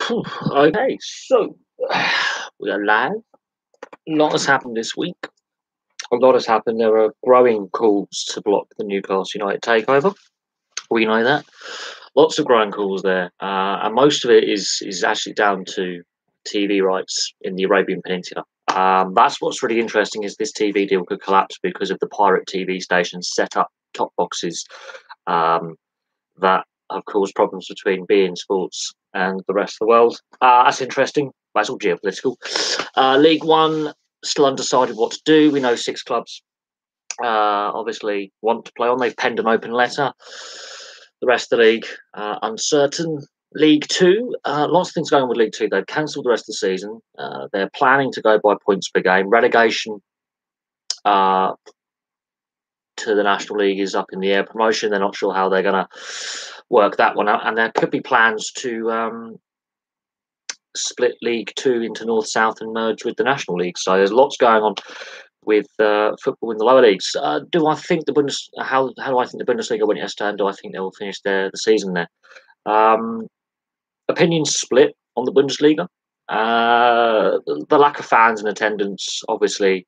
Phew. Okay, so we are live. A lot has happened this week. A lot has happened. There are growing calls to block the Newcastle United takeover. We know that. Lots of growing calls there, and most of it is actually down to TV rights in the Arabian Peninsula. That's what's really interesting is this TV deal could collapse because of the pirate TV stations set up top boxes um, that have caused problems between beIN Sports and the rest of the world. That's interesting. That's all geopolitical. League One still undecided what to do. We know six clubs obviously want to play on. They've penned an open letter. The rest of the league uncertain. League Two, lots of things going on with League Two. They've cancelled the rest of the season. They're planning to go by points per game. Relegation to the National League is up in the air. Promotion, they're not sure how they're going to work that one out. And there could be plans to split League Two into North South and merge with the National League. So there's lots going on with football in the lower leagues. Do I think how do I think the Bundesliga when it has time? Do I think they will finish the season there? Opinions split on the Bundesliga. The lack of fans and attendance, obviously,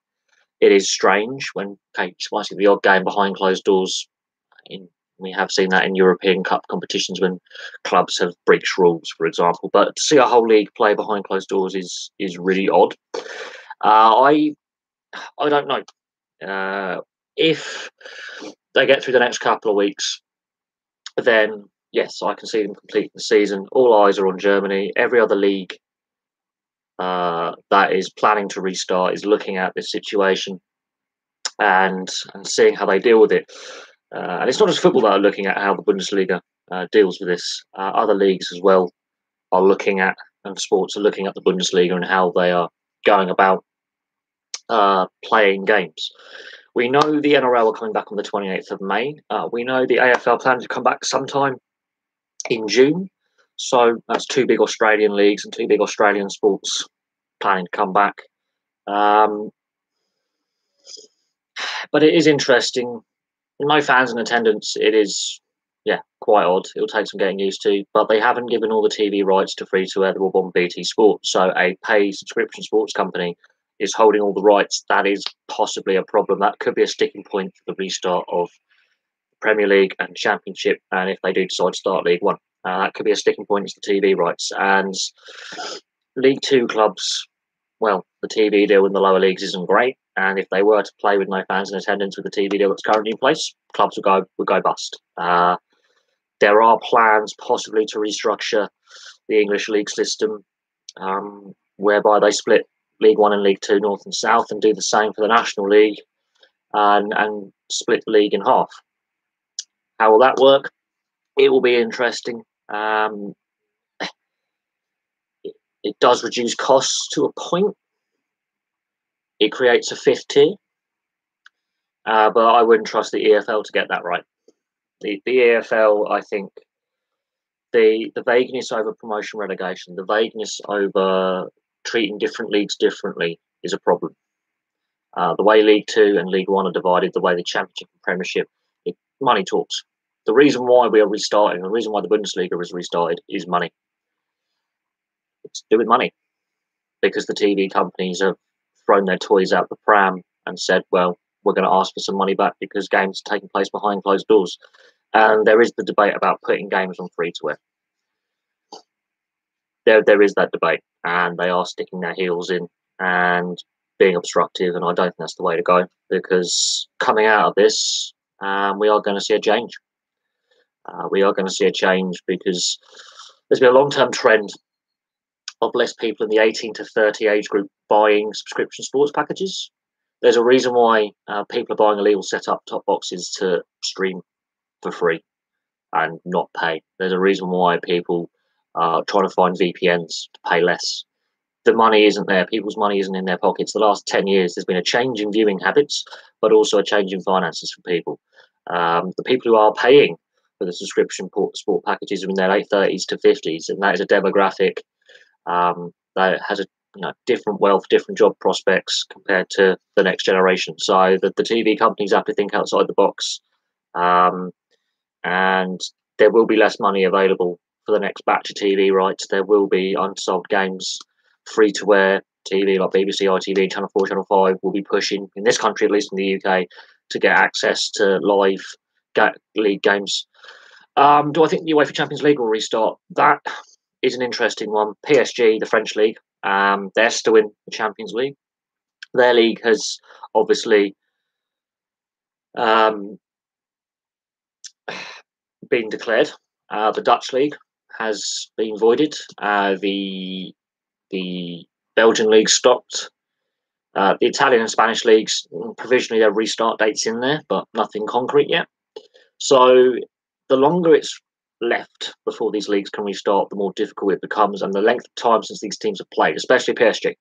it is strange when spicy the odd game behind closed doors. We have seen that in European Cup competitions when clubs have breached rules, for example. But to see a whole league play behind closed doors is really odd. I don't know. If they get through the next couple of weeks, then yes, I can see them completing the season. All eyes are on Germany. Every other league that is planning to restart is looking at this situation and seeing how they deal with it. And it's not just football that are looking at how the Bundesliga deals with this. Other leagues as well are looking at, and sports are looking at the Bundesliga and how they are going about playing games. We know the NRL are coming back on the 28th of May. We know the AFL plan to come back sometime in June. So that's two big Australian leagues and two big Australian sports planning to come back. But it is interesting. No fans in attendance. It is, quite odd. It'll take some getting used to. But they haven't given all the TV rights to free-to-air that were on BT Sport. So a pay subscription sports company is holding all the rights. That is possibly a problem. That could be a sticking point for the restart of Premier League and Championship. And if they do decide to start League One, that could be a sticking point. It's the TV rights. And League Two clubs, well, the TV deal in the lower leagues isn't great. And if they were to play with no fans in attendance with the TV deal that's currently in place, clubs would go bust. There are plans possibly to restructure the English league system, whereby they split League One and League Two, North and South, and do the same for the National League, and split the league in half. How will that work? It will be interesting. It does reduce costs to a point. It creates a fifth tier, but I wouldn't trust the EFL to get that right. The EFL, I think, the vagueness over promotion relegation, the vagueness over treating different leagues differently is a problem. The way League Two and League One are divided, the way the Championship and Premiership, money talks. The reason why we are restarting, the reason why the Bundesliga is restarted is money. It's to do with money, because the TV companies have thrown their toys out the pram and said, well, we're going to ask for some money back because games are taking place behind closed doors. And there is the debate about putting games on free-to-air. There is that debate, and they are sticking their heels in and being obstructive, and I don't think that's the way to go, because coming out of this, we are going to see a change. We are going to see a change because there's been a long-term trend of less people in the 18 to 30 age group buying subscription sports packages. There's a reason why people are buying illegal set-up top boxes to stream for free and not pay. There's a reason why people are trying to find VPNs to pay less. The money isn't there. People's money isn't in their pockets. The last 10 years, there's been a change in viewing habits, but also a change in finances for people. The people who are paying for the subscription sport packages are in their late 30s to 50s, and that is a demographic that has a different wealth, different job prospects compared to the next generation. So the TV companies have to think outside the box, and there will be less money available for the next batch of TV rights, there will be unsold games, free-to-air TV like BBC, ITV, Channel 4, Channel 5 will be pushing, in this country, at least in the UK, to get access to live league games. Do I think the UEFA Champions League will restart? That is an interesting one. PSG, the French league, they're still in the Champions League. Their league has obviously been declared. The Dutch league has been voided. The Belgian league stopped. The Italian and Spanish leagues, provisionally, there are restart dates in there, but nothing concrete yet. So the longer it's left before these leagues can restart, the more difficult it becomes, and the length of time since these teams have played, especially PSG.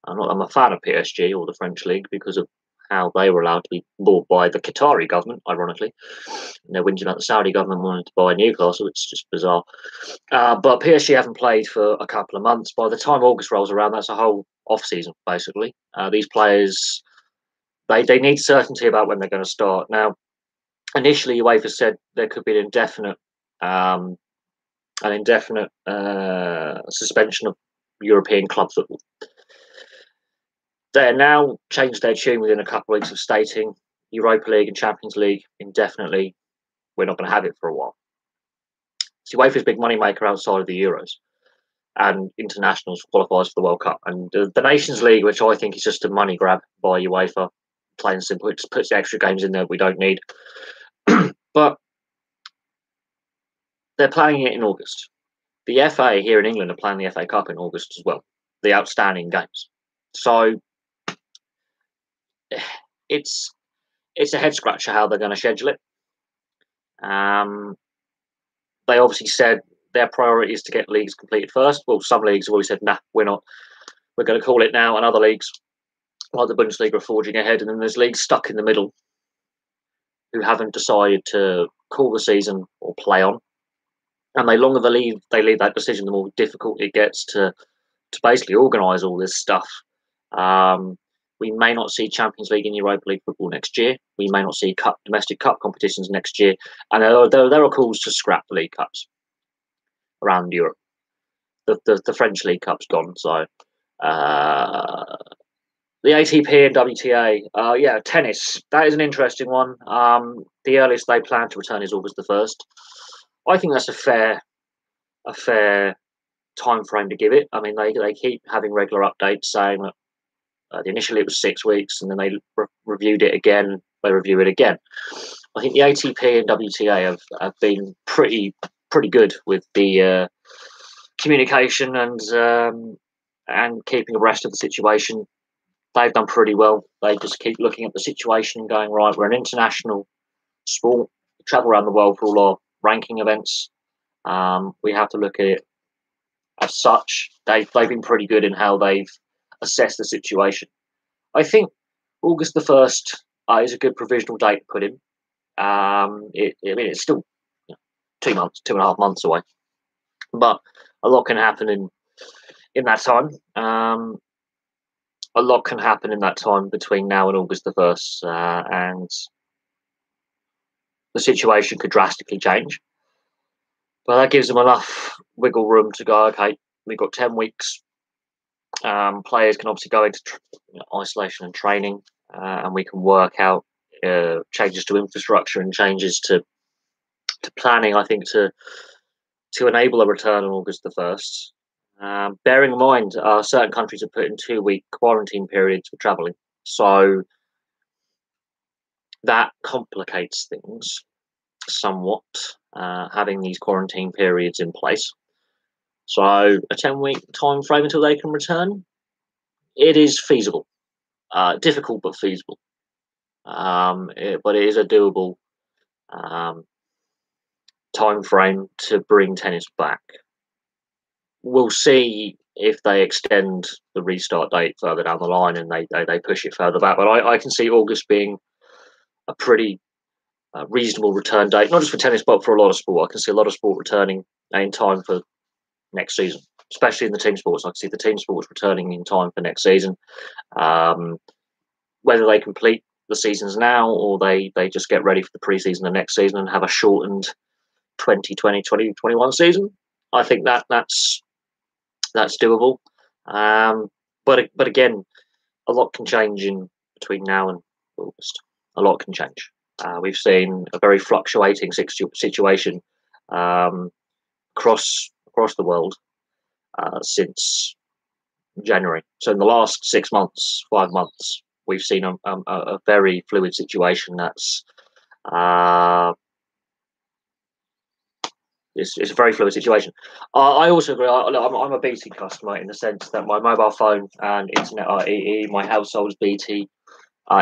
I'm a fan of PSG or the French league because of how they were allowed to be bought by the Qatari government, ironically. And they're whinging about the Saudi government wanting to buy Newcastle. It's just bizarre. But PSG haven't played for a couple of months. By the time August rolls around, that's a whole off-season, basically. These players, they need certainty about when they're going to start. Now, initially, UEFA said there could be an indefinite suspension of European club football. They're now changed their tune within a couple of weeks of stating Europa League and Champions League indefinitely. We're not going to have it for a while. So UEFA's big moneymaker outside of the Euros and internationals qualifies for the World Cup. And the Nations League, which I think is just a money grab by UEFA, plain and simple, it just puts the extra games in there we don't need. But they're playing it in August. The FA here in England are playing the FA Cup in August as well, the outstanding games. So it's a head scratcher how they're going to schedule it. They obviously said their priority is to get leagues completed first. Well, some leagues have always said, nah, we're not. We're going to call it now. And other leagues, like the Bundesliga, are forging ahead. And then there's leagues stuck in the middle who haven't decided to call the season or play on. And the longer they leave that decision, the more difficult it gets to basically organise all this stuff. We may not see Champions League and Europa League football next year. We may not see domestic cup competitions next year. And there are calls to scrap the League Cups around Europe. The French League Cup's gone. So the ATP and WTA, tennis. That is an interesting one. The earliest they plan to return is August the 1st. I think that's a fair time frame to give it. I mean, they keep having regular updates saying that initially it was 6 weeks, and then they reviewed it again. They review it again. I think the ATP and WTA have been pretty good with the communication and keeping abreast of the situation. They've done pretty well. They just keep looking at the situation and going, right, we're an international sport. We travel around the world for all our ranking events. We have to look at it as such. They've been pretty good in how they've assessed the situation. I think August the 1st is a good provisional date to put in. It's still 2.5 months away, but a lot can happen in that time. A lot can happen in that time between now and August the 1st, and the situation could drastically change. But that gives them enough wiggle room to go, okay, we've got 10 weeks. Players can obviously go into isolation and training, and we can work out changes to infrastructure and changes to planning, I think, to enable a return on August the 1st. Bearing in mind, certain countries have put in 2-week quarantine periods for travelling. So that complicates things somewhat, having these quarantine periods in place. So a 10-week time frame until they can return, it is feasible. Difficult, but feasible. But it is a doable time frame to bring tennis back. We'll see if they extend the restart date further down the line and they push it further back. But I can see August being a pretty reasonable return date, not just for tennis, but for a lot of sport. I can see a lot of sport returning in time for next season, especially in the team sports. I can see the team sports returning in time for next season. Whether they complete the seasons now or they just get ready for the pre-season of next season and have a shortened 2020-2021 season, I think that's doable. But again, a lot can change in between now and August. A lot can change. We've seen a very fluctuating situation um, across the world since January. So in the last 6 months, 5 months, we've seen a very fluid situation. Uh, it's a very fluid situation. I also agree. I'm a BT customer in the sense that my mobile phone and internet are EE. My household's BT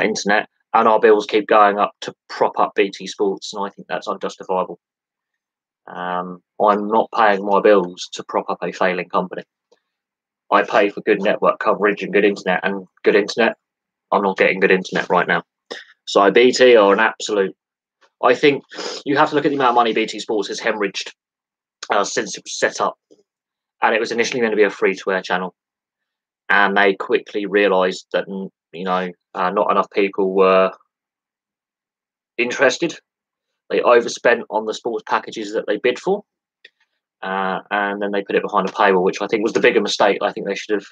internet, and our bills keep going up to prop up BT Sports, and I think that's unjustifiable. I'm not paying my bills to prop up a failing company. I pay for good network coverage and good internet, I'm not getting good internet right now. So BT are an absolute. I think you have to look at the amount of money BT Sports has hemorrhaged since it was set up, and it was initially going to be a free-to-air channel, and they quickly realised that not enough people were interested. They overspent on the sports packages that they bid for, and then they put it behind a paywall, which I think was the bigger mistake. I think they should have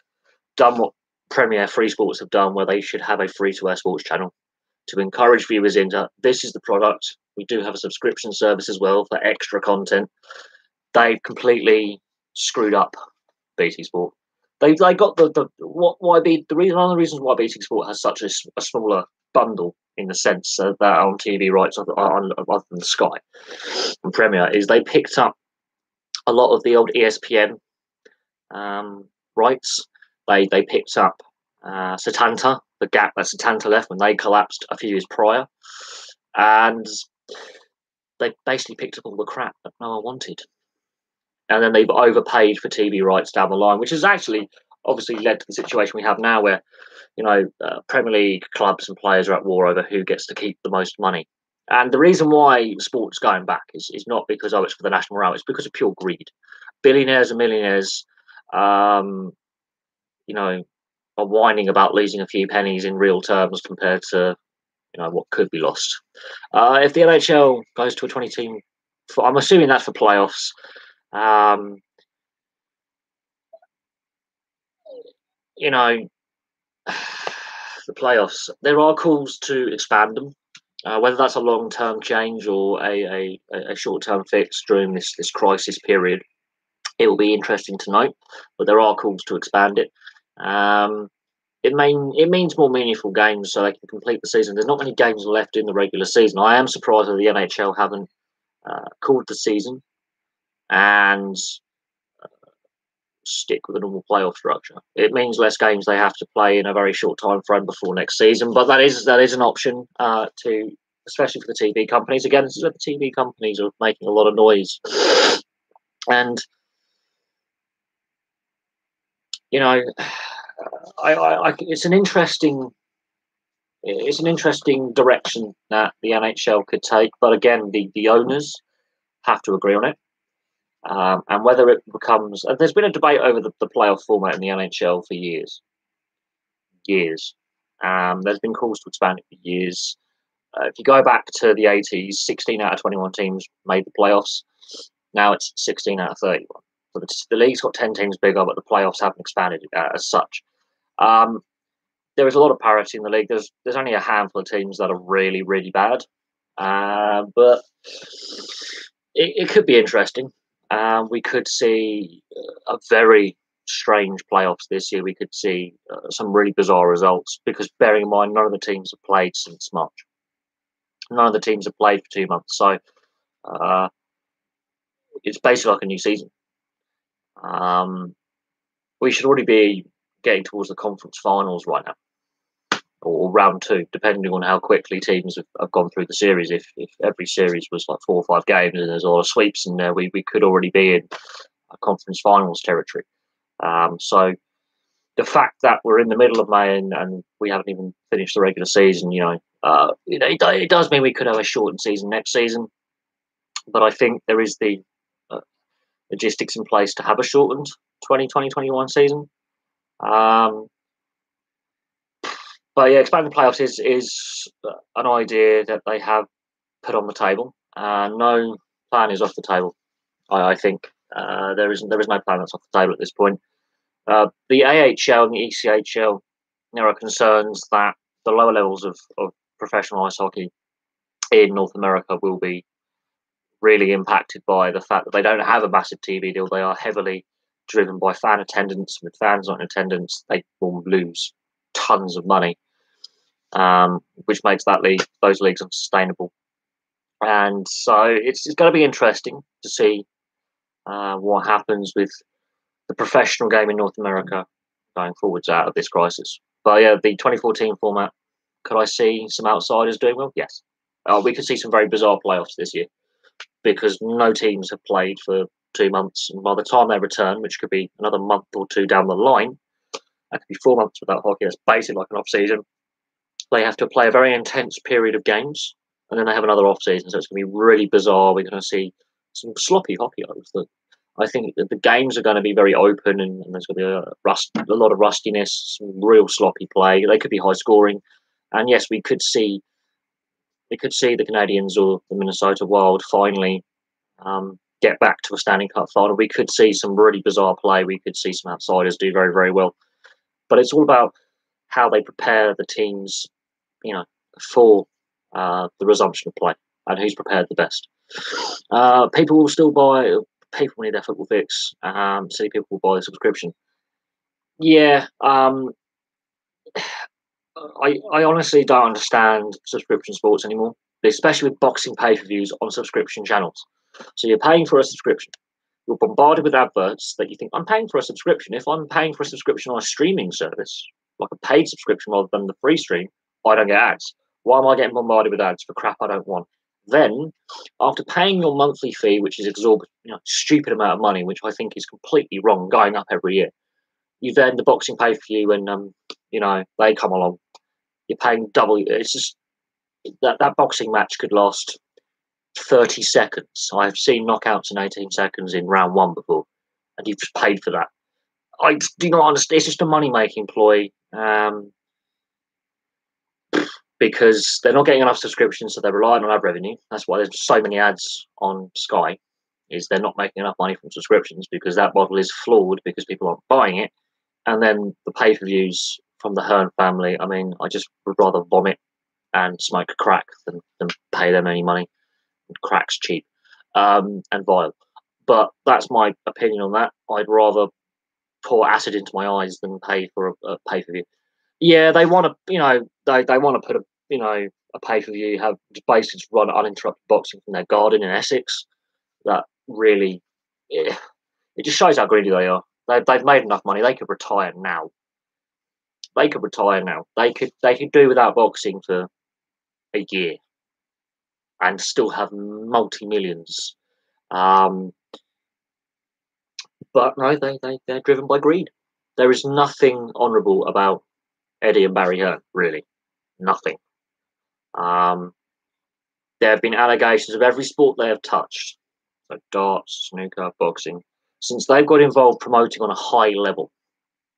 done what Premier Free Sports have done, where they should have a free-to-air sports channel to encourage viewers into this is the product. We do have a subscription service as well for extra content. They've completely screwed up BT Sport. They got the reason, one of the reasons why BT Sport has such a smaller bundle in the sense that on TV rights other than Sky and Premier is they picked up a lot of the old ESPN rights. They picked up Setanta, the gap that Setanta left when they collapsed a few years prior, and they basically picked up all the crap that no one wanted. And then they've overpaid for TV rights down the line, which has actually obviously led to the situation we have now where, Premier League clubs and players are at war over who gets to keep the most money. And the reason why sport's going back is not because, it's for the national morale, it's because of pure greed. Billionaires and millionaires, are whining about losing a few pennies in real terms compared to, what could be lost. If the NHL goes to a 20-team, I'm assuming that's for playoffs. The playoffs, there are calls to expand them. Whether that's a long-term change or a short-term fix during this crisis period, it will be interesting to note. But there are calls to expand it. It means more meaningful games so they can complete the season. There's not many games left in the regular season. I am surprised that the NHL haven't called the season and stick with a normal playoff structure. It means less games they have to play in a very short time frame before next season, but that is an option to, especially for the TV companies. Again, this is where the TV companies are making a lot of noise, and it's an interesting direction that the NHL could take, but again, the owners have to agree on it. And whether it becomes, there's been a debate over the playoff format in the NHL for years. There's been calls to expand it for years. If you go back to the 80s, 16 out of 21 teams made the playoffs. Now it's 16 out of 31. So the league's got 10 teams bigger, but the playoffs haven't expanded as such. There is a lot of parity in the league. There's only a handful of teams that are really, really bad. But it could be interesting. We could see a very strange playoffs this year. We could see some really bizarre results because, bearing in mind, none of the teams have played since March. None of the teams have played for 2 months, so it's basically like a new season. We should already be getting towards the conference finals right now, or round 2, depending on how quickly teams have gone through the series. If every series was like 4 or 5 games and there's a lot of sweeps in there, we could already be in a conference finals territory. So the fact that we're in the middle of May and we haven't even finished the regular season, it does mean we could have a shortened season next season. But I think there is the logistics in place to have a shortened 2020-21 season. But yeah, expanding playoffs is an idea that they have put on the table. No plan is off the table, I think. There is no plan that's off the table at this point. The AHL and the ECHL, there are concerns that the lower levels of professional ice hockey in North America will be really impacted by the fact that they don't have a massive TV deal. They are heavily driven by fan attendance. With fans not in attendance, they will lose tons of money, which makes those leagues unsustainable. And so it's going to be interesting to see what happens with the professional game in North America going forwards out of this crisis. But yeah, the 2014 format, could I see some outsiders doing well? Yes. We could see some very bizarre playoffs this year because no teams have played for 2 months. And by the time they return, which could be another month or two down the line, that could be 4 months without hockey. That's basically like an off season. They have to play a very intense period of games, and then they have another off season. So it's going to be really bizarre. We're going to see some sloppy hockey. I think that the games are going to be very open, and there's going to be a lot of rustiness, some real sloppy play. They could be high scoring, and yes, we could see the Canadiens or the Minnesota Wild finally get back to a Stanley Cup final. We could see some really bizarre play. We could see some outsiders do very, very well. But it's all about how they prepare the teams, for the resumption of play and who's prepared the best. People will still buy. People need their football fix. Silly people will buy the subscription. Yeah. I honestly don't understand subscription sports anymore, especially with boxing pay-per-views on subscription channels. So you're paying for a subscription. You're bombarded with adverts that you think, I'm paying for a subscription. If I'm paying for a subscription on a streaming service, like a paid subscription rather than the free stream, I don't get ads. Why am I getting bombarded with ads for crap I don't want? Then, after paying your monthly fee, which is exorbitant, stupid amount of money, which I think is completely wrong, going up every year, you then the boxing pay-per-view and they come along. You're paying double. It's just that boxing match could last 30 seconds. I've seen knockouts in 18 seconds in round one before, and you've just paid for that. I do not understand. It's just a money-making ploy, because they're not getting enough subscriptions, so they're relying on ad revenue. That's why there's so many ads on Sky, is they're not making enough money from subscriptions because that model is flawed because people aren't buying it. And then the pay-per-views from the Hearn family, I mean, I just would rather vomit and smoke crack than pay them any money. Crack's cheap and vile. But that's my opinion on that. I'd rather pour acid into my eyes than pay for a pay-per-view. Yeah, they want to, they want to put a pay-per-view, have basically just run uninterrupted boxing from their garden in Essex. That really, it just shows how greedy they are. They've made enough money. They could retire now. They could do without boxing for a year and still have multi-millions. But no, they're driven by greed. There is nothing honourable about Eddie and Barry Hearn, really. Nothing. There have been allegations of every sport they have touched, so darts, snooker, boxing, since they've got involved promoting on a high level.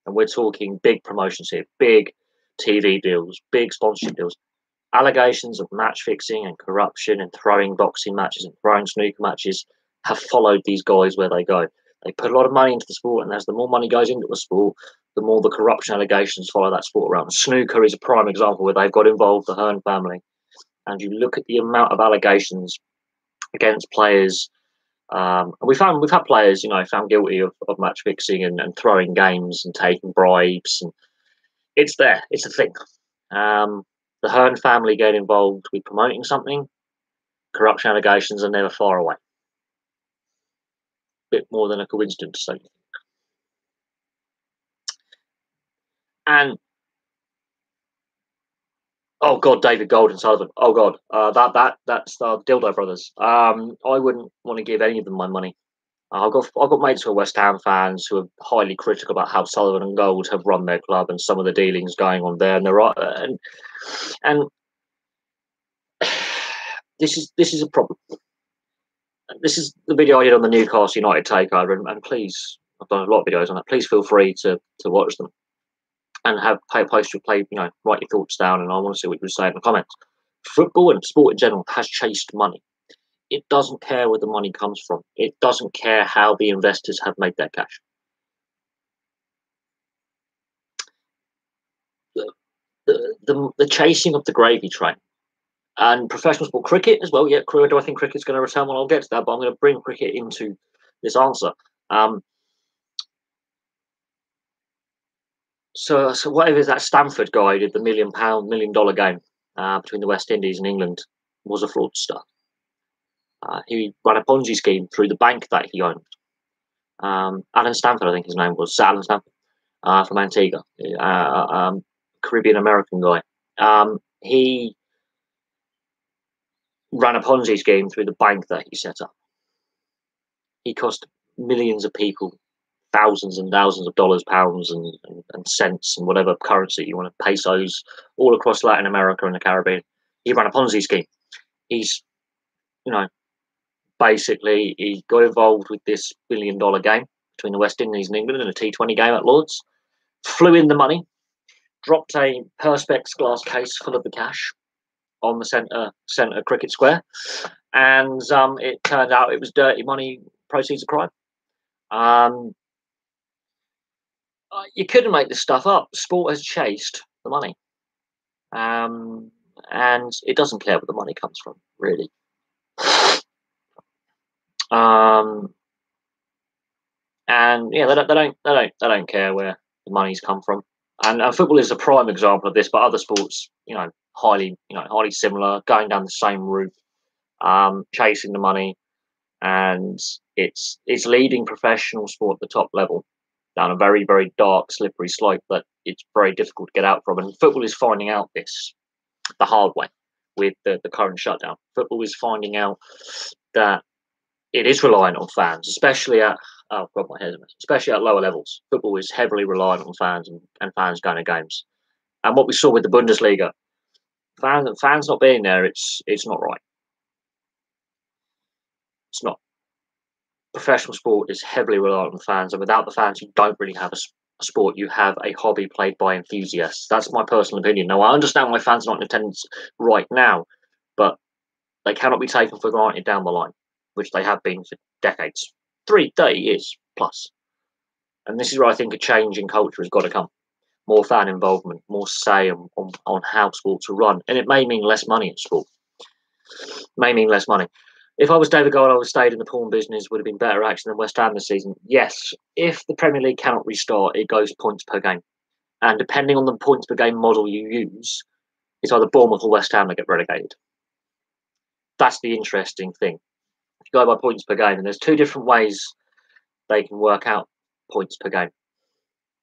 And we're talking big promotions here, big TV deals, big sponsorship deals. Allegations of match fixing and corruption and throwing boxing matches and throwing snooker matches have followed these guys where they go. They put a lot of money into the sport, and as the more money goes into the sport, the more the corruption allegations follow that sport around. Snooker is a prime example where they've got involved, the Hearn family. And you look at the amount of allegations against players. We've had players, found guilty of match fixing and throwing games and taking bribes. And it's there. It's a thing. The Hearn family get involved with promoting something. Corruption allegations are never far away. Bit more than a coincidence, don't you think? And oh god, David Gold and Sullivan. Oh god, that's the Dildo Brothers. I wouldn't want to give any of them my money. I've got mates who are West Ham fans who are highly critical about how Sullivan and Gold have run their club and some of the dealings going on there. And they're right, and this is a problem. This is the video I did on the Newcastle United takeover, and please, I've done a lot of videos on that. Please feel free to watch them and write your thoughts down, and I want to see what you say in the comments. Football and sport in general has chased money. it doesn't care where the money comes from. It doesn't care how the investors have made their cash. The chasing of the gravy train. And professional sport, cricket as well. Yeah, do I think cricket's going to return? Well, I'll get to that, but I'm going to bring cricket into this answer. So whatever that Stanford guy did, the $1 million game between the West Indies and England, was a fraudster. He ran a Ponzi scheme through the bank that he owned. Alan Stanford, I think his name was Alan Stanford, from Antigua, Caribbean American guy. He ran a Ponzi scheme through the bank that he set up. He cost millions of people thousands and thousands of dollars, pounds, and cents, and whatever currency you want to, pesos, all across Latin America and the Caribbean. He ran a Ponzi scheme. He's, basically he got involved with this $1 billion game between the West Indies and England in a T20 game at Lords, flew in the money, dropped a Perspex glass case full of the cash on the centre cricket square, and it turned out it was dirty money, proceeds of crime. You couldn't make this stuff up. Sport has chased the money, and it doesn't care where the money comes from, really. And yeah, they don't care where the money's come from. And football is a prime example of this, but other sports, highly similar, going down the same route, chasing the money, and it's leading professional sport at the top level down a very, very dark, slippery slope that it's very difficult to get out from. And football is finding out this the hard way with the current shutdown. Football is finding out that it is reliant on fans, especially at especially at lower levels. Football is heavily reliant on fans and fans going to games. And what we saw with the Bundesliga, fans not being there, it's not right. It's not. Professional sport is heavily reliant on fans, and without the fans, you don't really have a sport. You have a hobby played by enthusiasts. That's my personal opinion. Now, I understand why fans are not in attendance right now, but they cannot be taken for granted down the line, which they have been for decades, 30 years plus. And this is where I think a change in culture has got to come. More fan involvement, more say on how sports are run. And it may mean less money in sport. May mean less money. If I was David Gold, I would have stayed in the porn business, would have been better action than West Ham this season. Yes, if the Premier League cannot restart, it goes points per game. And depending on the points per game model you use, it's either Bournemouth or West Ham that get relegated. That's the interesting thing. If you go by points per game, and there's two different ways they can work out points per game.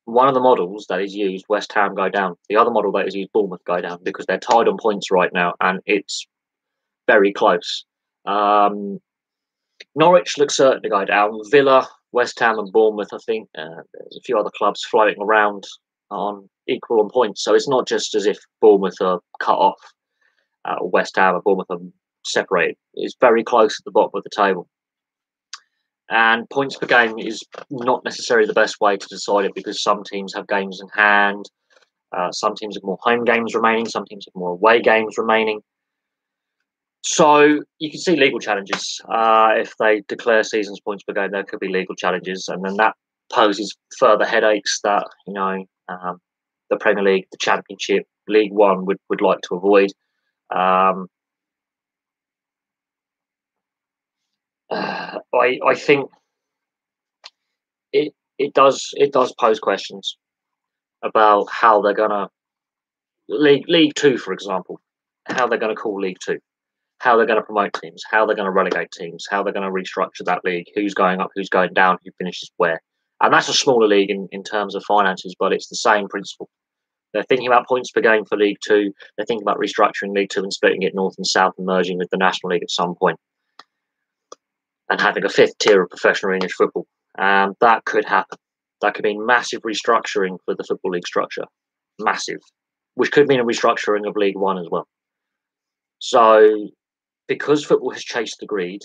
One of the models that is used, West Ham go down. The other model that is used, Bournemouth go down, because they're tied on points right now, and it's very close. Norwich looks certain to go down. Villa, West Ham, and Bournemouth, I think there's a few other clubs floating around on equal on points. So it's not just as if Bournemouth are cut off, or West Ham or Bournemouth are separated. It's very close at the bottom of the table. And points per game is not necessarily the best way to decide it, because some teams have games in hand, some teams have more home games remaining, some teams have more away games remaining. So you can see legal challenges. If they declare seasons points per game, there could be legal challenges, and then that poses further headaches that the Premier League, the Championship, League One would like to avoid. I think it does pose questions about how they're gonna League Two, for example, how they're gonna call League Two, how they're gonna promote teams, how they're gonna relegate teams, how they're gonna restructure that league, who's going up, who's going down, who finishes where. And that's a smaller league in terms of finances, but it's the same principle. They're thinking about points per game for League Two. They're thinking about restructuring League Two and splitting it north and south and merging with the National League at some point, and having a fifth tier of professional English football. That could happen. That could mean massive restructuring for the Football League structure. Massive. Which could mean a restructuring of League One as well. So, because football has chased the greed,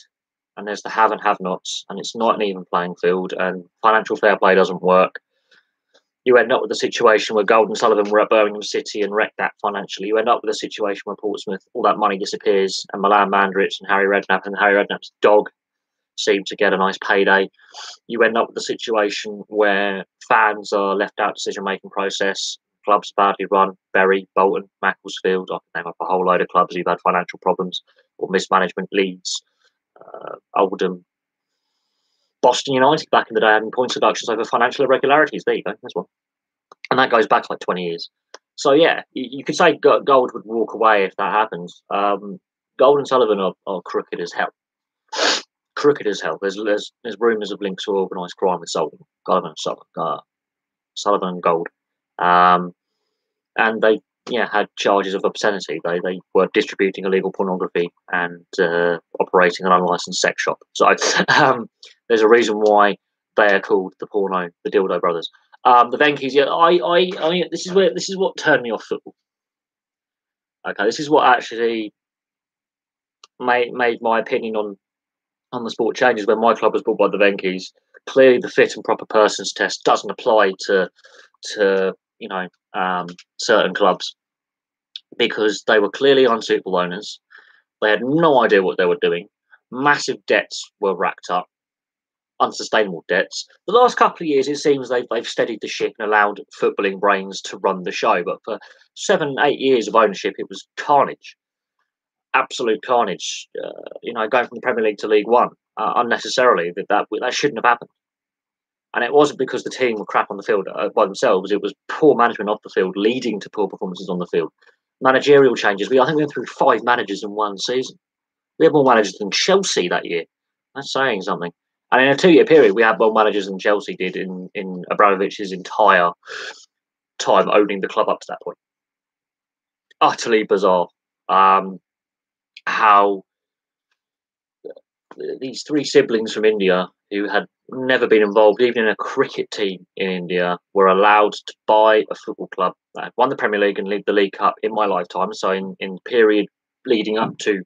and there's the have and have-nots, and it's not an even playing field, and financial fair play doesn't work, You end up with a situation where Gold and Sullivan were at Birmingham City and wrecked that financially. You end up with a situation where Portsmouth, all that money disappears, and Milan Mandaric and Harry Redknapp's dog seem to get a nice payday. You end up with a situation where fans are left out of decision-making process. Clubs badly run. Bury, Bolton, Macclesfield. I can name up a whole load of clubs who've had financial problems or mismanagement. Leeds, Oldham, Boston United back in the day having points deductions over financial irregularities. There you go. That's one. And that goes back like 20 years. So, yeah, you could say Gold would walk away if that happens. Gold and Sullivan are crooked as hell. Crooked as hell. There's rumours of links to organised crime with Sullivan and Gold. And they had charges of obscenity. They were distributing illegal pornography and operating an unlicensed sex shop. So there's a reason why they are called the Dildo Brothers. The Venky's, this is what turned me off football. Okay, this is what actually made my opinion on the sport changes when my club was bought by the Venky's. Clearly, the fit and proper persons test doesn't apply to certain clubs because they were clearly unsuitable owners. They had no idea what they were doing. Massive debts were racked up, unsustainable debts. The last couple of years, it seems they've steadied the ship and allowed footballing brains to run the show. But for 7-8 years of ownership, it was carnage, absolute carnage. Going from the Premier League to League One unnecessarily, that shouldn't have happened. And it wasn't because the team were crap on the field by themselves. It was poor management off the field leading to poor performances on the field. Managerial changes. I think we went through 5 managers in one season. We had more managers than Chelsea that year. That's saying something. And in a 2-year period, we had more managers than Chelsea did in Abramovich's entire time owning the club up to that point. Utterly bizarre. How these 3 siblings from India who had never been involved even in a cricket team in India were allowed to buy a football club that won the Premier League and lead the League Cup in my lifetime. So in period leading up to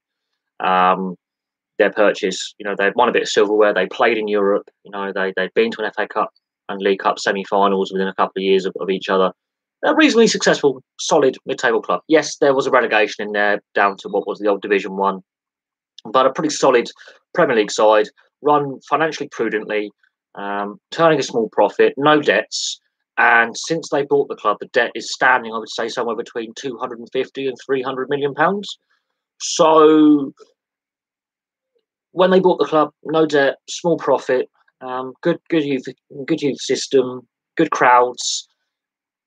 their purchase, they'd won a bit of silverware. They played in Europe. They'd been to an FA Cup and League Cup semi-finals within a couple of years of each other. A reasonably successful, solid mid-table club. Yes, there was a relegation in there down to what was the old Division 1, but a pretty solid Premier League side, run financially prudently, turning a small profit, no debts. And since they bought the club, the debt is standing, I would say, somewhere between 250 and 300 million pounds. So when they bought the club, no debt, small profit, good youth system, good crowds.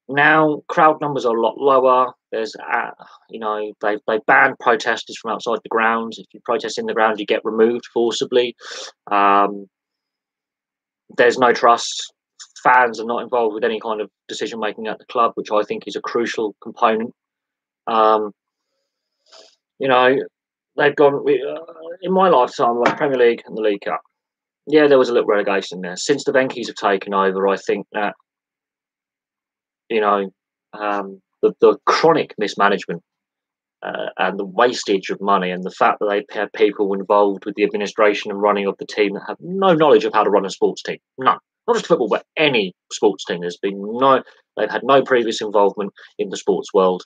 Now crowd numbers are a lot lower. There's, they banned protesters from outside the grounds. If you protest in the ground, you get removed forcibly. There's no trust. Fans are not involved with any kind of decision making at the club, which I think is a crucial component. They've gone in my lifetime, like Premier League and the League Cup. Yeah, there was a little relegation there. Since the Venky's have taken over, I think that the chronic mismanagement and the wastage of money and the fact that they've had people involved with the administration and running of the team that have no knowledge of how to run a sports team. None. Not just football, but any sports team. They've had no previous involvement in the sports world.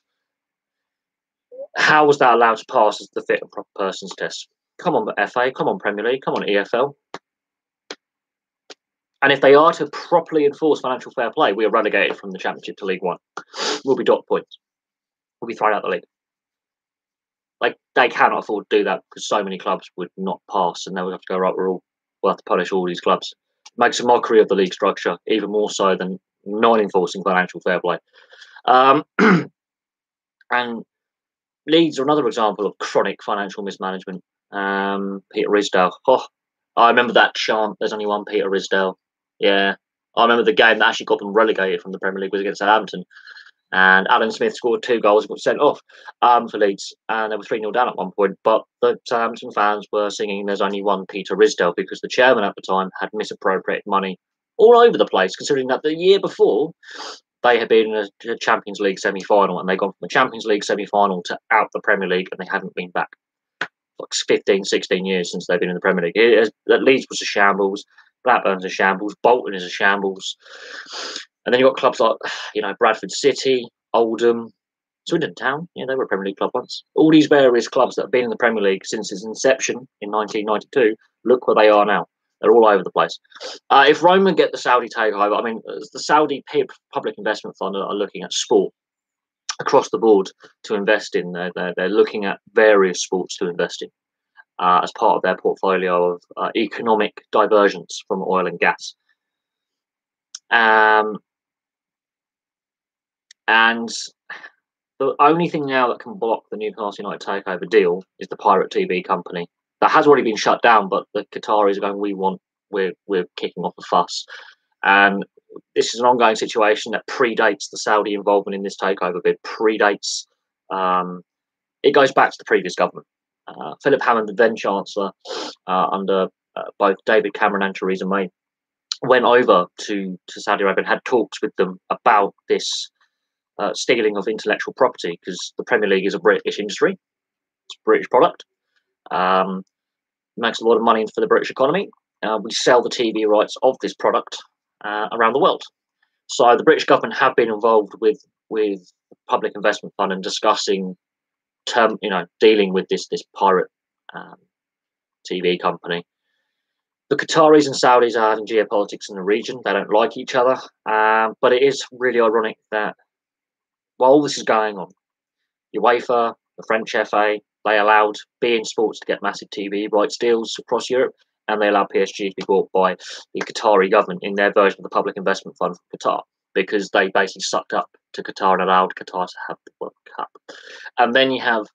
How was that allowed to pass as the fit and proper persons test? Come on, FA, come on, Premier League, come on, EFL. And if they are to properly enforce financial fair play, we are relegated from the Championship to League One. We'll be dot points. We'll be thrown out the league. Like, they cannot afford to do that because so many clubs would not pass, and they would have to go, right, we'll have to punish all these clubs. It makes a mockery of the league structure, even more so than not enforcing financial fair play. And Leeds are another example of chronic financial mismanagement. Peter Ridsdale. Oh, I remember that chant, there's only one Peter Ridsdale. Yeah. I remember the game that actually got them relegated from the Premier League was against Southampton. And Alan Smith scored 2 goals and got sent off for Leeds. And they were 3-0 down at one point. But the Southampton fans were singing there's only one Peter Ridsdale because the chairman at the time had misappropriated money all over the place, considering that the year before they had been in a Champions League semi-final and they'd gone from the Champions League semi-final to out the Premier League and they hadn't been back. Like 15, 16 years since they've been in the Premier League. Leeds was a shambles. Blackburn's a shambles. Bolton is a shambles. And then you've got clubs like, Bradford City, Oldham, Swindon Town. Yeah, they were a Premier League club once. All these various clubs that have been in the Premier League since its inception in 1992, look where they are now. They're all over the place. If Roma get the Saudi takeover, I mean, the Saudi Public Investment Fund are looking at sport across the board to invest in. They're looking at various sports to invest in as part of their portfolio of economic diversions from oil and gas. And the only thing now that can block the Newcastle United takeover deal is the Pirate TV company. That has already been shut down, but the Qataris are going, we're kicking off a fuss. And this is an ongoing situation that predates the Saudi involvement in this takeover bid, it goes back to the previous government. Philip Hammond, the then Chancellor, under both David Cameron and Theresa May, went over to Saudi Arabia and had talks with them about this stealing of intellectual property, because the Premier League is a British industry. It's a British product. Makes a lot of money for the British economy. We sell the TV rights of this product around the world. So the British government have been involved with the Public Investment Fund and discussing dealing with this pirate TV company. The Qataris and Saudis are having geopolitics in the region. They don't like each other, but it is really ironic that while all this is going on, UEFA, the French FA, they allowed beIN Sports to get massive TV rights deals across Europe, and they allowed PSG to be bought by the Qatari government in their version of the Public Investment Fund for Qatar, because they basically sucked up to Qatar and allowed Qatar to have the World Cup. And then you have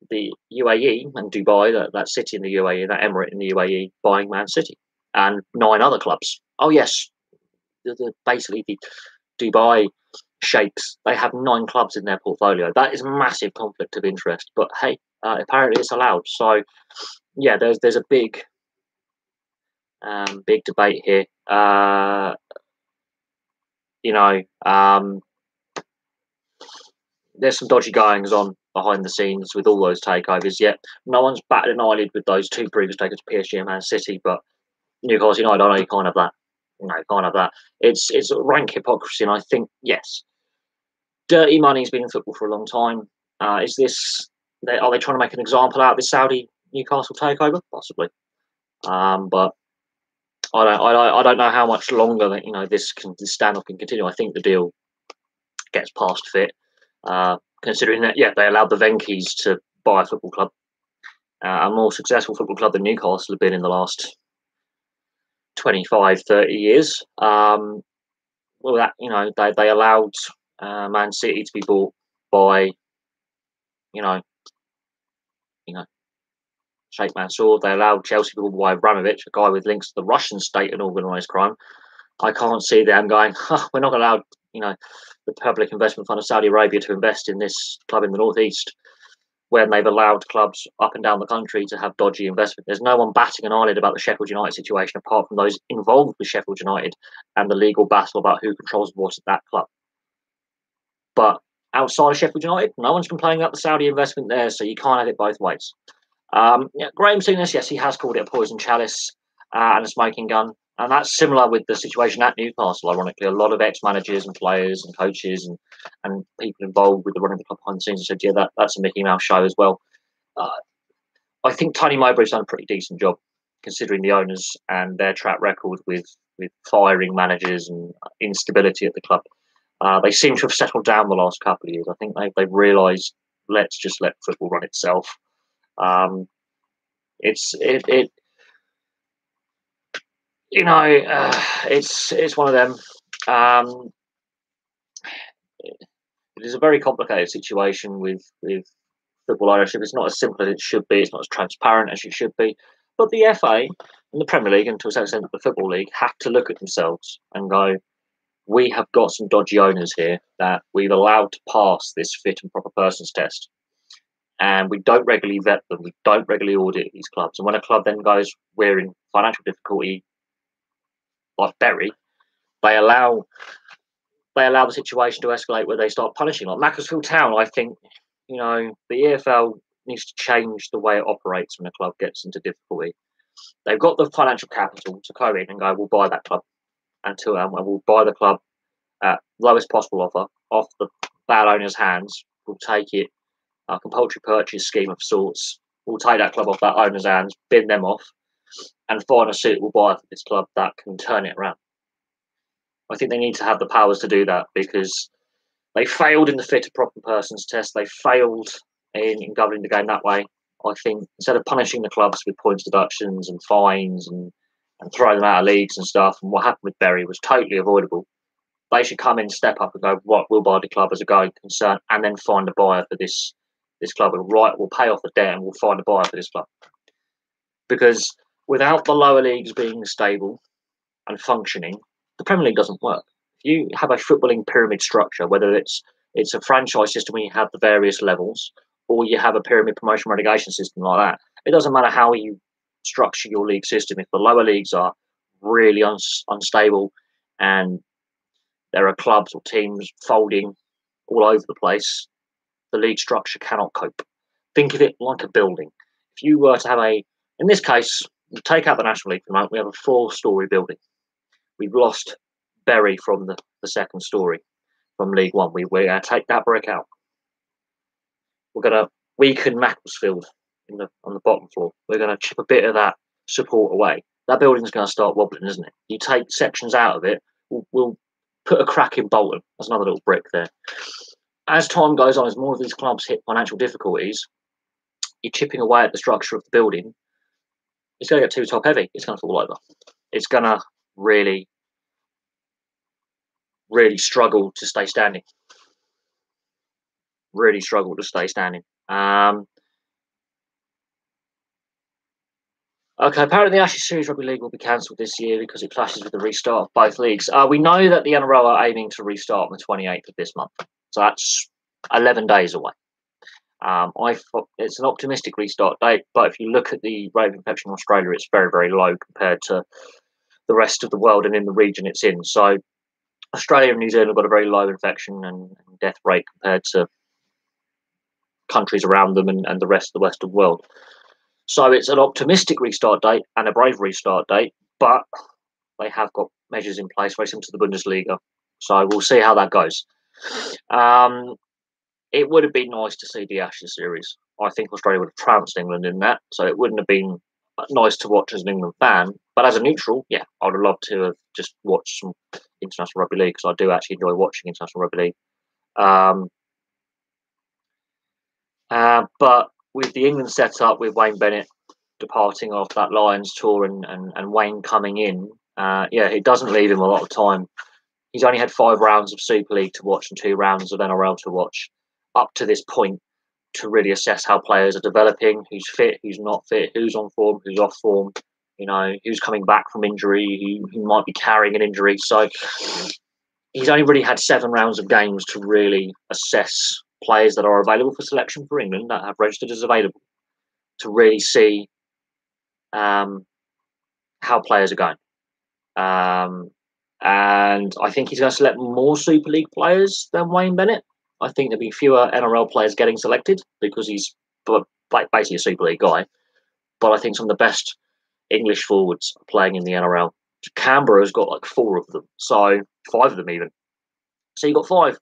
the UAE and Dubai, that city in the UAE, that emirate in the UAE, buying Man City and 9 other clubs. Oh yes, basically the Dubai sheikhs, they have 9 clubs in their portfolio. That is massive conflict of interest, but hey, apparently it's allowed. So yeah, there's a big debate here. There's some dodgy goings on behind the scenes with all those takeovers. Yet no one's batted an eyelid with those 2 previous takeovers, PSG and Man City. But Newcastle United, I know you can't have that. Can't have that. It's rank hypocrisy, and I think yes, dirty money's been in football for a long time. Are they trying to make an example out of this Saudi Newcastle takeover? Possibly, but I don't know how much longer that this standoff can continue. I think the deal gets past fit, considering that they allowed the Venkis to buy a football club, a more successful football club than Newcastle have been in the last 25, 30 years. They allowed Man City to be bought by Sheikh Mansour. They allowed Chelsea to be bought by Abramovich, a guy with links to the Russian state and organised crime. I can't see them going, we're not allowed, the Public Investment Fund of Saudi Arabia to invest in this club in the northeast, when they've allowed clubs up and down the country to have dodgy investment. There's no one batting an eyelid about the Sheffield United situation, apart from those involved with Sheffield United and the legal battle about who controls what at that club. But outside of Sheffield United, no one's complaining about the Saudi investment there, so you can't have it both ways. Graham Souness, yes, he has called it a poison chalice and a smoking gun. And that's similar with the situation at Newcastle, ironically. A lot of ex-managers and players and coaches and people involved with the running of the club behind the scenes said, that's a Mickey Mouse show as well. I think Tony Mowbray's done a pretty decent job, considering the owners and their track record with firing managers and instability at the club. They seem to have settled down the last couple of years. I think they've realised, let's just let football run itself. It's one of them. It is a very complicated situation with football ownership. It's not as simple as it should be. It's not as transparent as it should be. But the FA and the Premier League, and to a certain extent the Football League, have to look at themselves and go, we have got some dodgy owners here that we've allowed to pass this fit and proper persons test. And we don't regularly vet them. We don't regularly audit these clubs. And when a club then goes, we're in financial difficulty, like Bury, they allow the situation to escalate where they start punishing. Like Macclesfield Town, I think, the EFL needs to change the way it operates when a club gets into difficulty. They've got the financial capital to go in and go, we'll buy that club, and we'll buy the club at lowest possible offer off the bad owner's hands. We'll take it, a compulsory purchase scheme of sorts. We'll take that club off that owner's hands, bin them off, and find a suitable buyer for this club that can turn it around. I think they need to have the powers to do that because they failed in the fit of proper persons test. They failed in governing the game that way. I think instead of punishing the clubs with points deductions and fines and throwing them out of leagues and stuff, and what happened with Bury was totally avoidable. They should come in, step up, and go, "What? We'll buy the club as a going concern, and then find a buyer for this club. And right, we'll pay off the debt, and we'll find a buyer for this club." Because without the lower leagues being stable and functioning, the Premier League doesn't work. If you have a footballing pyramid structure, whether it's a franchise system where you have the various levels, or you have a pyramid promotion relegation system like that, it doesn't matter how you structure your league system. If the lower leagues are really unstable and there are clubs or teams folding all over the place, the league structure cannot cope. Think of it like a building. If you were to have in this case, take out the National League for the moment, we have a 4-story building. We've lost Bury from the second story from League One. We're going to take that brick out. We're going to weaken Macclesfield on the bottom floor. We're going to chip a bit of that support away. That building's going to start wobbling, isn't it? You take sections out of it, we'll put a crack in Bolton. That's another little brick there. As time goes on, as more of these clubs hit financial difficulties, you're chipping away at the structure of the building. It's going to get too top heavy. It's going to fall over. It's going to really, really struggle to stay standing. Really struggle to stay standing. Okay, apparently the Ashes Series Rugby League will be cancelled this year because it clashes with the restart of both leagues. We know that the NRL are aiming to restart on the 28th of this month. So that's 11 days away. It's an optimistic restart date, but if you look at the rate of infection in Australia, it's very, very low compared to the rest of the world and in the region it's in. So Australia and New Zealand have got a very low infection and death rate compared to countries around them and the rest of the Western world. So it's an optimistic restart date and a brave restart date, but they have got measures in place very similar to the Bundesliga. So we'll see how that goes. It would have been nice to see the Ashes series. I think Australia would have trounced England in that, so it wouldn't have been nice to watch as an England fan. But as a neutral, yeah, I would have loved to have just watched some international rugby league because I do actually enjoy watching international rugby league. But with the England setup, with Wayne Bennett departing off that Lions tour and Wayne coming in, it doesn't leave him a lot of time. He's only had 5 rounds of Super League to watch and 2 rounds of NRL to watch up to this point to really assess how players are developing, who's fit, who's not fit, who's on form, who's off form, who's coming back from injury, who might be carrying an injury. So he's only really had 7 rounds of games to really assess players that are available for selection for England that have registered as available to really see how players are going. And I think he's going to select more Super League players than Wayne Bennett. I think there'll be fewer NRL players getting selected because he's basically a Super League guy. But I think some of the best English forwards are playing in the NRL. Canberra's got like 4 of them, so 5 of them even. So you've got 5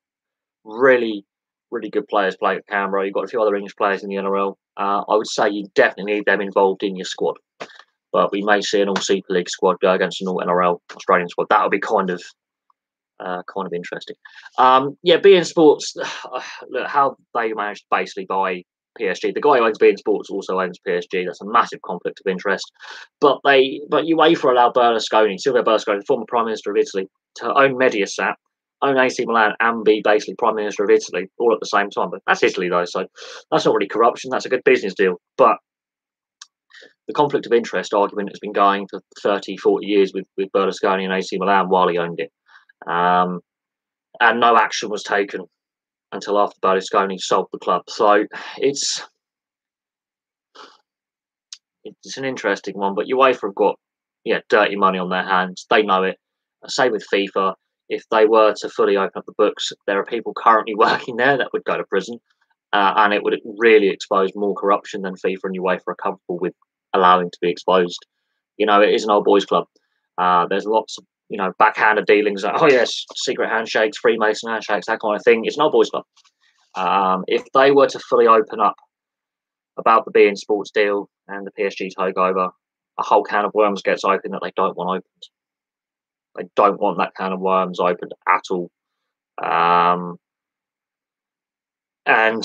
really, really good players playing at Canberra. You've got a few other English players in the NRL. I would say you definitely need them involved in your squad. But we may see an all Super League squad go against an all NRL Australian squad. That would be kind of interesting. beIN Sports, look how they managed to basically buy PSG. The guy who owns beIN Sports also owns PSG. That's a massive conflict of interest. But UEFA allowed Silvio Berlusconi, the former Prime Minister of Italy, to own Mediaset, own AC Milan, and be basically Prime Minister of Italy all at the same time. But that's Italy though, so that's not really corruption. That's a good business deal. But the conflict of interest argument has been going for 30, 40 years with Berlusconi and AC Milan while he owned it. And no action was taken until after Berlusconi sold the club. So it's an interesting one. But UEFA have got dirty money on their hands. They know it. Same with FIFA. If they were to fully open up the books, there are people currently working there that would go to prison. And it would really expose more corruption than FIFA and UEFA are comfortable with allowing to be exposed. You know, it is an old boys club. There's lots of, you know, backhanded dealings. Like, oh yes, secret handshakes, Freemason handshakes, that kind of thing. It's an old boys club. If they were to fully open up about the beIN Sports deal and the PSG takeover, a whole can of worms gets open that they don't want opened. They don't want that can of worms opened at all. And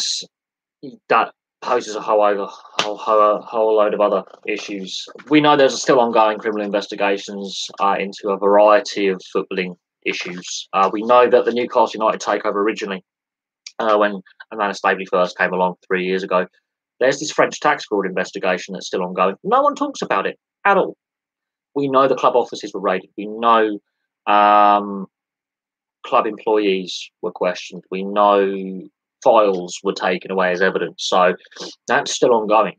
that poses a whole load of other issues. We know there's still ongoing criminal investigations into a variety of footballing issues. We know that the Newcastle United takeover originally, when Amanda Staveley first came along 3 years ago, there's this French tax fraud investigation that's still ongoing. No one talks about it at all. We know the club offices were raided. We know club employees were questioned. We know files were taken away as evidence. So that's still ongoing.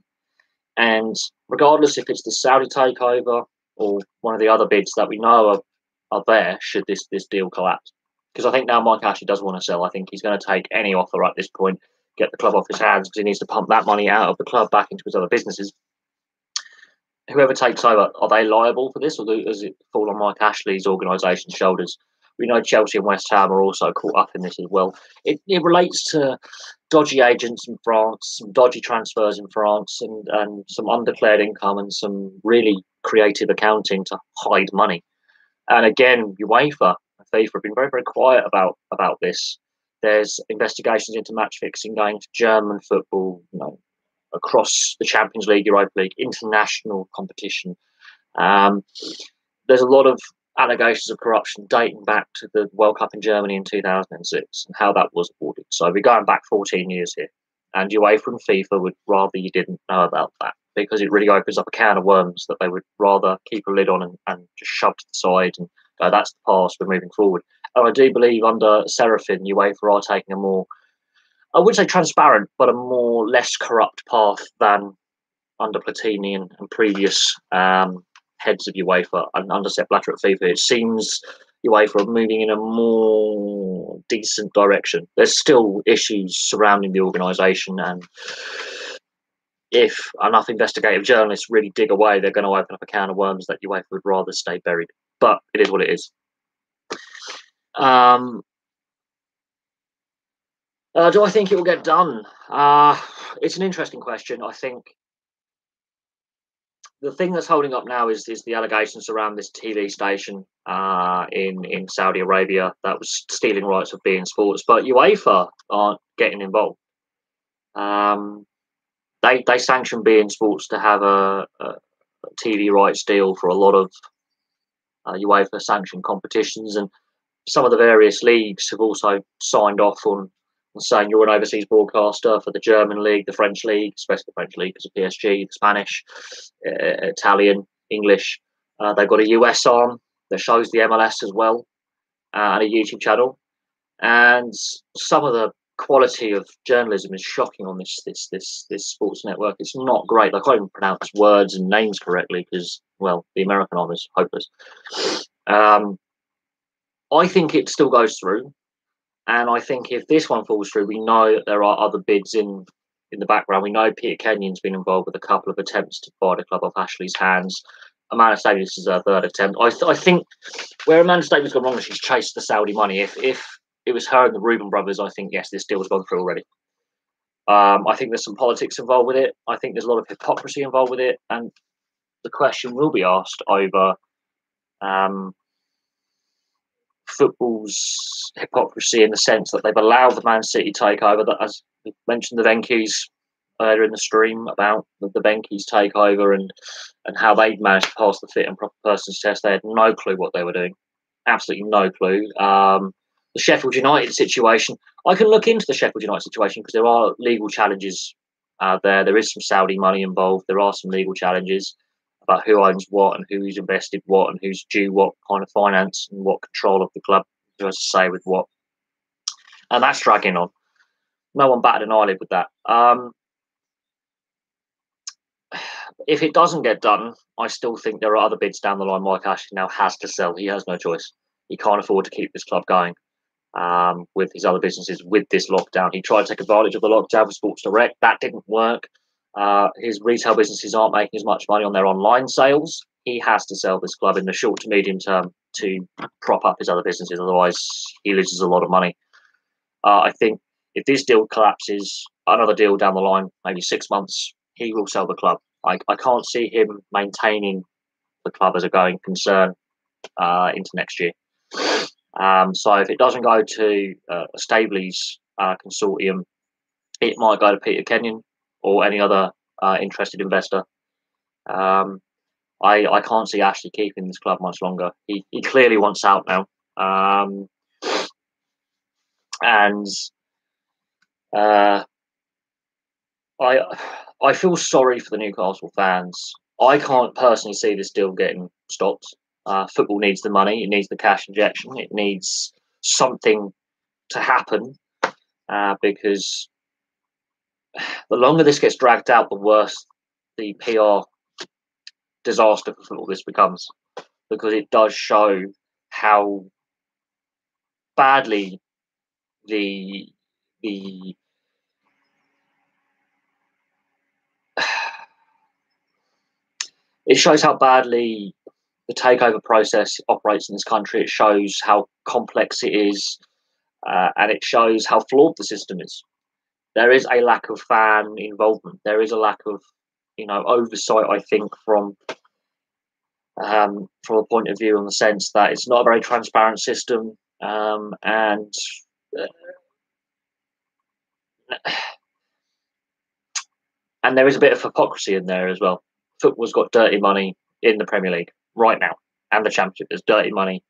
And regardless if it's the Saudi takeover or one of the other bids that we know are there, should this deal collapse. Because I think now Mike Ashley does want to sell. I think he's going to take any offer at this point, get the club off his hands, because he needs to pump that money out of the club back into his other businesses. Whoever takes over, are they liable for this, or does it fall on Mike Ashley's organisation's shoulders? We know Chelsea and West Ham are also caught up in this as well. It relates to dodgy agents in France, some dodgy transfers in France, and some undeclared income and some really creative accounting to hide money. And again, UEFA and FIFA have been very, very quiet about this. There's investigations into match fixing going to German football, you know, across the Champions League, Europa League, international competition. There's a lot of allegations of corruption dating back to the World Cup in Germany in 2006 and how that was awarded. So we're going back 14 years here. And UEFA and FIFA would rather you didn't know about that, because it really opens up a can of worms that they would rather keep a lid on and just shove to the side and go, that's the past, we're moving forward. And I do believe under Serafin, UEFA are taking a more, I wouldn't say transparent, but a more less corrupt path than under Platini and previous heads of UEFA and under Sepp Blatter at FIFA. It seems UEFA are moving in a more decent direction. There's still issues surrounding the organisation, and if enough investigative journalists really dig away, they're going to open up a can of worms that UEFA would rather stay buried. But it is what it is. Do I think it will get done? It's an interesting question. I think the thing that's holding up now is the allegations around this TV station in Saudi Arabia that was stealing rights of beIN Sports, but UEFA aren't getting involved. They sanction beIN Sports to have a TV rights deal for a lot of UEFA sanctioned competitions, and some of the various leagues have also signed off on saying you're an overseas broadcaster for the German league, the French league, especially the French league because of PSG, the Spanish, Italian, English. They've got a US arm that shows the MLS as well, and a YouTube channel. And some of the quality of journalism is shocking on this sports network. It's not great. They can't even pronounce words and names correctly because, well, the American arm is hopeless. I think it still goes through. And I think if this one falls through, we know that there are other bids in the background. We know Peter Kenyon's been involved with a couple of attempts to buy the club off Ashley's hands. Amanda Staveley's is her third attempt. I think where Amanda Staveley's gone wrong is she's chased the Saudi money. If it was her and the Reuben brothers, I think, yes, this deal has gone through already. I think there's some politics involved with it. I think there's a lot of hypocrisy involved with it. And the question will be asked over football's hypocrisy in the sense that they've allowed the Man City takeover. That, as we mentioned, the Venky's earlier in the stream about the Venky's takeover and how they managed to pass the fit and proper persons test. They had no clue what they were doing, absolutely no clue. The Sheffield United situation, I can look into the Sheffield United situation because there are legal challenges there. There is some Saudi money involved. There are some legal challenges about who owns what and who's invested what and who's due what kind of finance and what control of the club, who has to say with what. And that's dragging on. No one batted an eyelid with that. If it doesn't get done, I still think there are other bids down the line. Mike Ashley now has to sell. He has no choice. He can't afford to keep this club going with his other businesses, with this lockdown. He tried to take advantage of the lockdown for Sports Direct. That didn't work. His retail businesses aren't making as much money on their online sales. he has to sell this club in the short to medium term to prop up his other businesses. Otherwise, he loses a lot of money. I think if this deal collapses, another deal down the line, maybe 6 months, he will sell the club. I can't see him maintaining the club as a going concern into next year. So if it doesn't go to a Staveley's consortium, it might go to Peter Kenyon or any other interested investor. I can't see Ashley keeping this club much longer. He clearly wants out now. And I feel sorry for the Newcastle fans. I can't personally see this deal getting stopped. Football needs the money. It needs the cash injection. It needs something to happen because the longer this gets dragged out, the worse the PR disaster for football this becomes, because it does show how badly the it shows how badly the takeover process operates in this country. It shows how complex it is, and it shows how flawed the system is. There is a lack of fan involvement. There is a lack of, oversight. I think from a point of view, in the sense that it's not a very transparent system, and there is a bit of hypocrisy in there as well. Football's got dirty money in the Premier League right now, and the Championship. There's dirty money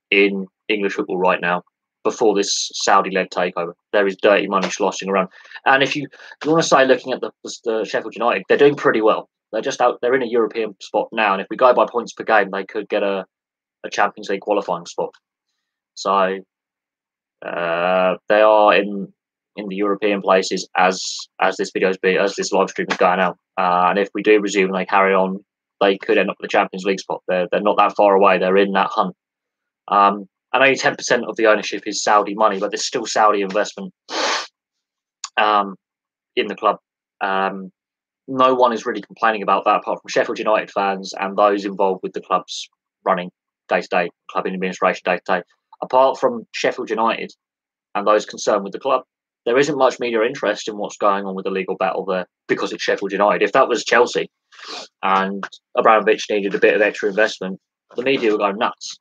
in English football right now. Before this Saudi-led takeover, there is dirty money sloshing around. And if you want to say, looking at the Sheffield United, they're doing pretty well. They're just out. They're in a European spot now, and if we go by points per game, they could get a Champions League qualifying spot. So they are in the European places as this this live stream is going out. And if we do resume and they carry on, they could end up with the Champions League spot. They're not that far away. They're in that hunt. And only 10% of the ownership is Saudi money, but there's still Saudi investment in the club. No one is really complaining about that, apart from Sheffield United fans and those involved with the club's running day-to-day, club administration day-to-day. Apart from Sheffield United and those concerned with the club, there isn't much media interest in what's going on with the legal battle there, because it's Sheffield United. If that was Chelsea and Abramovich needed a bit of extra investment, the media would go nuts.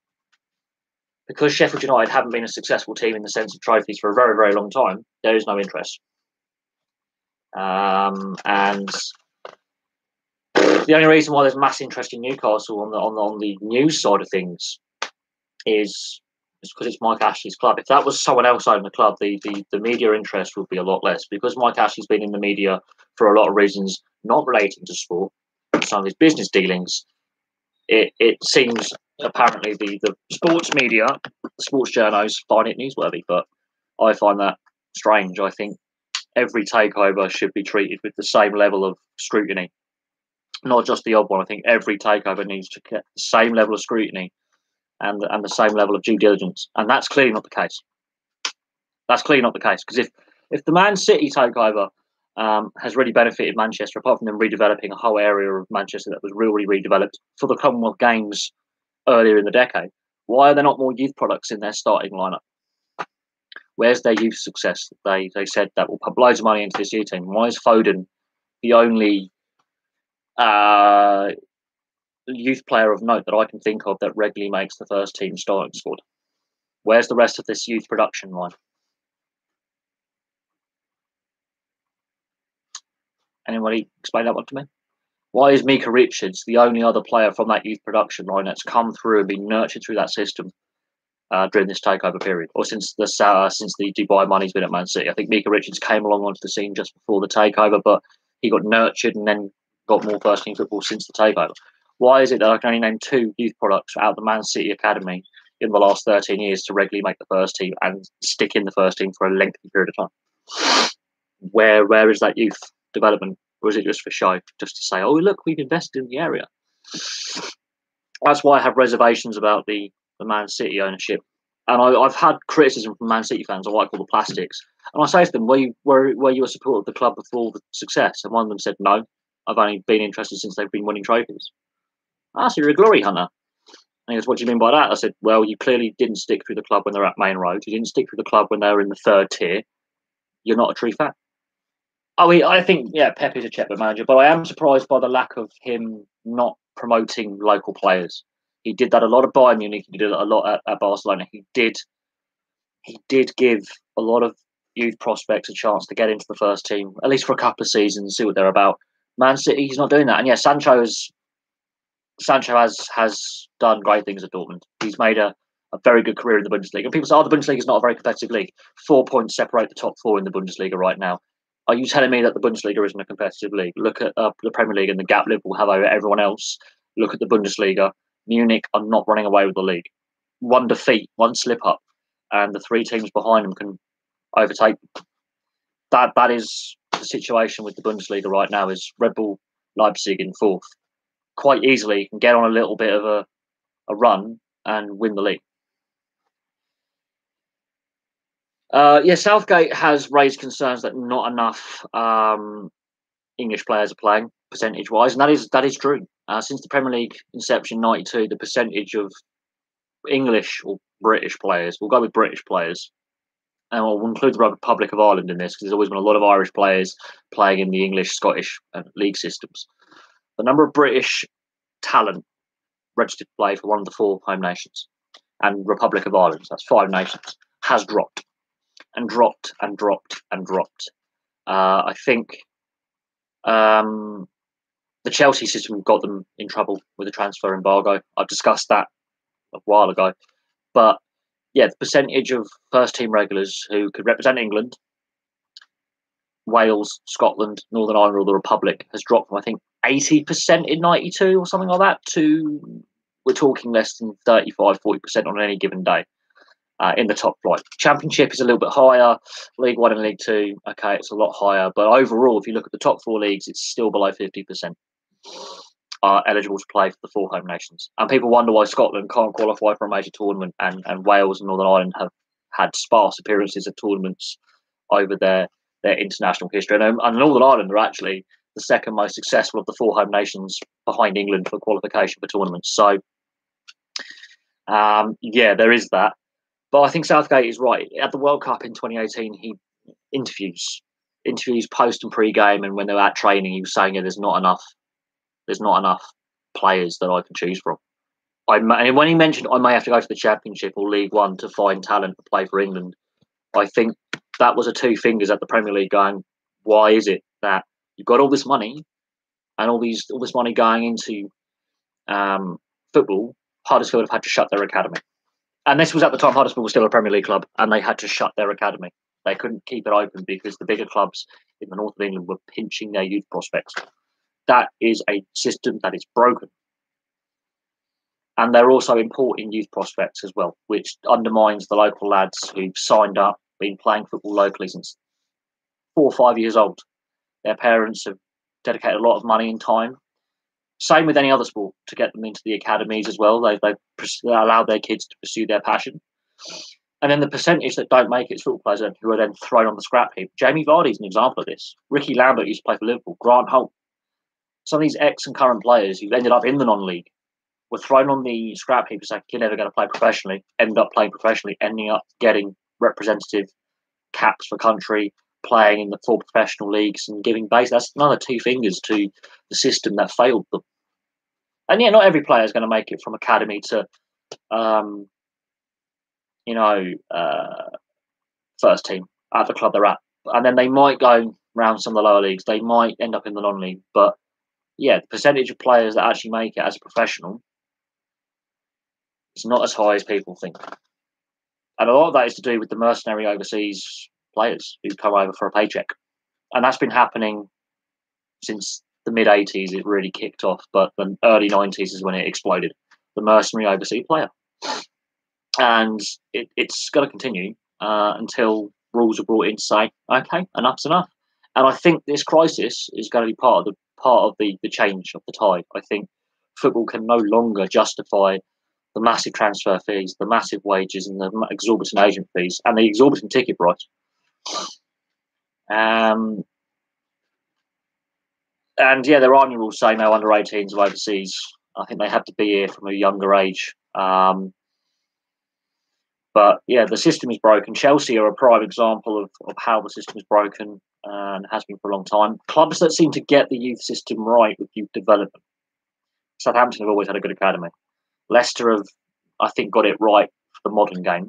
Because Sheffield United haven't been a successful team in the sense of trophies for a very, very long time, there is no interest. And the only reason why there's mass interest in Newcastle on the news side of things is because it's Mike Ashley's club. If that was someone else owning the club, the media interest would be a lot less. Because Mike Ashley's been in the media for a lot of reasons not relating to sport, some of his business dealings, it seems apparently the sports media, the sports journos find it newsworthy, but I find that strange. I think every takeover should be treated with the same level of scrutiny, not just the odd one. I think every takeover needs to get the same level of scrutiny and the same level of due diligence, and that's clearly not the case. That's clearly not the case, because if the Man City takeover has really benefited Manchester, apart from them redeveloping a whole area of Manchester that was really redeveloped for the Commonwealth Games earlier in the decade, why are there not more youth products in their starting lineup? Where's their youth success? They said that will pump loads of money into this youth team. Why is Foden the only youth player of note that I can think of that regularly makes the first team starting squad? Where's the rest of this youth production line? Anybody explain that one to me? Why is Mika Richards the only other player from that youth production line that's come through and been nurtured through that system during this takeover period, or since the Dubai money's been at Man City? I think Mika Richards came along onto the scene just before the takeover, but he got nurtured and then got more first team football since the takeover. Why is it that I can only name 2 youth products out of the Man City academy in the last 13 years to regularly make the first team and stick in the first team for a lengthy period of time? Where is that youth development? Or is it just for show, just to say, oh, look, we've invested in the area? That's why I have reservations about the Man City ownership. And I've had criticism from Man City fans of what I call the plastics. And I say to them, were you a supporter of the club before the success? And one of them said, no, I've only been interested since they've been winning trophies. I asked, you're a glory hunter. And he goes, what do you mean by that? I said, well, you clearly didn't stick through the club when they're at main road. You didn't stick through the club when they were in the third tier. You're not a true fan. I think, yeah, Pep is a Czech manager, but I am surprised by the lack of him not promoting local players. He did that a lot at Bayern Munich. He did it a lot at Barcelona. He did give a lot of youth prospects a chance to get into the first team, at least for a couple of seasons, see what they're about. Man City, he's not doing that. And yeah, Sancho has done great things at Dortmund. He's made a very good career in the Bundesliga. And people say, the Bundesliga is not a very competitive league. 4 points separate the top four in the Bundesliga right now. Are you telling me that the Bundesliga isn't a competitive league? Look at the Premier League and the gap Liverpool have over everyone else. Look at the Bundesliga. Munich are not running away with the league. One defeat, one slip up, and the three teams behind them can overtake them. That is the situation with the Bundesliga right now. Is Red Bull Leipzig in fourth. Quite easily can get on a little bit of a run and win the league. Southgate has raised concerns that not enough English players are playing percentage-wise, and that is true. Since the Premier League inception, '92, the percentage of English or British players, we'll go with British players, and we'll include the Republic of Ireland in this because there's always been a lot of Irish players playing in the English, Scottish league systems. The number of British talent registered to play for one of the four home nations and Republic of Ireland, so that's 5 nations, has dropped and dropped and dropped and dropped. I think the Chelsea system got them in trouble with the transfer embargo. I've discussed that a while ago. But yeah, the percentage of first team regulars who could represent England, Wales, Scotland, Northern Ireland, or the Republic has dropped from, I think, 80% in '92 or something like that to, we're talking less than 35, 40% on any given day in the top flight. Championship is a little bit higher. League One and League Two, okay, it's a lot higher. But overall, if you look at the top 4 leagues, it's still below 50% are eligible to play for the 4 home nations. And people wonder why Scotland can't qualify for a major tournament, and Wales and Northern Ireland have had sparse appearances at tournaments over their international history. And Northern Ireland are actually the second most successful of the 4 home nations behind England for qualification for tournaments. So, there is that. But I think Southgate is right. At the World Cup in 2018, he interviews post and pre-game, and when they were at training, he was saying, there's not enough players that I can choose from. And when he mentioned I may have to go to the Championship or League One to find talent to play for England, I think that was a 2 fingers at the Premier League going, why is it that you've got all this money and all this money going into football, Huddersfield have had to shut their academy. And this was at the time Huddersfield was still a Premier League club, and they had to shut their academy. They couldn't keep it open because the bigger clubs in the north of England were pinching their youth prospects. That is a system that is broken. And they're also importing youth prospects as well, which undermines the local lads who've signed up, been playing football locally since 4 or 5 years old. Their parents have dedicated a lot of money and time. Same with any other sport, to get them into the academies as well. They've allowed their kids to pursue their passion. And then the percentage that don't make it as football players who are then thrown on the scrap heap. Jamie Vardy is an example of this. Ricky Lambert used to play for Liverpool. Grant Holt. Some of these ex and current players who ended up in the non-league were thrown on the scrap heap and said, you're never going to play professionally, ended up playing professionally, ending up getting representative caps for country, playing in the 4 professional leagues and giving base. That's another 2 fingers to the system that failed them. And yeah, not every player is going to make it from academy to, first team at the club they're at. And then they might go round some of the lower leagues. They might end up in the non-league. But yeah, the percentage of players that actually make it as a professional is not as high as people think. And a lot of that is to do with the mercenary overseas players who come over for a paycheck. And that's been happening since the mid-'80s. It really kicked off, but the early '90s is when it exploded. The mercenary overseas player. And it's going to continue until rules are brought in to say, okay, enough's enough. And I think this crisis is going to be part of the change of the tide. I think football can no longer justify the massive transfer fees, the massive wages, and the exorbitant agent fees, and the exorbitant ticket price. And yeah, there are new rules saying no under 18s of overseas I think they had to be here from a younger age. But yeah, the system is broken. Chelsea are a prime example of how the system is broken and has been for a long time. Clubs that seem to get the youth system right with youth development. Southampton have always had a good academy. Leicester have, I think, got it right for the modern game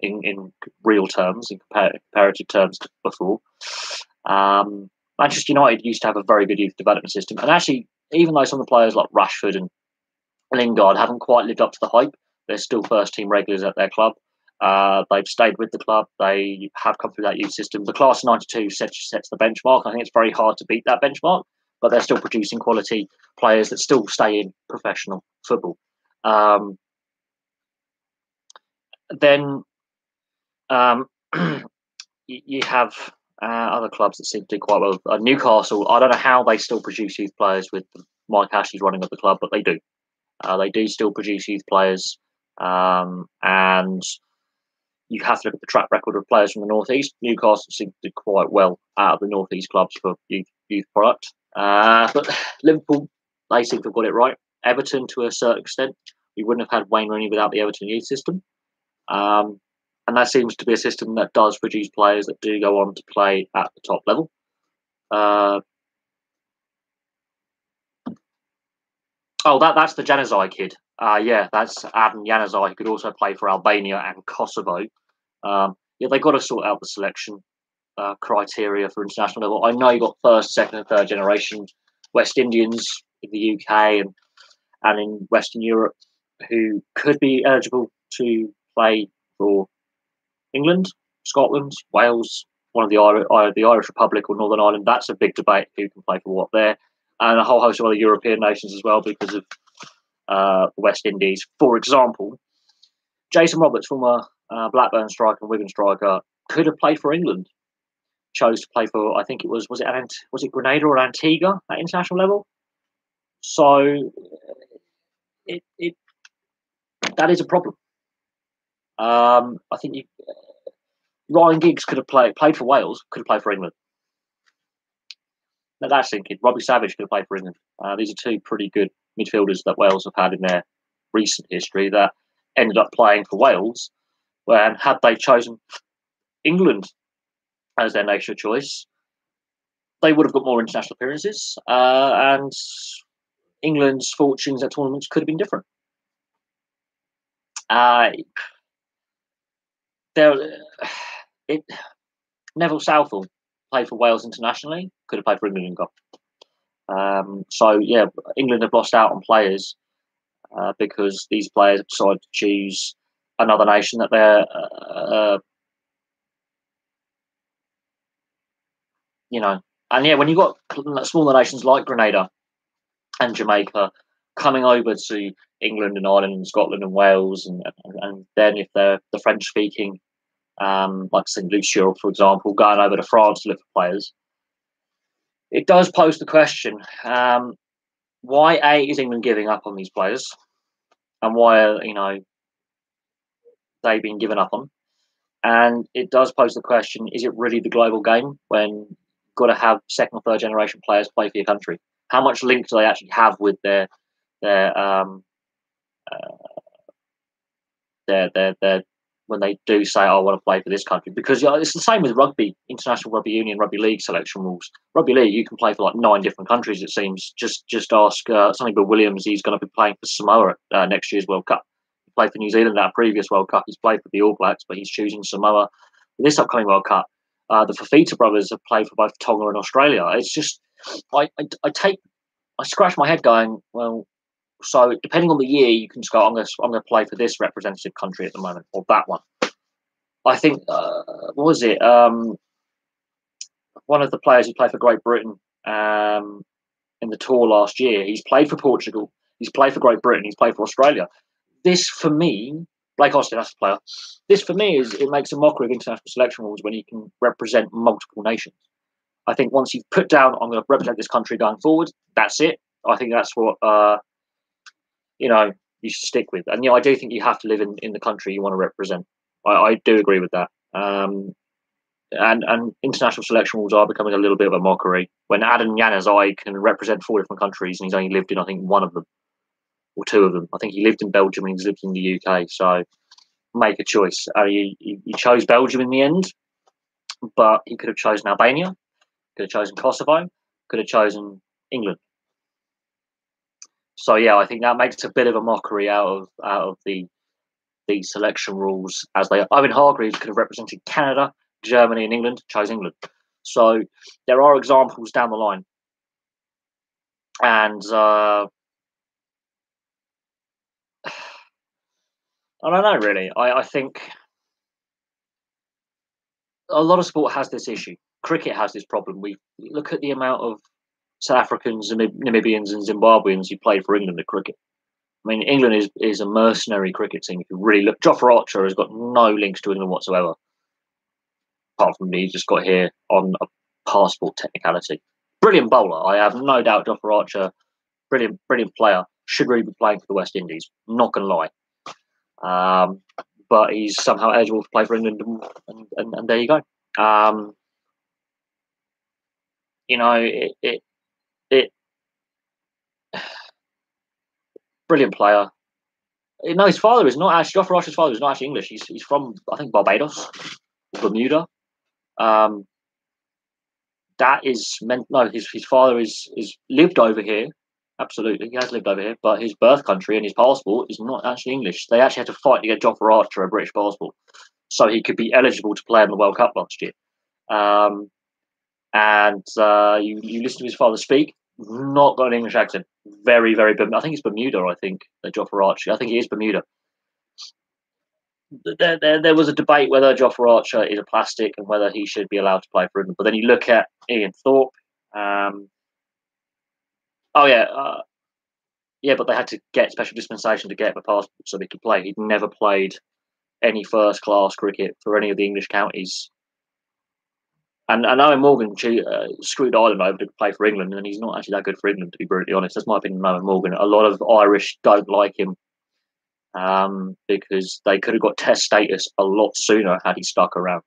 in real terms, in comparative terms to before. Manchester United used to have a very good youth development system. And actually, even though some of the players like Rashford and Lingard haven't quite lived up to the hype, they're still first team regulars at their club. They've stayed with the club. They have come through that youth system. The class of '92 sets the benchmark. I think it's very hard to beat that benchmark, but they're still producing quality players that still stay in professional football. Then you have other clubs that seem to do quite well. Newcastle, I don't know how they still produce youth players with Mike Ashley's running of the club, but they do. They do still produce youth players, and you have to look at the track record of players from the Northeast. Newcastle seem to do quite well out of the Northeast clubs for youth product. But Liverpool, they seem to have got it right. Everton, to a certain extent, we wouldn't have had Wayne Rooney without the Everton youth system. And that seems to be a system that does produce players that do go on to play at the top level. That's the Januzaj kid. Yeah, that's Adam Januzaj, who could also play for Albania and Kosovo. They've got to sort out the selection criteria for international level. I know you got first, second, and third generation West Indians in the UK and in Western Europe who could be eligible to play for England, Scotland, Wales, one of the Irish Republic or Northern Ireland. That's a big debate who can play for what there, and a whole host of other European nations as well because of the West Indies. For example, Jason Roberts, former Blackburn striker and Wigan striker, could have played for England. Chose to play for, I think it was it Grenada or Antigua at international level. So that is a problem. I think Ryan Giggs could have played for Wales, could have played for England. Now that's thinking. Robbie Savage could have played for England. These are two pretty good midfielders that Wales have had in their recent history that ended up playing for Wales. And had they chosen England as their nation of choice, they would have got more international appearances, and England's fortunes at tournaments could have been different. Neville Southall played for Wales internationally, could have played for England and got. So yeah, England have lost out on players because these players have decided to choose another nation that they're, and yeah, when you've got smaller nations like Grenada and Jamaica coming over to England and Ireland and Scotland and Wales, and then if they're the French speaking, like St. Lucia, for example, going over to France to look for players, it does pose the question: why is England giving up on these players, and why are they've been given up on? And it does pose the question: is it really the global game when you've got to have second or third generation players play for your country? How much link do they actually have with their when they do say, "I want to play for this country"? Because it's the same with rugby, international rugby union, rugby league selection rules. Rugby league, you can play for like 9 different countries. It seems. Just ask Sonny Bill Williams. He's going to be playing for Samoa at next year's World Cup. He played for New Zealand at a previous World Cup. He's played for the All Blacks, but he's choosing Samoa for this upcoming World Cup. The Fafita brothers have played for both Tonga and Australia. It's just I scratch my head going, well, so depending on the year, you can just go, I'm going to play for this representative country at the moment, or that one. I think, what was it? One of the players who played for Great Britain in the tour last year, he's played for Portugal, he's played for Great Britain, he's played for Australia. This, for me, Blake Austin, that's the player. This, for me, it makes a mockery of international selection rules when you can represent multiple nations. I think once you've put down, I'm going to represent this country going forward, that's it. I think that's what you should stick with. And I do think you have to live in the country you want to represent. I do agree with that. And international selection rules are becoming a little bit of a mockery when Adam Januzaj can represent 4 different countries and he's only lived in, I think, one of them. or two of them. I think he lived in Belgium and he's lived in the UK. So make a choice. He chose Belgium in the end, but he could have chosen Albania, could have chosen Kosovo, could have chosen England. So yeah, I think that makes a bit of a mockery out of the selection rules as they are. Owen Hargreaves could have represented Canada, Germany, and England, chose England. So there are examples down the line. And I don't know, really. I think a lot of sport has this issue. Cricket has this problem. We look at the amount of South Africans, Namibians, and Zimbabweans who play for England at cricket. I mean, England is a mercenary cricket team. If you really look, Jofra Archer has got no links to England whatsoever, apart from he just got here on a passport technicality. Brilliant bowler, I have no doubt. Jofra Archer, brilliant player, should really be playing for the West Indies. Not gonna lie, but he's somehow eligible to play for England, and there you go. You know, it brilliant player. No, his father is not actually. Jofra Archer's father is not actually English. He's from, I think, Barbados, Bermuda. That is meant. No, his father is lived over here. Absolutely, he has lived over here, but his birth country and his passport is not actually English. They actually had to fight to get Jofra Archer a British passport, so he could be eligible to play in the World Cup last year. You listen to his father speak, not got an English accent. Very, very. I think it's Bermuda. I think Jofra Archer. I think he is Bermuda. There was a debate whether Jofra Archer is a plastic and whether he should be allowed to play for England. But then you look at Ian Thorpe. But they had to get special dispensation to get the passport so he could play. He'd never played any first-class cricket for any of the English counties. And Owen Morgan screwed Ireland over to play for England, and he's not actually that good for England, to be brutally honest. That's my opinion on Owen Morgan. A lot of Irish don't like him because they could have got Test status a lot sooner had he stuck around.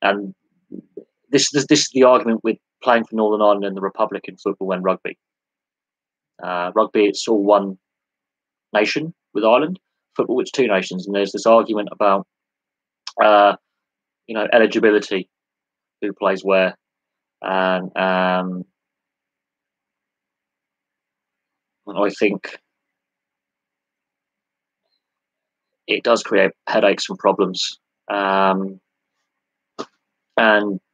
And this is the argument with playing for Northern Ireland and the Republic in football and rugby. Rugby, it's all one nation with Ireland. Football, it's two nations, and there's this argument about eligibility, who plays where, and I think it does create headaches and problems. And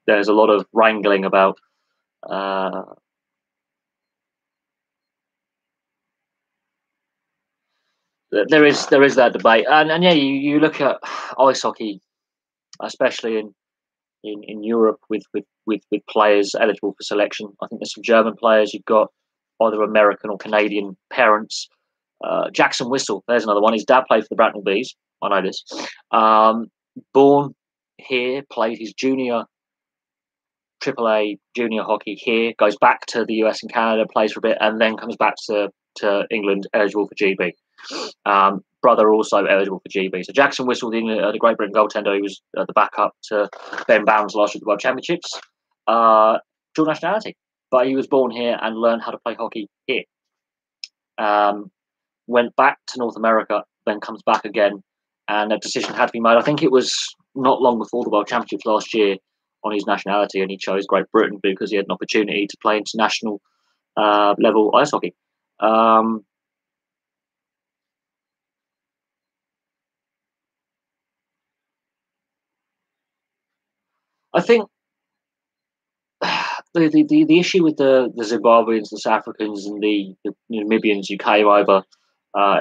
there's a lot of wrangling about there is that debate, and yeah, you look at ice hockey, especially in Europe with players eligible for selection. I think there's some German players. You've got either American or Canadian parents. Jackson Whistle, there's another one. His dad played for the Bracknell Bees. I know this. Born here, played his junior AAA junior hockey here, goes back to the US and Canada, plays for a bit, and then comes back to England, eligible for GB. Brother also eligible for GB. So Jackson Whistle, the Great Britain goaltender, who was the backup to Ben Bounds last year at the World Championships, dual nationality. But he was born here and learned how to play hockey here. Went back to North America, then comes back again, and a decision had to be made. I think it was not long before the World Championships last year on his nationality, and he chose Great Britain because he had an opportunity to play international level ice hockey. I think the issue with the Zimbabweans, the South Africans, and the Namibians who came over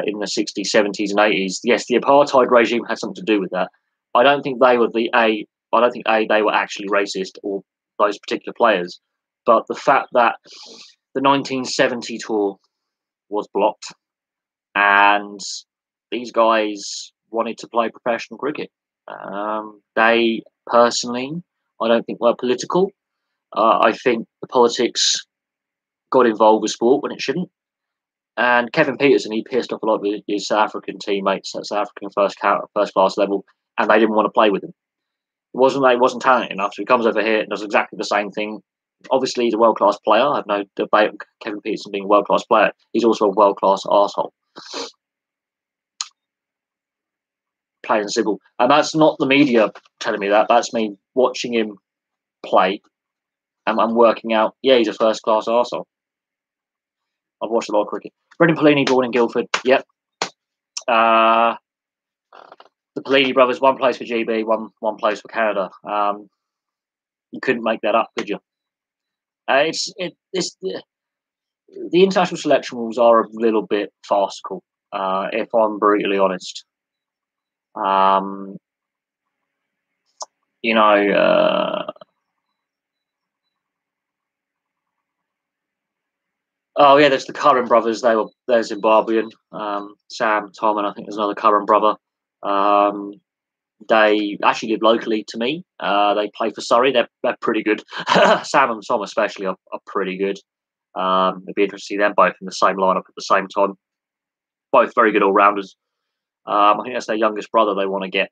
in the 60s, 70s, and 80s, yes, the apartheid regime had something to do with that. I don't think they were they were actually racist, or those particular players, but the fact that the 1970 tour was blocked and these guys wanted to play professional cricket. They personally, I don't think were political. I think the politics got involved with sport when it shouldn't. And Kevin Peterson, he pissed off a lot with his South African teammates at South African first class level, and they didn't want to play with him. It wasn't talented enough, so he comes over here and does exactly the same thing Obviously, he's a world-class player. I have no debate on Kevin Pietersen being a world-class player. He's also a world-class arsehole. Plain and simple. And that's not the media telling me that. That's me watching him play, and I'm working out, yeah, he's a first-class arsehole. I've watched a lot of cricket. Brendan Pollini, born in Guildford. Yep. The Pollini brothers, one plays for GB, one plays for Canada. You couldn't make that up, could you? It's the international selection rules are a little bit farcical, if I'm brutally honest. You know, oh yeah, there's the Curran brothers. They're Zimbabwean. Sam, Tom, and I think there's another Curran brother. They actually live locally to me. They play for Surrey. They're pretty good. Sam and Tom especially are pretty good. It'd be interesting to see them both in the same lineup at the same time. Both very good all rounders. I think that's their youngest brother they want to get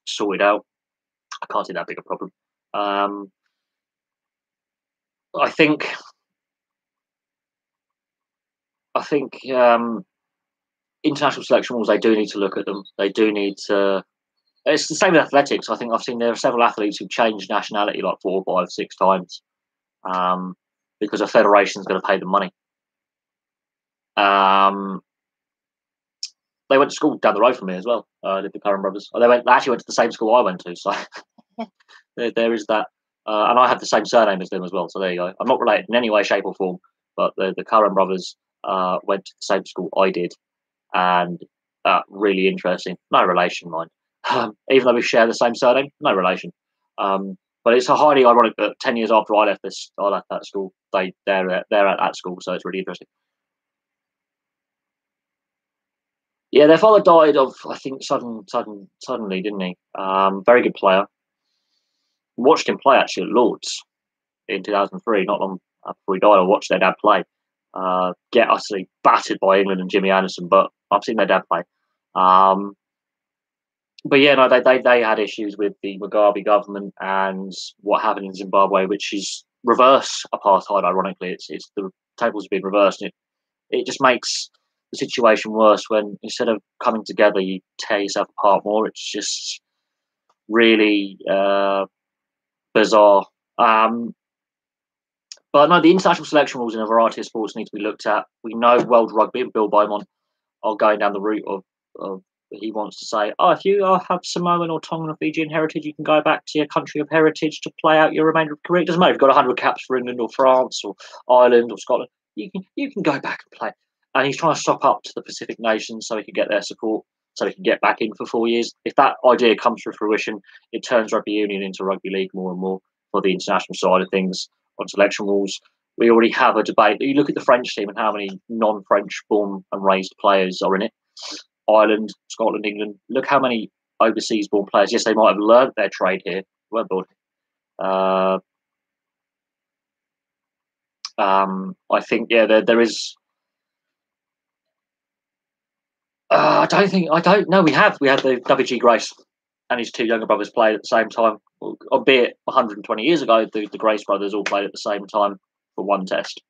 sorted out. I can't see that big a problem. I think international selection rules, they do need to look at them. They do need to. It's the same with athletics. I think I've seen there are several athletes who've changed nationality like 4, 5, 6 times because a federation is going to pay them money. They went to school down the road from me as well. The Curran brothers. They actually went to the same school I went to. So there is that. And I have the same surname as them as well. So there you go. I'm not related in any way, shape, or form. But the Curran brothers went to the same school I did, and really interesting. No relation, mind. Even though we share the same surname, no relation. But it's a highly ironic that 10 years after I left that school, they're at that school. So it's really interesting. Yeah, their father died of, I think, suddenly, didn't he? Very good player. Watched him play actually at Lords in 2003, not long before he died. I watched their dad play. Get utterly battered by England and Jimmy Anderson, but I've seen their dad play. But yeah, no, they had issues with the Mugabe government and what happened in Zimbabwe, which is reverse apartheid. Ironically, it's the tables have been reversed. And it just makes the situation worse when instead of coming together, you tear yourself apart more. It's just really bizarre. But no, the international selection rules in a variety of sports need to be looked at. We know World Rugby and Bill Beaumont are going down the route of he wants to say, oh, if you have Samoan or Tongan or Fijian heritage, you can go back to your country of heritage to play out your remainder of the career. It doesn't matter if you've got 100 caps for England or France or Ireland or Scotland. You can go back and play. And he's trying to stop up to the Pacific nations so he can get their support, so he can get back in for 4 years. If that idea comes to fruition, it turns rugby union into rugby league more and more for the international side of things on selection rules. We already have a debate. You look at the French team and how many non-French born and raised players are in it. Ireland, Scotland, England. Look how many overseas born players. Yes, they might have learned their trade here. Weren't born. I think there is. I don't know. We had the WG Grace and his 2 younger brothers played at the same time. Albeit 120 years ago, the Grace brothers all played at the same time for one test.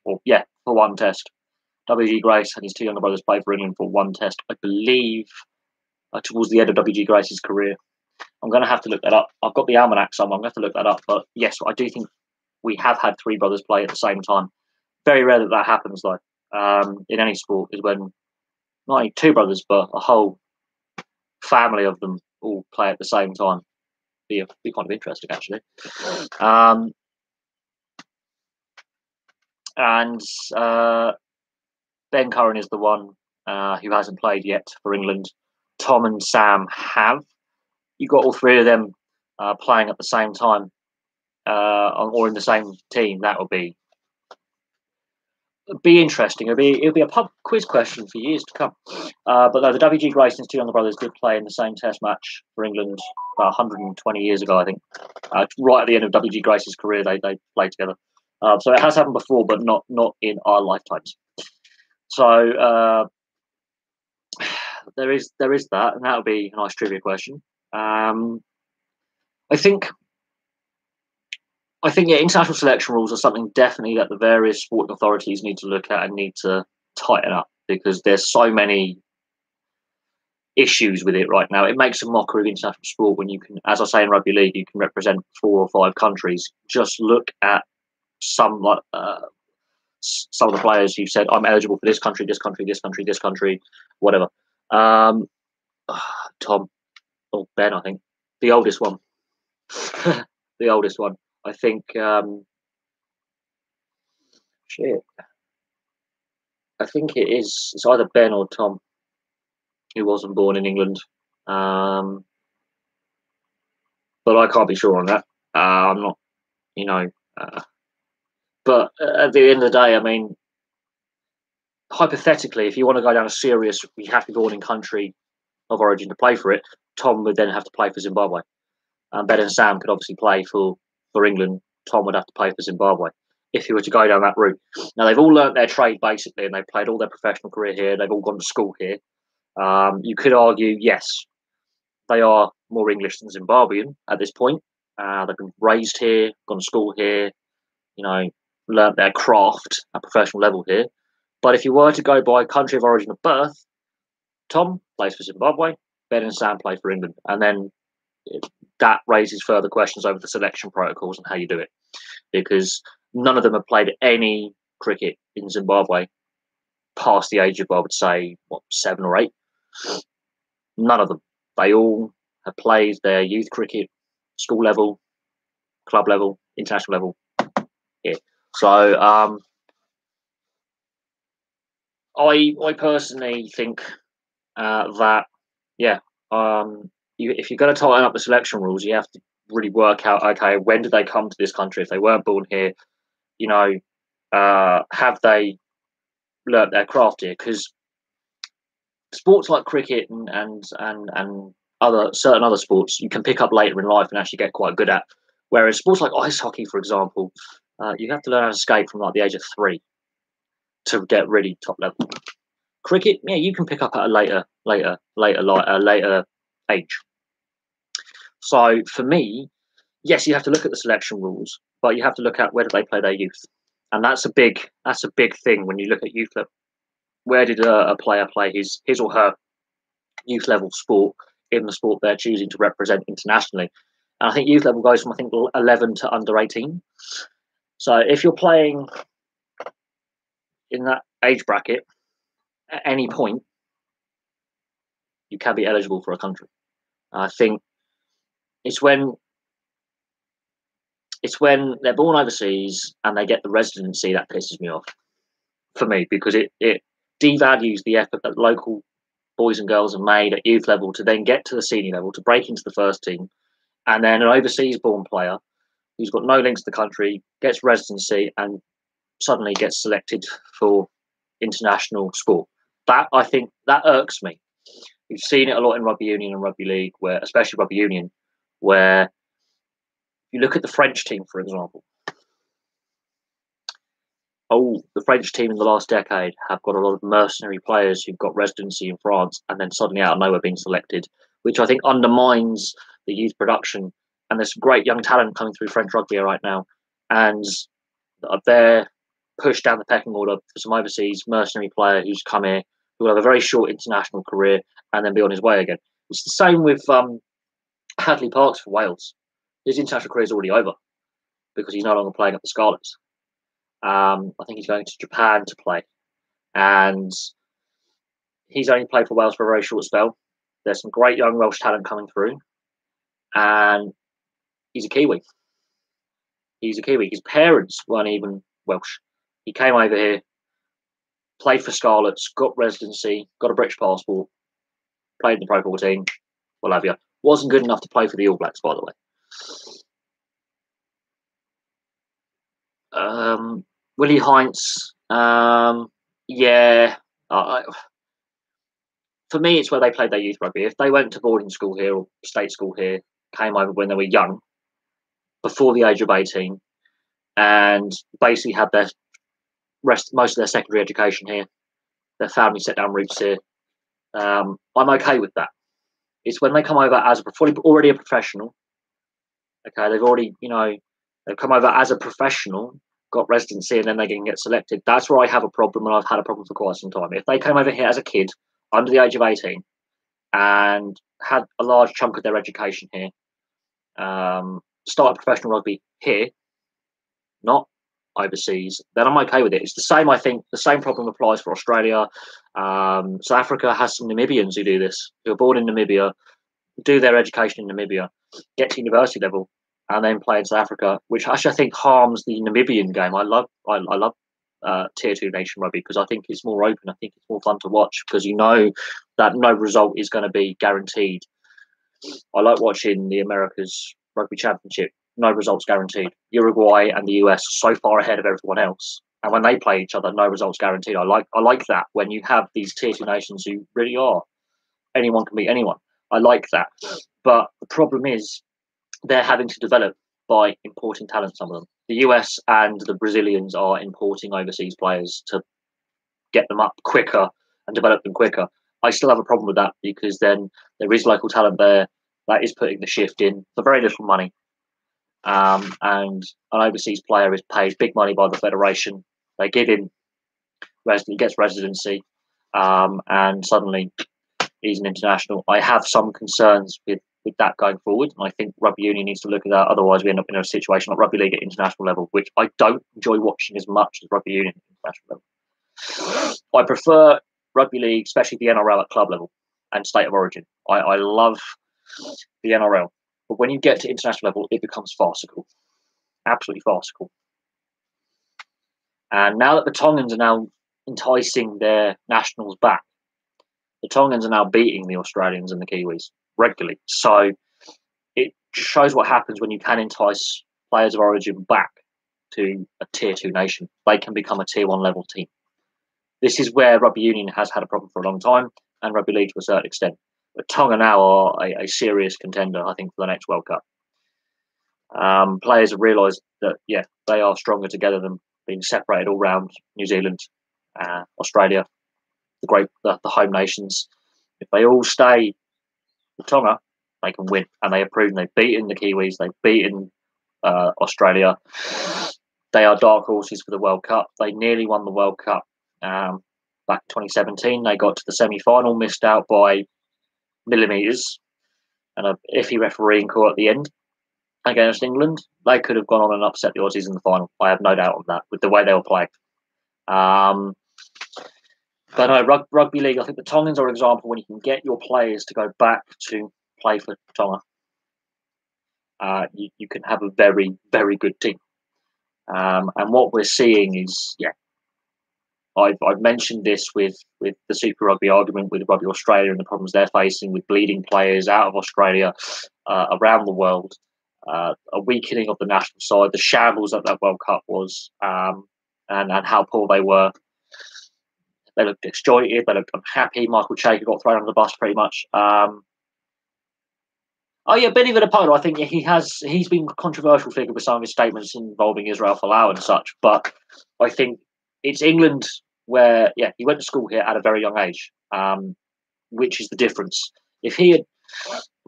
For one test. WG Grace and his 2 younger brothers played for England for one test, I believe, towards the end of WG Grace's career. I'm going to have to look that up. I've got the almanac somewhere. I'm going to have to look that up. But yes, I do think we have had 3 brothers play at the same time. Very rare that happens, though, in any sport, is when not only 2 brothers, but a whole family of them all play at the same time. Be kind of interesting, actually. And Ben Curran is the one who hasn't played yet for England. Tom and Sam have. You got all 3 of them playing at the same time or in the same team. That will be interesting. It'll be a pub quiz question for years to come. But no, the WG Grayson's 2 younger brothers did play in the same Test match for England 120 years ago, I think. Right at the end of WG Grayson's career, they played together. So it has happened before, but not in our lifetimes. So there is that, and that'll be a nice trivia question. I think I think international selection rules are something definitely that the various sporting authorities need to look at and need to tighten up, because there's so many issues with it right now. It makes a mockery of international sport when you can, as I say in rugby league, you can represent 4 or 5 countries. Just look at some some of the players who said, "I'm eligible for this country, this country, this country, this country, whatever." Um, Tom or Ben, I think, the oldest one, the oldest one. I think. Shit. I think it is. It's either Ben or Tom, who wasn't born in England. But I can't be sure on that. I'm not, you know. But at the end of the day, I mean, hypothetically, if you want to go down a serious, we have to be born in country of origin to play for it, Tom would then have to play for Zimbabwe. Ben and Sam could obviously play for England. Tom would have to play for Zimbabwe if he were to go down that route. Now, they've all learnt their trade, basically, and they've played all their professional career here. They've all gone to school here. You could argue, yes, they are more English than Zimbabwean at this point. They've been raised here, gone to school here, learnt their craft at professional level here. But if you were to go by country of origin of birth, Tom plays for Zimbabwe, Ben and Sam play for England. And then that raises further questions over the selection protocols and how you do it, because none of them have played any cricket in Zimbabwe past the age of, I would say, 7 or 8. None of them. They all have played their youth cricket, school level, club level, international level. Yeah. So I personally think that, yeah, if you're going to tighten up the selection rules, you have to really work out, okay, when did they come to this country? If they weren't born here, have they learnt their craft here? Because sports like cricket and certain other sports you can pick up later in life and actually get quite good at. Whereas sports like ice hockey, for example, you have to learn how to skate from like the age of 3 to get really top level. Cricket, yeah, you can pick up at a later age. So for me, yes, you have to look at the selection rules, but you have to look at where do they play their youth, and that's a big thing when you look at youth level. Where did a player play his or her youth level sport in the sport they're choosing to represent internationally? And I think youth level goes from, I think, 11 to under 18. So if you're playing in that age bracket at any point, you can be eligible for a country. I think it's when they're born overseas and they get the residency that pisses me off, for me, because it devalues the effort that local boys and girls have made at youth level to then get to the senior level, to break into the first team, and then an overseas born player who's got no links to the country gets residency and suddenly gets selected for international sport. That, I think, that irks me. We've seen it a lot in rugby union and rugby league, where, especially rugby union, where you look at the French team, for example. The French team in the last decade have got a lot of mercenary players who've got residency in France and then suddenly out of nowhere being selected, which I think undermines the youth production. And there's some great young talent coming through French rugby right now, and they're pushed down the pecking order for some overseas mercenary player who's come here, who will have a very short international career and then be on his way again. It's the same with Hadley Parkes for Wales. His international career is already over because he's no longer playing at the Scarlets. I think he's going to Japan to play, and he's only played for Wales for a very short spell. There's some great young Welsh talent coming through, and he's a Kiwi. His parents weren't even Welsh. He came over here, played for Scarlets, got residency, got a British passport, played in the Pro 14, what have you. Wasn't good enough to play for the All Blacks, by the way. Willi Heinz, yeah. For me, it's where they played their youth rugby. If they went to boarding school here or state school here, came over when they were young, before the age of 18, and basically had most of their secondary education here, their family set down roots here, I'm okay with that. It's when they come over as already a professional. Okay, they've already, They've come over as a professional, got residency, and then they can get selected. That's where I have a problem, and I've had a problem for quite some time. If they came over here as a kid, under the age of 18, and had a large chunk of their education here, started professional rugby here, not overseas, then I'm okay with it. It's the same. I think the same problem applies for Australia. South Africa has some Namibians who do this, who are born in Namibia, do their education in Namibia, get to university level, and then play in South Africa, which actually I think harms the Namibian game. I love tier two nation rugby because I think it's more open. I think it's more fun to watch because you know that no result is going to be guaranteed. I like watching the Americas Rugby Championship. No results guaranteed. Uruguay and the US are so far ahead of everyone else, and when they play each other, no results guaranteed. I like that when you have these tier two nations who really are anyone can beat anyone. I like that, but the problem is they're having to develop by importing talent. Some of them, the US and the Brazilians, are importing overseas players to get them up quicker and develop them quicker. I still have a problem with that because then there is local talent there that is putting the shift in for very little money. And an overseas player is paid big money by the federation. They give him, he gets residency, and suddenly he's an international. I have some concerns with that going forward. And I think rugby union needs to look at that. Otherwise, we end up in a situation like rugby league at international level, which I don't enjoy watching as much as rugby union at international level. I prefer rugby league, especially the NRL at club level and state of origin. I love the NRL. But when you get to international level, it becomes farcical. Absolutely farcical. And now that the Tongans are now enticing their nationals back, the Tongans are now beating the Australians and the Kiwis regularly. So it shows what happens when you can entice players of origin back to a tier two nation. They can become a tier one level team. This is where rugby union has had a problem for a long time, and rugby league to a certain extent. But Tonga now are a serious contender, I think, for the next World Cup. Players have realised that, yeah, they are stronger together than being separated all round New Zealand, Australia, the home nations. If they all stay with Tonga, they can win, and they have proven they've beaten the Kiwis, they've beaten Australia. They are dark horses for the World Cup. They nearly won the World Cup back in 2017. They got to the semi-final, missed out by millimetres, and an iffy refereeing call at the end against England. They could have gone on and upset the Aussies in the final. I have no doubt on that with the way they were playing. But no, rugby league, I think the Tongans are an example when you can get your players to go back to play for Tonga. You can have a very, very good team. And what we're seeing is, yeah, I've mentioned this with the Super Rugby argument with Rugby Australia and the problems they're facing with bleeding players out of Australia around the world, a weakening of the national side, the shambles that World Cup was, and how poor they were. They looked disjointed. They looked unhappy. Michael Cheika got thrown on the bus pretty much. Oh yeah, Benny Vunipola. I think he's been a controversial figure with some of his statements involving Israel Folau and such. But I think it's England where, yeah, he went to school here at a very young age, which is the difference. If he had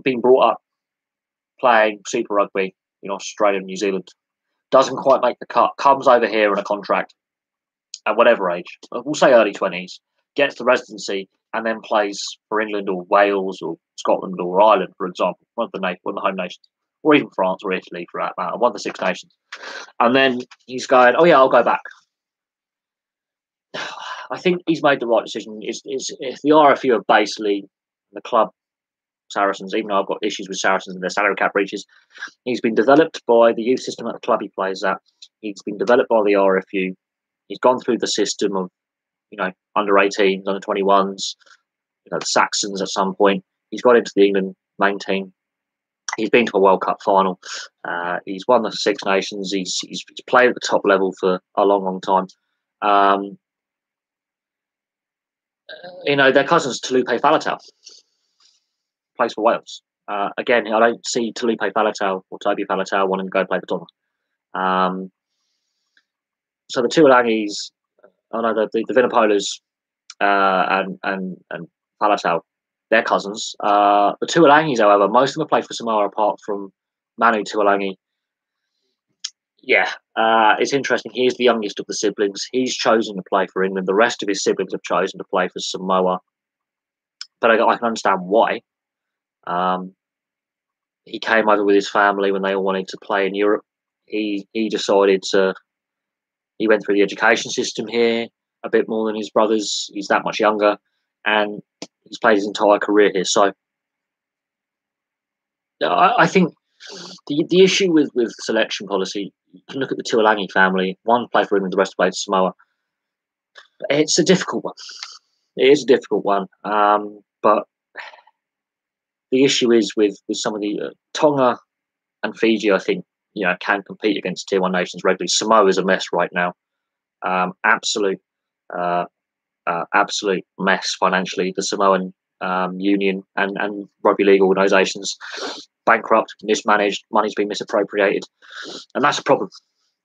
been brought up playing Super Rugby in Australia and New Zealand, doesn't quite make the cut, comes over here on a contract at whatever age, we'll say early 20s, gets the residency, and then plays for England or Wales or Scotland or Ireland, for example, one of the home nations, or even France or Italy for that matter, one of the Six Nations. And then he's going, oh yeah, I'll go back. I think he's made the right decision. If the RFU are basically the club Saracens, even though I've got issues with Saracens and their salary cap breaches, he's been developed by the youth system at the club he plays at. He's been developed by the RFU. He's gone through the system of, under 18s, under 21s, the Saxons at some point. He's got into the England main team. He's been to a World Cup final. He's won the Six Nations. He's played at the top level for a long, long time. Their cousins, Taulupe Faletau, plays for Wales. Again, I don't see Taulupe Faletau or Toby Faletau wanting to go play for Tonga. So the Tuolangis, the Vunipolas and Faletau, they're cousins. The Tuolangis, however, most of them have played for Samoa apart from Manu Tuolangi. Yeah, it's interesting. He's the youngest of the siblings. He's chosen to play for England. The rest of his siblings have chosen to play for Samoa, but I can understand why. Um, he came over with his family when they all wanted to play in Europe. He decided to. He went through the education system here a bit more than his brothers. He's that much younger, and he's played his entire career here. So I think the issue with selection policy, you can look at the Tuilagi family. One played for England, the rest played for Samoa. It's a difficult one. It is a difficult one. But the issue is with some of the Tonga and Fiji. I think can compete against tier one nations regularly. Samoa is a mess right now. Absolute, uh, absolute mess financially. The Samoan union and rugby league organisations bankrupt, mismanaged, money's been misappropriated, and that's a problem.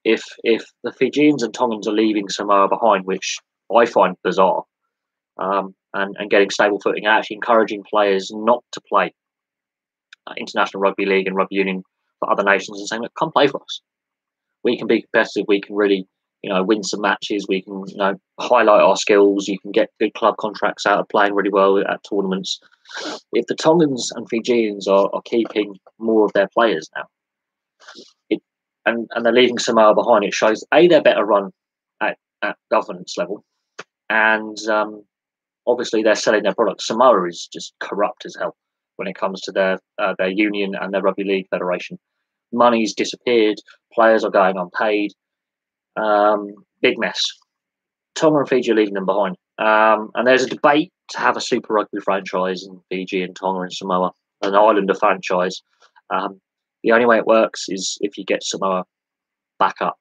If the Fijians and Tongans are leaving Samoa behind, which I find bizarre, and getting stable footing, and actually encouraging players not to play international rugby league and rugby union for other nations, and saying, "Look, come play for us. We can be competitive. We can really, win some matches. We can, highlight our skills. You can get good club contracts out of playing really well at tournaments." If the Tongans and Fijians are keeping more of their players now, and they're leaving Samoa behind, it shows they're better run at governance level, and obviously they're selling their products. Samoa is just corrupt as hell when it comes to their union and their rugby league federation. Money's disappeared. Players are going unpaid. Big mess. Tonga and Fiji are leaving them behind. And there's a debate to have a Super Rugby franchise in Fiji and Tonga and Samoa, an Islander franchise. The only way it works is if you get Samoa back up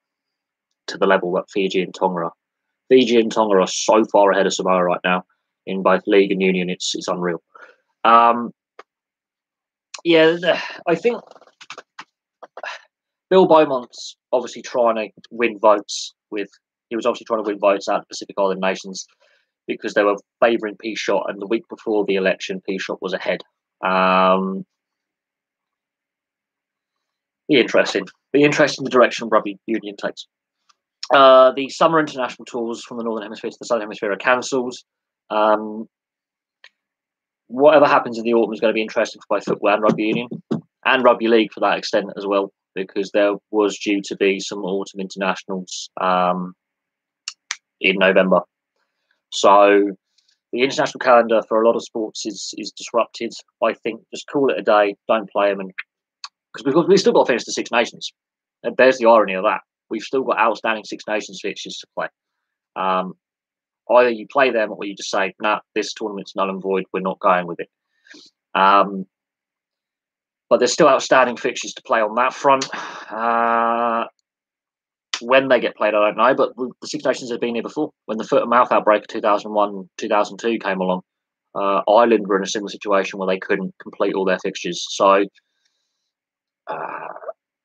to the level that Fiji and Tonga are. Fiji and Tonga are so far ahead of Samoa right now in both league and union. It's unreal. I think Bill Beaumont's obviously trying to win votes he was obviously trying to win votes out of the Pacific Island nations because they were favouring Peace-Shot, and the week before the election, Peace-Shot was ahead. Be interesting the direction rugby union takes. The summer international tours from the Northern Hemisphere to the Southern Hemisphere are cancelled. Whatever happens in the autumn is going to be interesting for both football and rugby union, and rugby league for that extent as well, because there was due to be some autumn internationals in November. So the international calendar for a lot of sports is disrupted. I think just call it a day, don't play them, and because we've still got to finish the Six Nations. And there's the irony of that. We've still got outstanding Six Nations fixtures to play. Either you play them or you just say, "Nah, this tournament's null and void. We're not going with it." But there's still outstanding fixtures to play on that front. When they get played, I don't know. But the Six Nations have been here before. When the foot and mouth outbreak of 2001, 2002 came along, Ireland were in a similar situation where they couldn't complete all their fixtures. So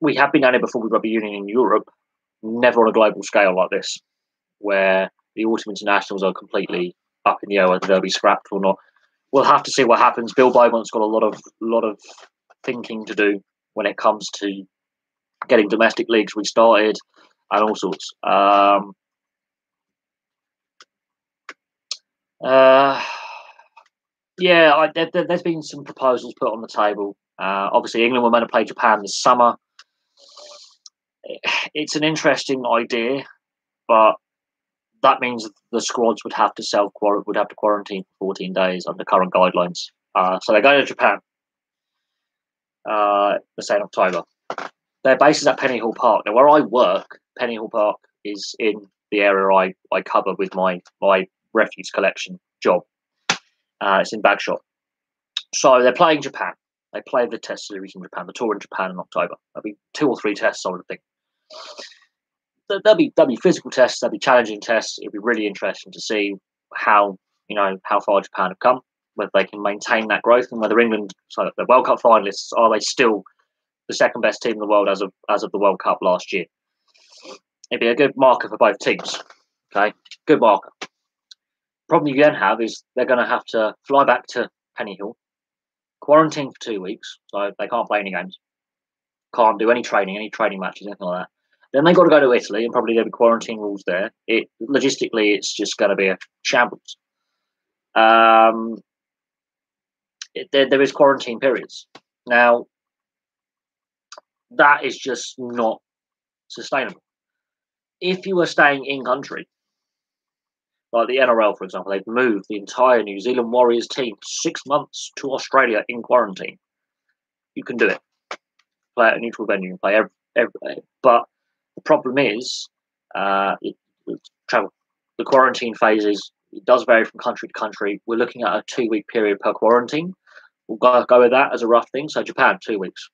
we have been down here before with rugby union in Europe, never on a global scale like this, where the autumn internationals are completely up in the air whether they'll be scrapped or not. We'll have to see what happens. Bill Beaumont's got a lot of thinking to do when it comes to getting domestic leagues restarted and all sorts. There's been some proposals put on the table. Obviously, England were meant to play Japan this summer. It's an interesting idea, but that means the squads would have to quarantine for 14 days under current guidelines. So they go to Japan, let's say in October. Their base is at Penny Hall Park. Now, where I work, Penny Hall Park is in the area I cover with my refuse collection job. It's in Bagshot. So they're playing Japan. They play the test series in Japan, the tour in Japan in October. There'll be 2 or 3 tests, I would think. There'll be physical tests, there'll be challenging tests. It'll be really interesting to see how far Japan have come, whether they can maintain that growth, and whether England, so the World Cup finalists, are they still the second best team in the world as of the World Cup last year? It'd be a good marker for both teams. Okay, good marker. Problem you then have is they're going to have to fly back to Penny Hill, quarantine for 2 weeks, so they can't play any games, can't do any training matches, anything like that. Then they got to go to Italy, and probably there'll be quarantine rules there. Logistically, it's just going to be a shambles. There is quarantine periods now. That is just not sustainable. If you were staying in country, like the NRL, for example, they've moved the entire New Zealand Warriors team 6 months to Australia in quarantine. You can do it. Play at a neutral venue and play every day. But the problem is travel. The quarantine phases, it does vary from country to country. We're looking at a 2-week period per quarantine. We'll go with that as a rough thing. So Japan, 2 weeks.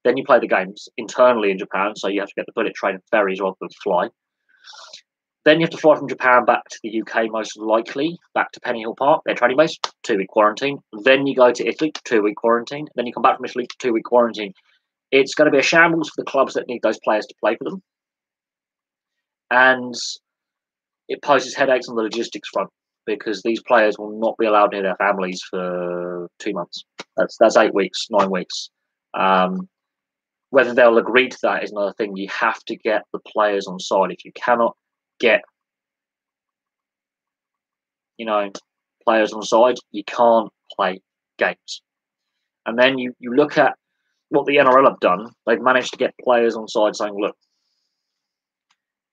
Then you play the games internally in Japan, so you have to get the bullet train and ferries rather than fly. Then you have to fly from Japan back to the UK, most likely, back to Penny Hill Park, their training base, 2-week quarantine. Then you go to Italy, 2-week quarantine. Then you come back from Italy, 2-week quarantine. It's going to be a shambles for the clubs that need those players to play for them. And it poses headaches on the logistics front because these players will not be allowed near their families for 2 months. That's 8 weeks, 9 weeks. Whether they'll agree to that is another thing. You have to get the players on side. If you cannot get, players on side, you can't play games. And then you look at what the NRL have done. They've managed to get players on side saying, look,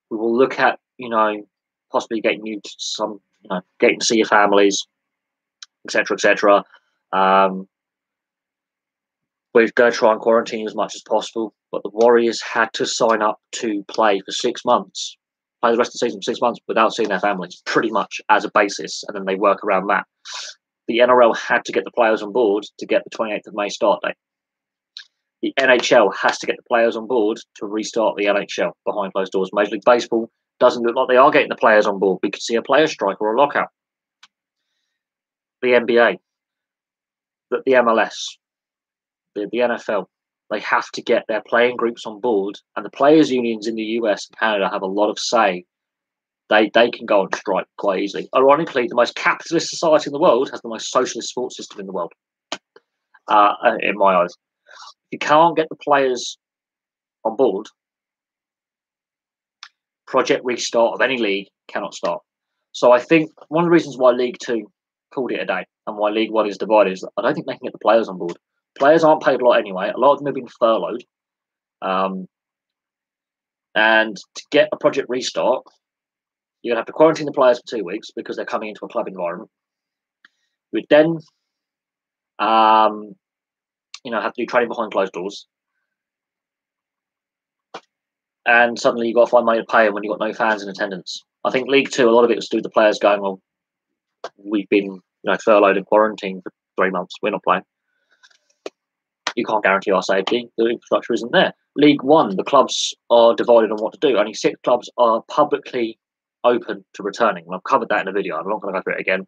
we will look at, possibly getting you to some, getting to see your families, etc., etc. We're going to try and quarantine as much as possible, but the Warriors had to sign up to play for 6 months, play the rest of the season for 6 months without seeing their families, pretty much as a basis, and then they work around that. The NRL had to get the players on board to get the 28th of May start date. The NHL has to get the players on board to restart the NHL behind closed doors. Major League Baseball doesn't look like they are getting the players on board. We could see a player strike or a lockout. The NBA, the MLS, the NFL, they have to get their playing groups on board, and the players' unions in the US and Canada have a lot of say. They can go on strike quite easily. Ironically, the most capitalist society in the world has the most socialist sports system in the world, in my eyes. If you can't get the players on board, project restart of any league cannot start. So I think one of the reasons why League Two called it a day and why League One is divided is that I don't think they can get the players on board. Players aren't paid a lot anyway. A lot of them have been furloughed. And to get a project restart, you're going to have to quarantine the players for 2 weeks because they're coming into a club environment. You would then have to do training behind closed doors. And suddenly you've got to find money to pay them when you've got no fans in attendance. I think League Two, a lot of it was to do with the players going, well, we've been furloughed and quarantined for 3 months. We're not playing. You can't guarantee our safety. The infrastructure isn't there. League One, the clubs are divided on what to do. Only 6 clubs are publicly open to returning. And I've covered that in a video. I'm not going to go through it again.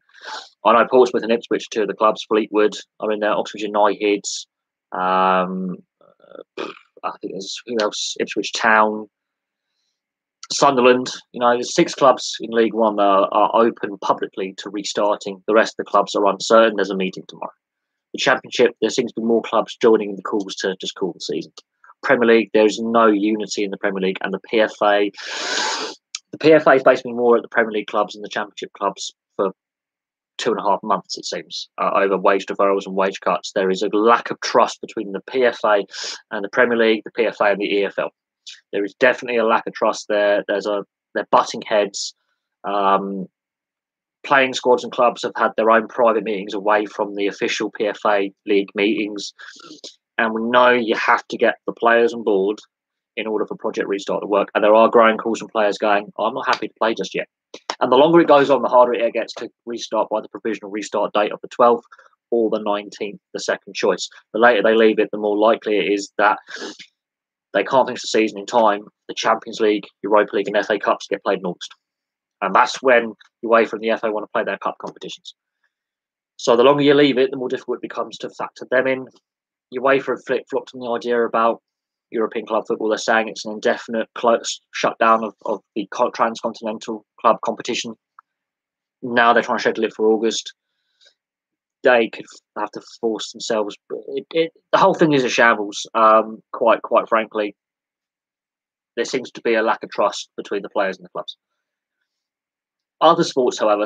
I know Portsmouth and Ipswich, 2 of the clubs. Fleetwood are in there. Oxford United. I think there's who else? Ipswich Town. Sunderland. There's 6 clubs in League One that are open publicly to restarting. The rest of the clubs are uncertain. There's a meeting tomorrow. The Championship, there seems to be more clubs joining the calls to just call the season. Premier League, there is no unity in the Premier League, and the PFA. The PFA is basically more at the Premier League clubs and the Championship clubs for 2.5 months, it seems, over wage deferrals and wage cuts. There is a lack of trust between the PFA and the Premier League, the PFA and the EFL. There is definitely a lack of trust there. They're butting heads. Playing squads and clubs have had their own private meetings away from the official PFA league meetings. And we know you have to get the players on board in order for Project Restart to work. And there are growing calls from players going, I'm not happy to play just yet. And the longer it goes on, the harder it gets to restart by the provisional restart date of the 12th or the 19th, the second choice. The later they leave it, the more likely it is that they can't finish the season in time. The Champions League, Europa League and FA Cups get played in August. And that's when UEFA and the FA want to play their cup competitions. So the longer you leave it, the more difficult it becomes to factor them in. UEFA have flip-flopped on the idea about European club football. They're saying it's an indefinite shutdown of the transcontinental club competition. Now they're trying to schedule it for August. They could have to force themselves. The whole thing is a shambles, quite frankly. there seems to be a lack of trust between the players and the clubs. Other sports, however,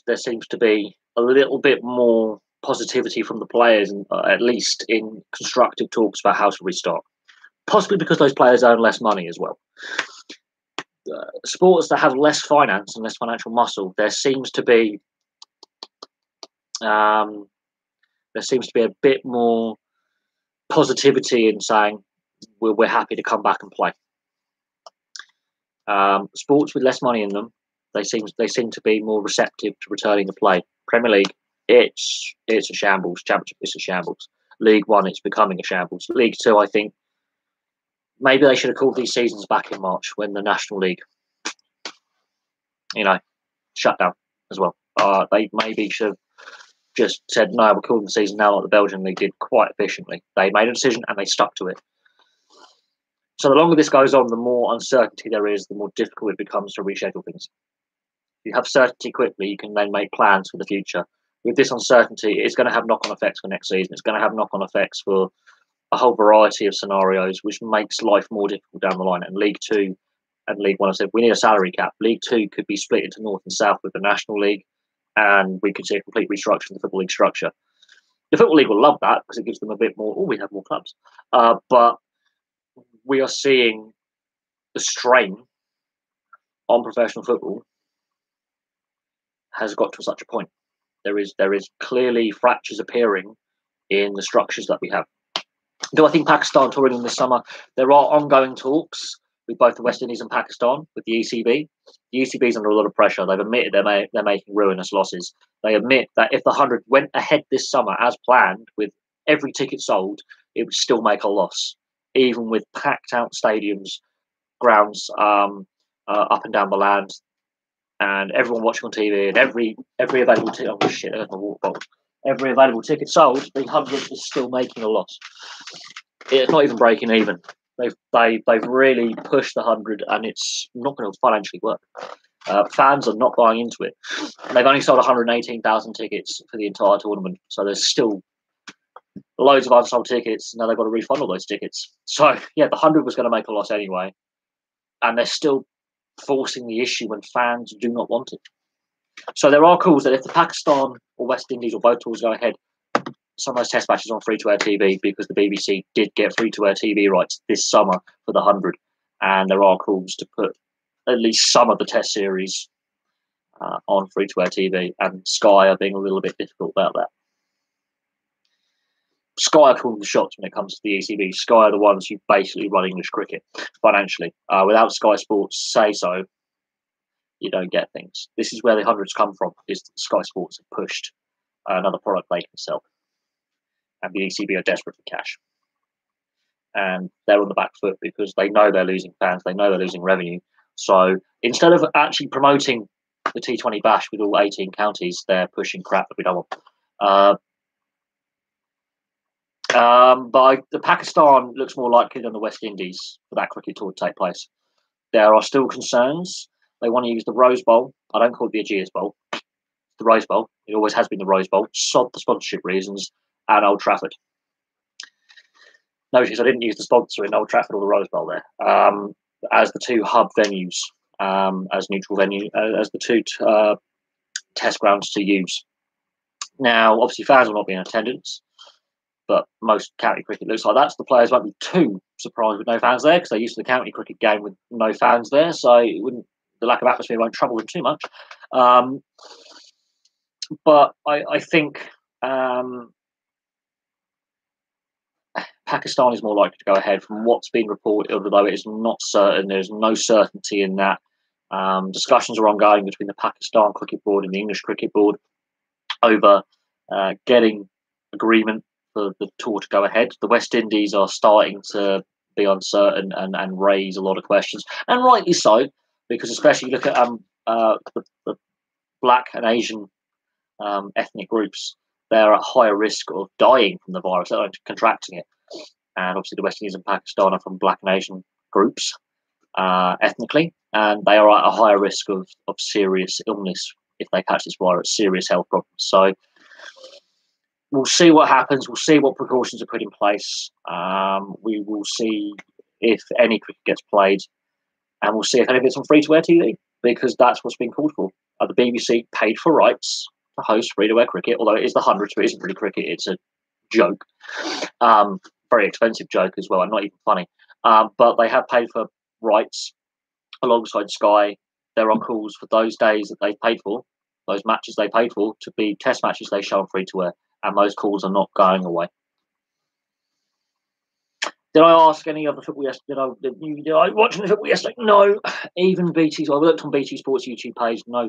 there seems to be a little bit more positivity from the players, and at least in constructive talks about how to restart. Possibly because those players earn less money as well. Sports that have less finance and less financial muscle, there seems to be a bit more positivity in saying we're happy to come back and play. Sports with less money in them, they seem to be more receptive to returning to play. Premier League, it's a shambles. Championship, it's a shambles. League One, it's becoming a shambles. League Two, I think maybe they should have called these seasons back in March when the National League, shut down as well. They maybe should have just said, no, we're calling the season now, like the Belgian League did quite efficiently. They made a decision and they stuck to it. So the longer this goes on, the more uncertainty there is, the more difficult it becomes to reschedule things. If you have certainty quickly, you can then make plans for the future. With this uncertainty, it's going to have knock-on effects for next season. It's going to have knock-on effects for a whole variety of scenarios, which makes life more difficult down the line. And League Two and League One, I said, we need a salary cap. League Two could be split into North and South with the National League, and we could see a complete restructure of the Football League structure. The Football League will love that because it gives them a bit more, we have more clubs. But we are seeing the strain on professional football has got to such a point. There is clearly fractures appearing in the structures that we have. Do I think Pakistan touring in this summer? There are ongoing talks with both the West Indies and Pakistan with the ECB. The ECB is under a lot of pressure. They've admitted they're making ruinous losses. They admit that if the 100 went ahead this summer as planned, with every ticket sold, it would still make a loss, even with packed out stadiums, grounds up and down the land, and everyone watching on TV, and every available ticket. Oh shit! There's my water bottle. Every available ticket sold, the 100 is still making a loss. It's not even breaking even. They've really pushed the 100, and it's not going to financially work. Fans are not buying into it. They've only sold 118,000 tickets for the entire tournament, so there's still loads of unsold tickets. Now they've got to refund all those tickets. So yeah, the 100 was going to make a loss anyway, and they're still forcing the issue when fans do not want it. So there are calls that if the Pakistan or West Indies or both tours go ahead, some of those test matches on free-to-air TV, because the BBC did get free-to-air TV rights this summer for the 100, and there are calls to put at least some of the test series on free-to-air TV, and Sky are being a little bit difficult about that. Sky are calling the shots when it comes to the ECB. Sky are the ones who basically run English cricket financially. Without Sky Sports say so, you don't get things. This is where the hundreds come from, is that Sky Sports have pushed another product they can sell. And the ECB are desperate for cash. And they're on the back foot because they know they're losing fans, they know they're losing revenue. So instead of actually promoting the T20 Bash with all 18 counties, they're pushing crap that we don't want. But the Pakistan looks more likely than the West Indies for that cricket tour to take place. There are still concerns. They want to use the Rose Bowl. I don't call it the Ageas Bowl. The Rose Bowl. It always has been the Rose Bowl. Sod the sponsorship reasons. And Old Trafford. Notice I didn't use the sponsor in Old Trafford or the Rose Bowl there. As the two hub venues, as neutral venue, as the two test grounds to use. Now, obviously, fans will not be in attendance, but most county cricket looks like that. So the players won't be too surprised with no fans there because they're used to the county cricket game with no fans there. So the lack of atmosphere won't trouble them too much. But I think Pakistan is more likely to go ahead from what's been reported, although it is not certain. There's no certainty in that. Discussions are ongoing between the Pakistan Cricket Board and the English Cricket Board over getting agreement for the tour to go ahead. The West Indies are starting to be uncertain and raise a lot of questions, and rightly so, because especially look at the Black and Asian ethnic groups. They're at higher risk of dying from the virus, they're contracting it. And obviously the West Indies and Pakistan are from Black and Asian groups ethnically, and they are at a higher risk of serious illness if they catch this virus, serious health problems. So we'll see what happens. We'll see what precautions are put in place. We will see if any cricket gets played. and we'll see if any of it's on free-to-air TV, because that's what's been called for. The BBC paid for rights to host free-to-air cricket, although it is the 100, so it isn't really cricket, it's a joke. Very expensive joke as well, and not even funny. But they have paid for rights alongside Sky. There are calls for those days that they've paid for, those matches they paid for, to be test matches they show on free-to-air, and those calls are not going away. Did I ask any of the football yesterday? Did I watch any football yesterday? No. Even BT. I looked on BT Sports YouTube page. No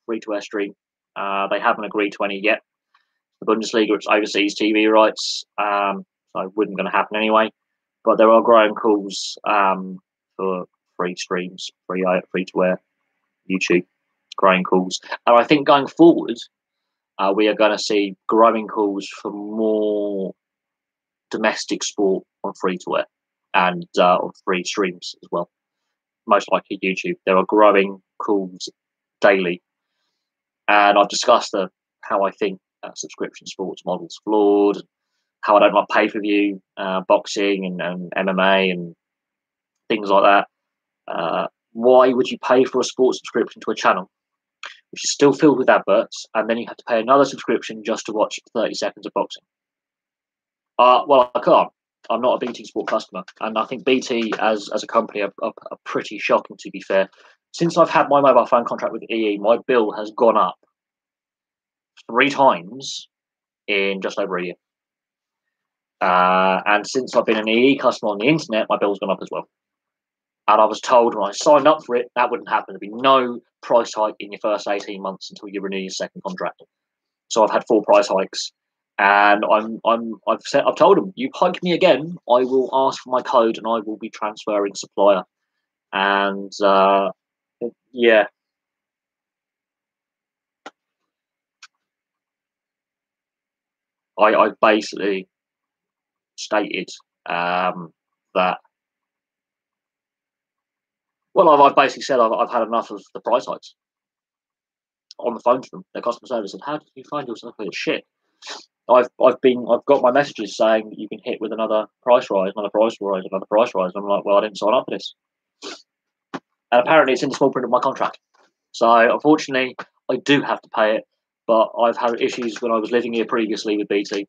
free-to-air stream. They haven't agreed to any yet. The Bundesliga, it's overseas TV rights, so it wasn't going to happen anyway. But there are growing calls for free streams, free-to-air YouTube. Growing calls, and I think going forward, we are going to see growing calls for more domestic sport on free-to-air and on free streams as well. Most likely YouTube. There are growing calls daily, and I've discussed how I think subscription sports models flawed, how I don't like pay-per-view boxing and MMA and things like that. Why would you pay for a sports subscription to a channel which is still filled with adverts, and then you have to pay another subscription just to watch 30 seconds of boxing? Well, I can't. I'm not a BT Sport customer, and I think BT as a company are pretty shocking, to be fair. Since I've had my mobile phone contract with EE, my bill has gone up 3 times in just over a year. And since I've been an EE customer on the internet, my bill's gone up as well. And I was told when I signed up for it, that wouldn't happen. There'd be no price hike in your first 18 months until you renew your second contract. So I've had 4 price hikes, and I've told them, you hike me again, I will ask for my code and I will be transferring supplier. And yeah. I basically stated that. Well, I've basically said I've had enough of the price hikes. On the phone to them, their customer service said, "How did you find yourself with shit?" I've got my messages saying that you've been hit with another price rise, another price rise, another price rise. And I'm like, well, I didn't sign up for this, and apparently it's in the small print of my contract. So unfortunately, I do have to pay it. But I've had issues when I was living here previously with BT,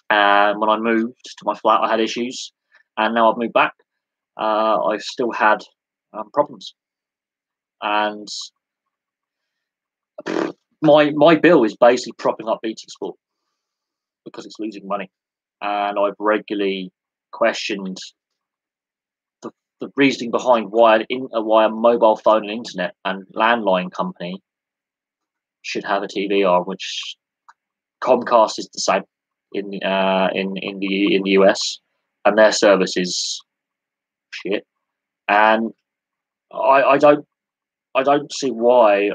and when I moved to my flat, I had issues, and now I've moved back. I've still had problems, and my bill is basically propping up BT Sport because it's losing money, and I've regularly questioned the reasoning behind why a mobile phone and internet and landline company should have a TV on, which Comcast is the same in the US, and their service is shit, and I don't see why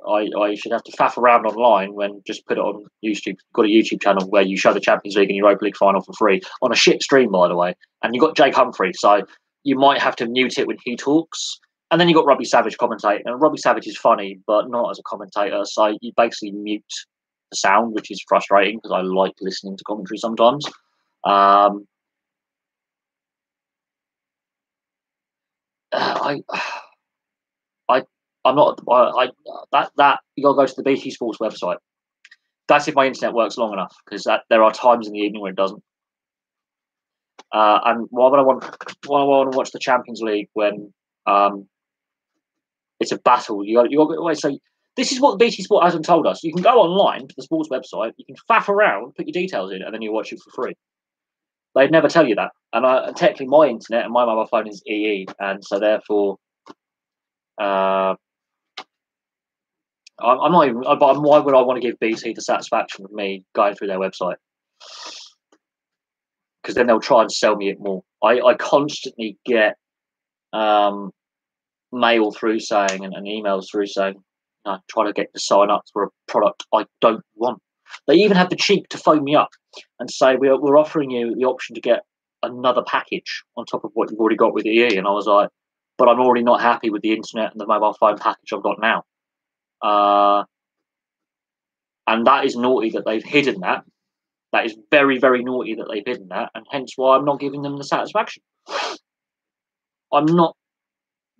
I should have to faff around online when just put it on YouTube. You've got a YouTube channel where you show the Champions League and Europa League final for free on a shit stream, by the way. And you've got Jake Humphrey, so you might have to mute it when he talks. And then you've got Robbie Savage commentating. And Robbie Savage is funny, but not as a commentator. So you basically mute the sound, which is frustrating because I like listening to commentary sometimes. I'm not. That you gotta go to the BT Sports website. That's if my internet works long enough, because there are times in the evening when it doesn't. And why would I want to watch the Champions League when it's a battle? You got. So this is what the BT Sport hasn't told us. You can go online to the sports website. You can faff around, put your details in, and then you watch it for free. They'd never tell you that. And technically, my internet and my mobile phone is EE, and so therefore. I'm not even. But why would I want to give BT the satisfaction of me going through their website? Because then they'll try and sell me it more. I constantly get mail through saying and emails through saying, try to get to sign up for a product I don't want. They even have the cheek to phone me up and say we're offering you the option to get another package on top of what you've already got with EE. And I was like, but I'm already not happy with the internet and the mobile phone package I've got now. And that is naughty that they've hidden that. That is very, very naughty that they've hidden that, and hence why I'm not giving them the satisfaction. I'm not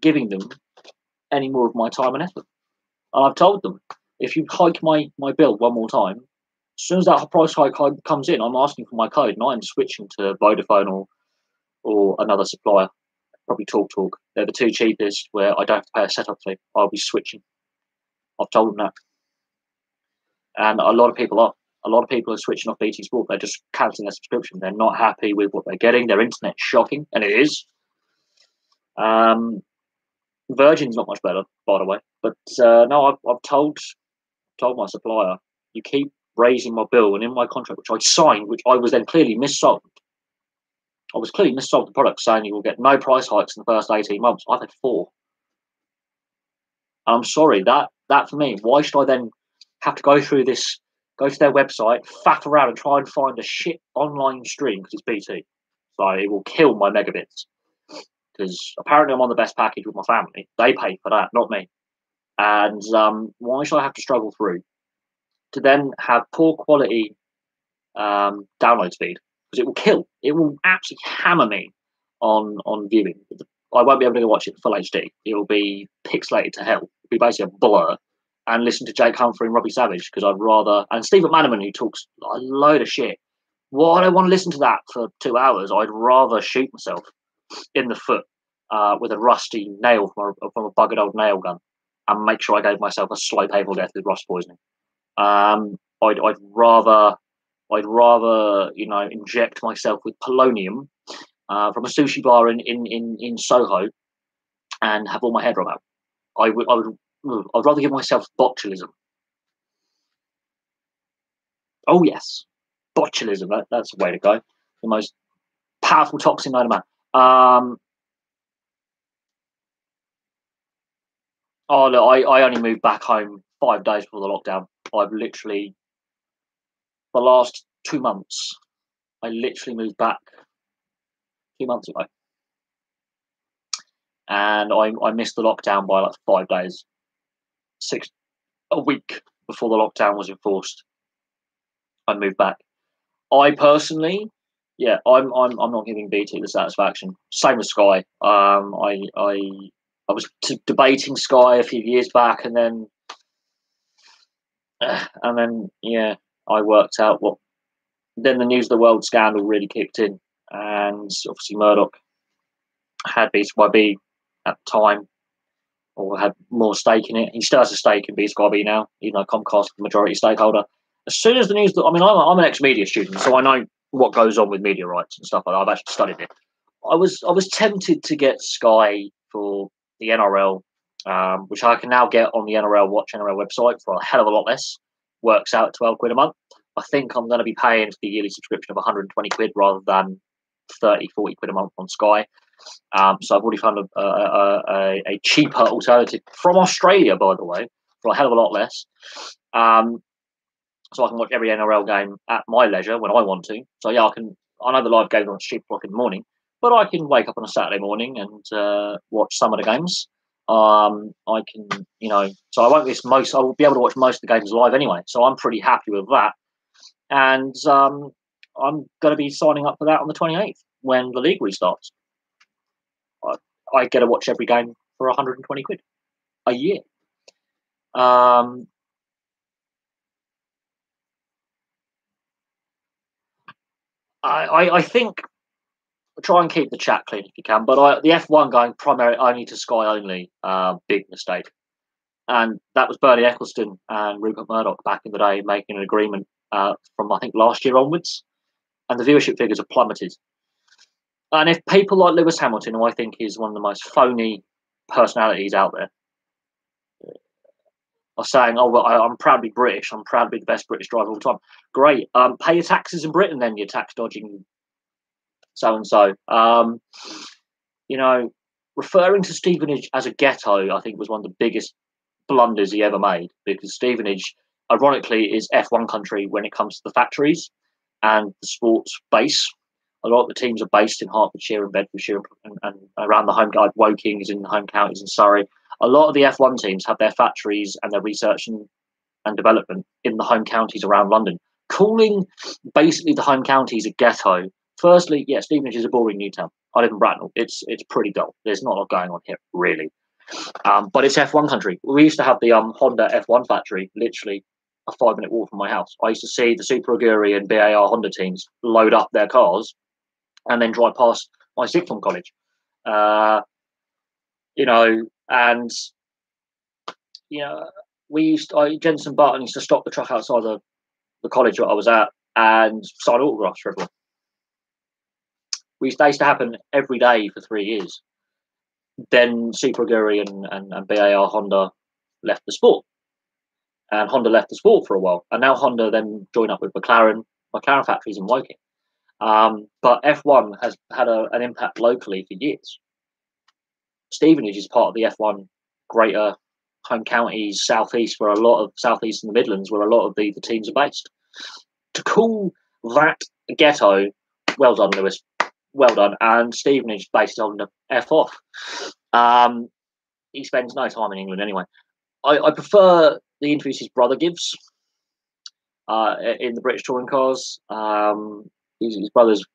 giving them any more of my time and effort. And I've told them, if you hike my bill one more time, as soon as that price hike comes in, I'm asking for my code, and I'm switching to Vodafone or another supplier, probably TalkTalk. They're the two cheapest where I don't have to pay a setup fee. I'll be switching. I've told them that. And a lot of people are. A lot of people are switching off BT Sport. They're just cancelling their subscription. They're not happy with what they're getting. Their internet's shocking, and it is. Virgin's not much better, by the way. But no, I've told my supplier, you keep raising my bill, and in my contract, which I signed, which I was then clearly missold. I was clearly missold the product, saying you will get no price hikes in the first 18 months. I've had 4. And I'm sorry, that for me, why should I then have to go through this, go to their website, faff around and try and find a shit online stream because it's BT. So it will kill my megabits. Because apparently I'm on the best package with my family. They pay for that, not me. And why should I have to struggle through to then have poor quality download speed? Because it will kill. It will absolutely hammer me on viewing. I won't be able to watch it full HD. It will be pixelated to hell. It'll be basically a blur. And listen to Jake Humphrey and Robbie Savage, because I'd rather, and Steve McManaman, who talks a load of shit. Why do I want to listen to that for 2 hours? I'd rather shoot myself in the foot with a rusty nail from a buggered old nail gun and make sure I gave myself a slow, painful death with rust poisoning. I'd rather, inject myself with polonium from a sushi bar in Soho and have all my hair drop out. I'd rather give myself botulism. Oh yes, botulism. That's the way to go. The most powerful toxin known to man. Oh look, I only moved back home 5 days before the lockdown. I've literally, the last 2 months, I literally moved back 2 months ago, and I missed the lockdown by like 5 days, a week before the lockdown was enforced. I moved back. I personally, yeah, I'm not giving BT the satisfaction. Same with Sky. I was debating Sky a few years back, and then yeah, I worked out what. Then the News of the World scandal really kicked in, and obviously Murdoch had BCYB at the time, or had more stake in it. He still has a stake in BCYB now, even though Comcast is the majority stakeholder. As soon as the news, I mean, I'm an ex-media student, so I know what goes on with media rights and stuff like that. I've actually studied it. I was tempted to get Sky for the NRL, which I can now get on the Watch NRL website for a hell of a lot less. Works out at £12 a month. I think I'm going to be paying for the yearly subscription of 120 quid rather than 30, 40 quid a month on Sky. So I've already found a cheaper alternative from Australia, by the way, for a hell of a lot less. So I can watch every NRL game at my leisure when I want to. So yeah, I know the live games are at 3 o'clock in the morning, but I can wake up on a Saturday morning and watch some of the games. I can, so I won't miss most. I will be able to watch most of the games live anyway. So I'm pretty happy with that. And I'm going to be signing up for that on the 28th when the league restarts. I get to watch every game for 120 quid a year. I think try and keep the chat clean if you can, but the F1 going primary only to Sky only, big mistake. And that was Bernie Ecclestone and Rupert Murdoch back in the day making an agreement from I think last year onwards, and the viewership figures have plummeted. And if people like Lewis Hamilton, who I think is one of the most phony personalities out there, are saying, "Oh well, I'm proudly British. I'm proud to be the best British driver of all time." Great. Pay your taxes in Britain, then, you tax dodging so and so. Referring to Stevenage as a ghetto, I think was one of the biggest blunders he ever made, because Stevenage, ironically, is F1 country when it comes to the factories and the sports base. A lot of the teams are based in Hertfordshire and Bedfordshire and around the home guide. Woking is in the home counties in Surrey. A lot of the F1 teams have their factories and their research and development in the home counties around London. Calling basically the home counties a ghetto Firstly, yeah, Stevenage is a boring new town. I live in Bracknell. It's pretty dull. There's not a lot going on here, really. But it's F1 country. We used to have the Honda F1 factory literally a 5-minute walk from my house. I used to see the Super Aguri and BAR Honda teams load up their cars and then drive past my sixth form college. You know, and you know, Jensen Button used to stop the truck outside the college that I was at and sign autographs for everyone. They used to happen every day for 3 years. Then Super Aguri and BAR Honda left the sport. And Honda left the sport for a while. And now Honda then joined up with McLaren. McLaren factories in Woking. But F1 has had an impact locally for years. Stevenage is part of the F1 Greater Home Counties, Southeast, where a lot of Southeast and the Midlands, where a lot of the teams are based. To call that a ghetto, well done, Lewis. Well done. And Stevenage based on the F off. He spends no time in England anyway. I prefer the interviews his brother gives in the British touring cars. His brother's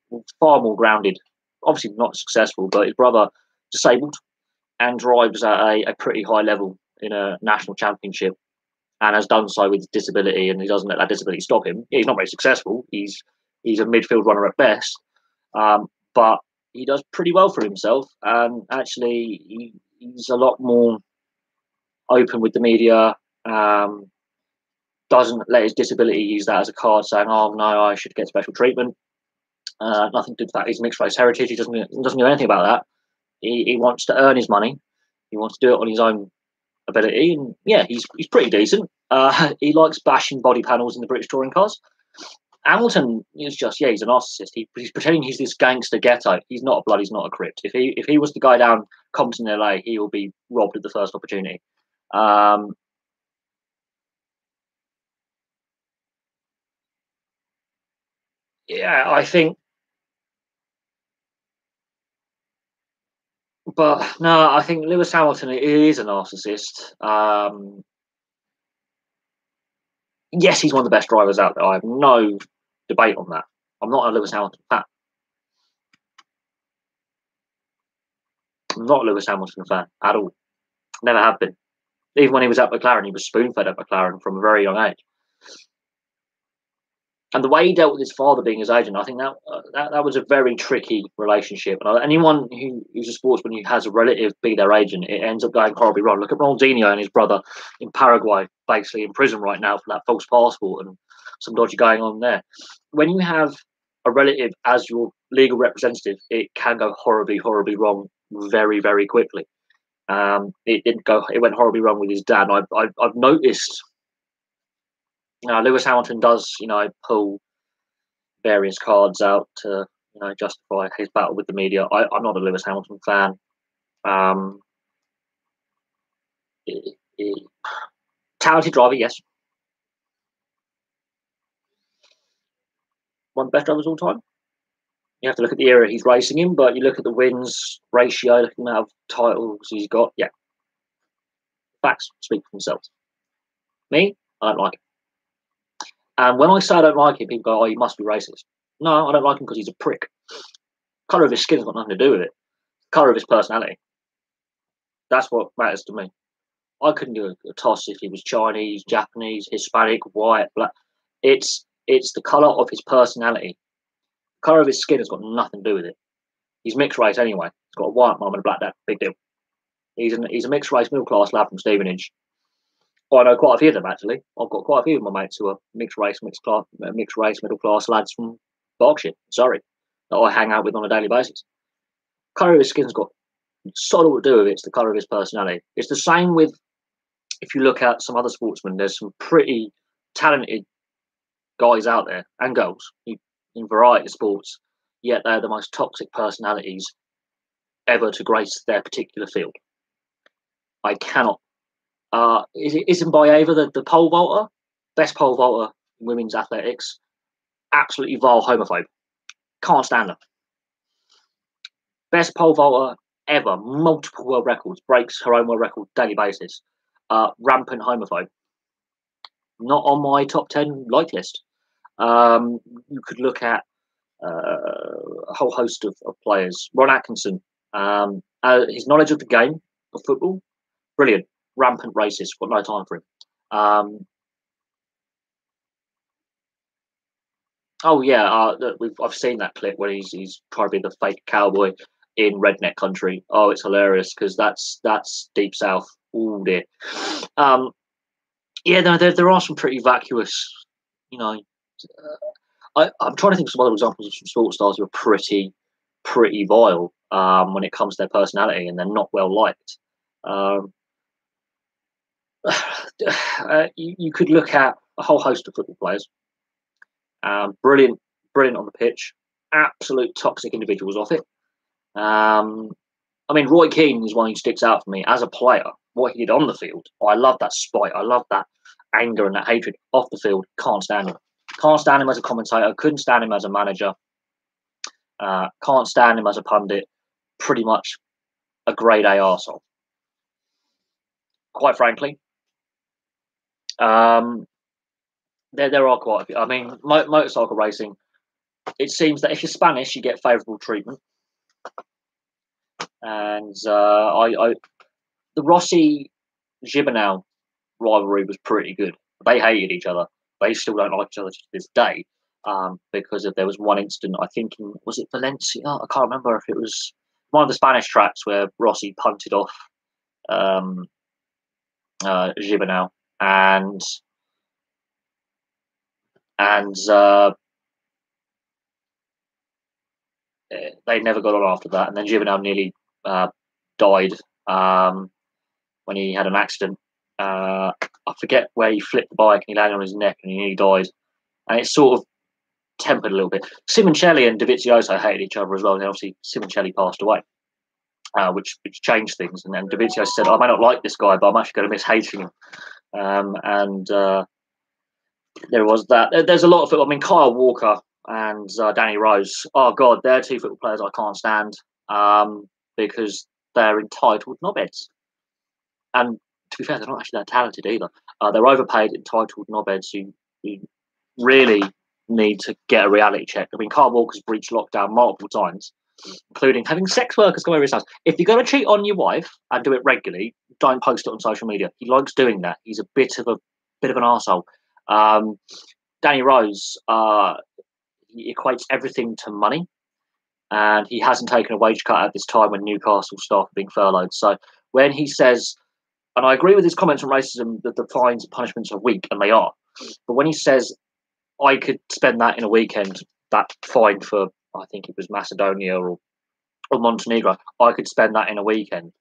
far more grounded. Obviously not successful, but his brother disabled and drives at a pretty high level in a national championship and has done so with disability, and he doesn't let that disability stop him. Yeah, he's not very successful. He's a midfield runner at best, but he does pretty well for himself. And actually, he's a lot more open with the media. Doesn't let his disability use that as a card, saying, "Oh no, I should get special treatment." Nothing to do with that. He's mixed race heritage. He doesn't do anything about that. He wants to earn his money. He wants to do it on his own ability, and yeah, he's pretty decent. He likes bashing body panels in the British touring cars. Hamilton is just he's a narcissist. He's pretending he's this gangster ghetto. He's not a blood. He's not a crypt. If he was the guy down Compton in LA, he will be robbed at the first opportunity. Yeah, I think, but no, I think Lewis Hamilton is a narcissist. Yes, he's one of the best drivers out there. I have no debate on that. I'm not a Lewis Hamilton fan. I'm not a Lewis Hamilton fan at all. Never have been. Even when he was at McLaren, he was spoon-fed at McLaren from a very young age. And the way he dealt with his father being his agent, I think that was a very tricky relationship. And anyone who's a sportsman who has a relative be their agent, it ends up going horribly wrong. Look at Ronaldinho and his brother in Paraguay, basically in prison right now for that false passport and some dodgy going on there. When you have a relative as your legal representative, it can go horribly, horribly wrong very, very quickly. It didn't go. It went horribly wrong with his dad. I've noticed. Lewis Hamilton does, pull various cards out to, justify his battle with the media. I'm not a Lewis Hamilton fan. Talented driver, yes. One of the best drivers of all time. You have to look at the era he's racing in, but you look at the wins ratio, look at the amount of titles he's got. Yeah, facts speak for themselves. Me, I don't like him. And when I say I don't like him, people go, "Oh, you must be racist." No, I don't like him because he's a prick. Colour of his skin's got nothing to do with it. Colour of his personality. That's what matters to me. I couldn't do a toss if he was Chinese, Japanese, Hispanic, white, black. It's the colour of his personality. The colour of his skin has got nothing to do with it. He's mixed race anyway. He's got a white mum and a black dad. Big deal. He's a mixed race middle class lad from Stevenage. I know quite a few of them actually. I've got quite a few of my mates who are mixed race middle class lads from Berkshire, Surrey, that I hang out with on a daily basis. Colour of his skin's got sort of to do with it. It's the colour of his personality. It's the same with, if you look at some other sportsmen, there's some pretty talented guys out there and girls in variety of sports, yet they're the most toxic personalities ever to grace their particular field. I cannot. Isn't Baeva the pole vaulter? Best pole vaulter in women's athletics. Absolutely vile homophobe. Can't stand her. Best pole vaulter ever. Multiple world records. Breaks her own world record daily basis. Rampant homophobe. Not on my top 10 like list. You could look at a whole host of players. Ron Atkinson, his knowledge of the game of football, brilliant. Rampant racist. Got no time for him. Oh yeah, I've seen that clip where he's trying to be the fake cowboy in redneck country. Oh, it's hilarious because that's deep south. Oh dear. Yeah, no, there are some pretty vacuous. You know, I'm trying to think of some other examples of some sports stars who are pretty vile when it comes to their personality, and they're not well liked. Um, you could look at a whole host of football players. Brilliant on the pitch, absolute toxic individuals off it. I mean, Roy Keane is one who sticks out for me as a player. What he did on the field, I love that spite. I love that anger and that hatred off the field. Can't stand him. Can't stand him as a commentator. Couldn't stand him as a manager. Can't stand him as a pundit. Pretty much a grade A arsehole. Quite frankly, there are quite a few. I mean, motorcycle racing. It seems that if you're Spanish, you get favourable treatment. And the Rossi Gibernau rivalry was pretty good. They hated each other. They still don't like each other to this day because there was one incident. I think was it Valencia? I can't remember if it was one of the Spanish tracks where Rossi punted off Gibernau and they never got on after that. And then Gibernau nearly died when he had an accident. I forget where he flipped the bike and he landed on his neck and he nearly died. And it sort of tempered a little bit. Simoncelli and Dovizioso hated each other as well. And obviously Simoncelli passed away, which changed things. And then Dovizioso said, I may not like this guy, but I'm actually going to miss hating him. There was that. There's a lot of football. I mean, Kyle Walker and Danny Rose. Oh, God, they're two football players I can't stand because they're entitled knobheads. And to be fair, they're not actually that talented either. They're overpaid, entitled knobheads who really need to get a reality check. I mean, Kyle Walker's breached lockdown multiple times, including having sex workers come over his house. If you're going to cheat on your wife and do it regularly, don't post it on social media. He likes doing that. He's a bit of an arsehole. Danny Rose, he equates everything to money, and he hasn't taken a wage cut at this time when Newcastle staff are being furloughed. So when he says, and I agree with his comments on racism, that the fines and punishments are weak, and they are. But when he says, I could spend that in a weekend, that fine for, I think it was Macedonia or Montenegro, I could spend that in a weekend.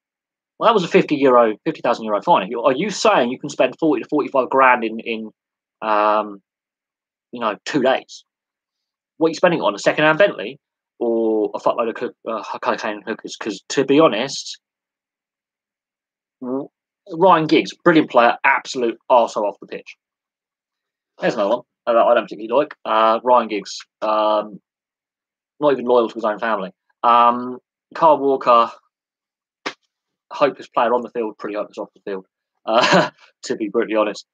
Well, that was a €50,000 fine. Are you saying you can spend 40 to 45 grand in 2 days? What are you spending it on? A second-hand Bentley or a fuckload of cocaine hookers? Because to be honest, Ryan Giggs, brilliant player, absolute arsehole off the pitch. There's another one I don't particularly like. Ryan Giggs, not even loyal to his own family. Kyle Walker, hopeless player on the field, pretty hopeless off the field, to be brutally honest.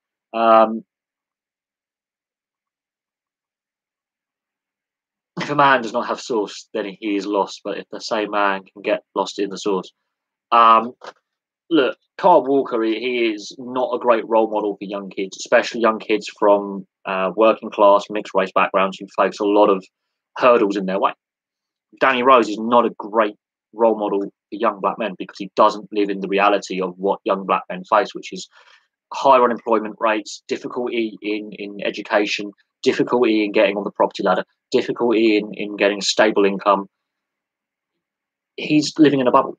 If a man does not have sauce, then he is lost. But if the same man can get lost in the sauce, look, Kyle Walker, he is not a great role model for young kids, especially young kids from working class, mixed race backgrounds who face a lot of hurdles in their way. Danny Rose is not a great role model for young black men because he doesn't live in the reality of what young black men face, which is higher unemployment rates, difficulty in education, difficulty in getting on the property ladder, difficulty in getting a stable income. He's living in a bubble.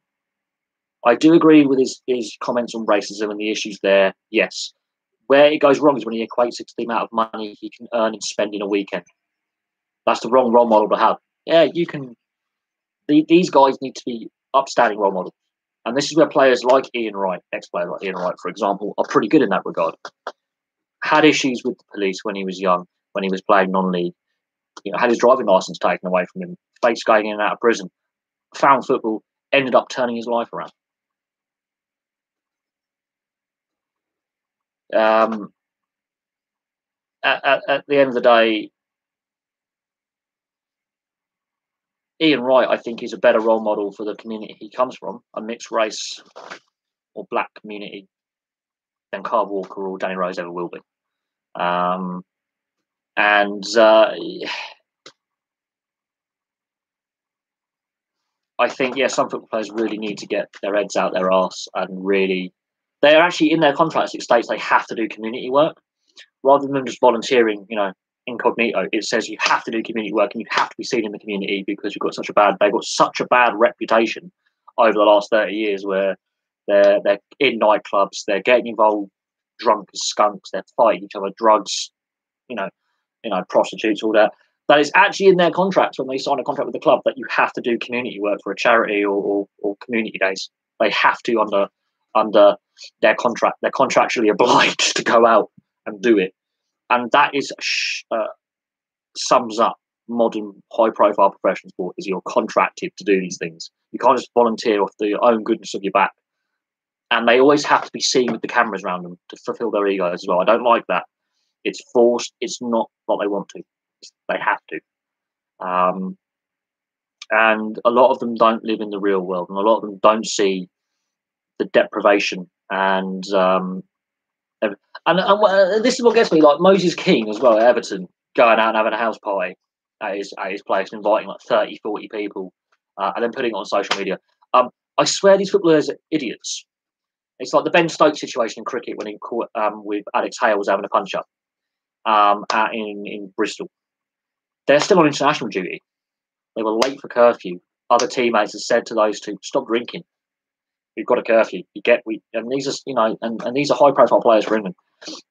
I do agree with his comments on racism and the issues there, yes. Where it goes wrong is when he equates it to the amount of money he can earn and spend in a weekend. That's the wrong role model to have. Yeah, you can. These guys need to be upstanding role models. And this is where players like Ian Wright, ex-player like Ian Wright, for example, are pretty good in that regard. Had issues with the police when he was young, when he was playing non-league. Had his driving license taken away from him, faced going in and out of prison, found football, ended up turning his life around. At the end of the day, Ian Wright, I think, is a better role model for the community he comes from, a mixed race or black community, than Carl Walker or Danny Rose ever will be. I think, some football players really need to get their heads out their arse and really, they're actually in their contracts, it states they have to do community work rather than just volunteering, incognito. It says you have to do community work and you have to be seen in the community because they've got such a bad reputation over the last 30 years where they're in nightclubs, they're getting involved drunk as skunks, they're fighting each other, drugs, prostitutes, all that. That is actually in their contracts when they sign a contract with the club that you have to do community work for a charity or community days. They have to under their contract. They're contractually obliged to go out and do it, and that is sums up modern high-profile professional sport. Is you're contracted to do these things. You can't just volunteer off the own goodness of your back, and they always have to be seen with the cameras around them to fulfil their egos as well. I don't like that. It's forced. It's not what they want to. They have to. And a lot of them don't live in the real world, and a lot of them don't see the deprivation and this is what gets me. Like Moses King as well at Everton, going out and having a house party at his place and inviting like 30, 40 people, and then putting it on social media. I swear these footballers are idiots. It's like the Ben Stokes situation in cricket when he caught with Alex Hales having a punch up in Bristol. They're still on international duty. They were late for curfew. Other teammates have said to those two, "Stop drinking. We've got a curfew." And these are and these are high profile players for England.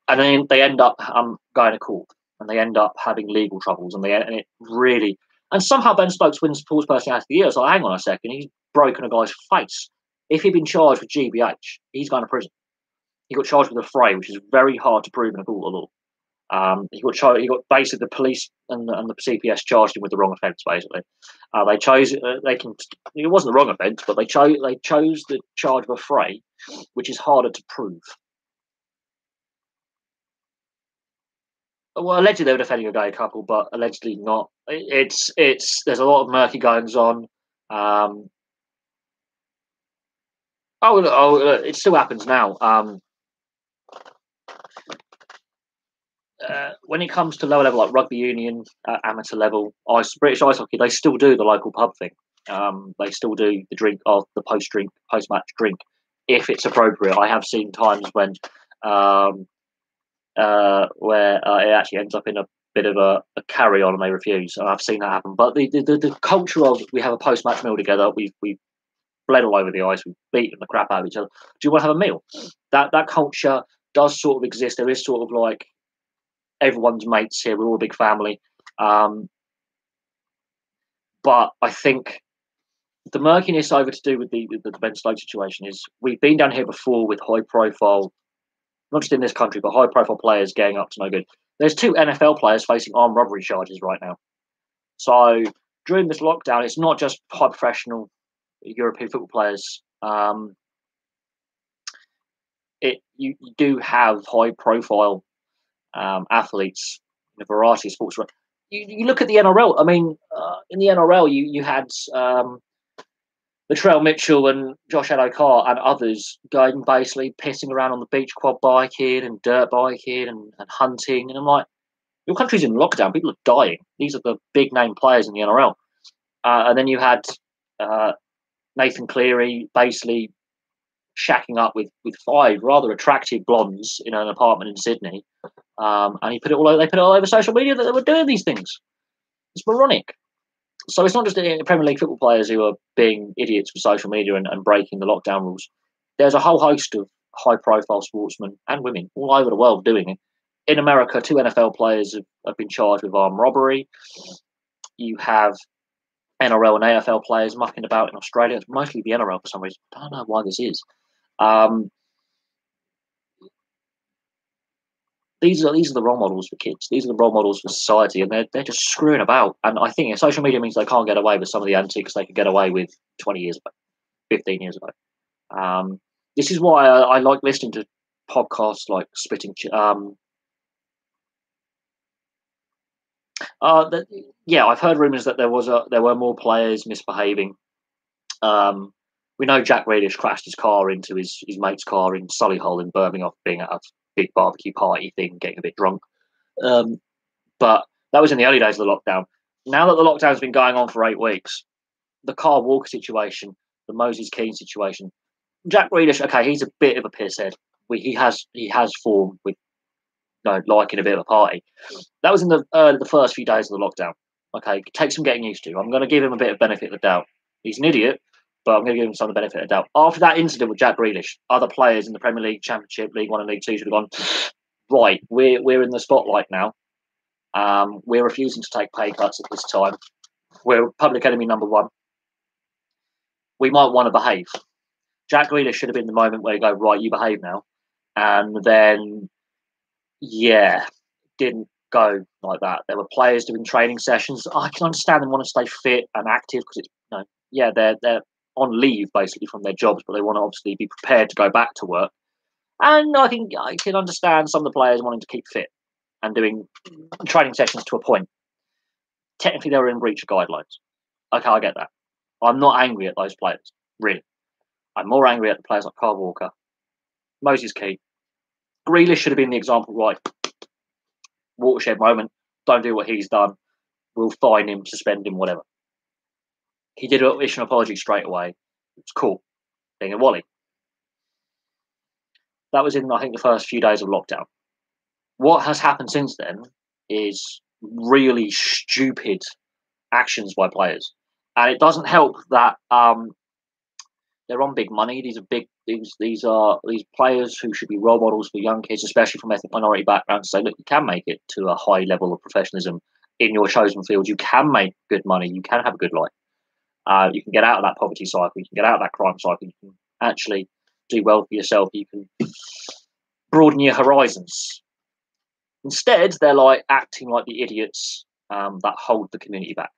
And then they end up going to court, and they end up having legal troubles, and somehow Ben Stokes wins Sports Personality of the Year. So hang on a second, he's broken a guy's face. If he'd been charged with GBH, he's going to prison. He got charged with a fray, which is very hard to prove in a court of law. He got basically the police and the CPS charged him with the wrong offence. Basically, they chose it wasn't the wrong offence, but they chose the charge of a fray, which is harder to prove. Well, allegedly they were defending a gay couple, but allegedly not. There's a lot of murky goings on. It still happens now. When it comes to lower level, like rugby union, amateur level, British ice hockey, they still do the local pub thing. They still do the drink of the post match drink, if it's appropriate. I have seen times when where it actually ends up in a bit of a carry on and they refuse, and I've seen that happen. But the culture of we have a post match meal together, we've bled all over the ice, we've beaten the crap out of each other. Do you want to have a meal? That culture does sort of exist. There is sort of like everyone's mates here. We're all a big family. But I think the murkiness over to do with the Ben Stokes situation is we've been down here before with high profile, not just in this country, but high profile players getting up to no good. There's 2 NFL players facing armed robbery charges right now. So during this lockdown, it's not just high professional European football players. You do have high profile athletes in a variety of sports. You look at the NRL. I mean, in the NRL, you had Latrell Mitchell and Josh Adokar and others going basically pissing around on the beach, quad biking and dirt biking and hunting. And I'm like, your country's in lockdown. People are dying. These are the big name players in the NRL. And then you had Nathan Cleary basically shacking up with 5 rather attractive blondes in an apartment in Sydney. And they put it all over social media that they were doing these things. It's moronic. So it's not just the Premier League football players who are being idiots with social media and breaking the lockdown rules. There's a whole host of high-profile sportsmen and women all over the world doing it. In America, 2 NFL players have been charged with armed robbery. You have NRL and AFL players mucking about in Australia. It's mostly the NRL for some reason. I don't know why this is. These are the role models for kids. These are the role models for society, and they're just screwing about. And I think social media means they can't get away with some of the antics they could get away with 20 years ago, 15 years ago. This is why I like listening to podcasts like Yeah, I've heard rumours that there were more players misbehaving. Um, we know Jack Grealish crashed his car into his mate's car in Solihull in Birmingham, being at a big barbecue party thing, getting a bit drunk. Um, but that was in the early days of the lockdown. Now that the lockdown's been going on for 8 weeks, the Carl Walker situation, the Moses Keane situation, Jack Grealish, okay, he's a bit of a pisshead. He has form with liking a bit of a party. That was in the first few days of the lockdown. Okay, takes some getting used to. I'm going to give him a bit of benefit of the doubt. He's an idiot, but I'm going to give him some of the benefit of the doubt. After that incident with Jack Grealish, other players in the Premier League, Championship, League One, and League Two should have gone. Right, we're in the spotlight now. We're refusing to take pay cuts at this time. We're public enemy number one. We might want to behave. Jack Grealish should have been the moment where you go, right, you behave now. And then, yeah, didn't go like that. There were players doing training sessions. I can understand them want to stay fit and active because it's, yeah, they're on leave basically from their jobs, but they want to obviously be prepared to go back to work. And I think I can understand some of the players wanting to keep fit and doing training sessions to a point. Technically, they were in breach of guidelines. Okay, I get that. I'm not angry at those players, really. I'm more angry at the players like Carl Walker, Moses Keane. Grealish should have been the example, right? Watershed moment. Don't do what he's done. We'll fine him, suspend him, whatever. He did issue an apology straight away. It's cool. Being a Wally. That was in, I think, the first few days of lockdown. What has happened since then is really stupid actions by players. And it doesn't help that they're on big money. These are big. These players who should be role models for young kids, especially from ethnic minority backgrounds. Say, look, you can make it to a high level of professionalism in your chosen field. You can make good money. You can have a good life. You can get out of that poverty cycle. You can get out of that crime cycle. You can actually do well for yourself. You can broaden your horizons. Instead, they're like acting like the idiots that hold the community back.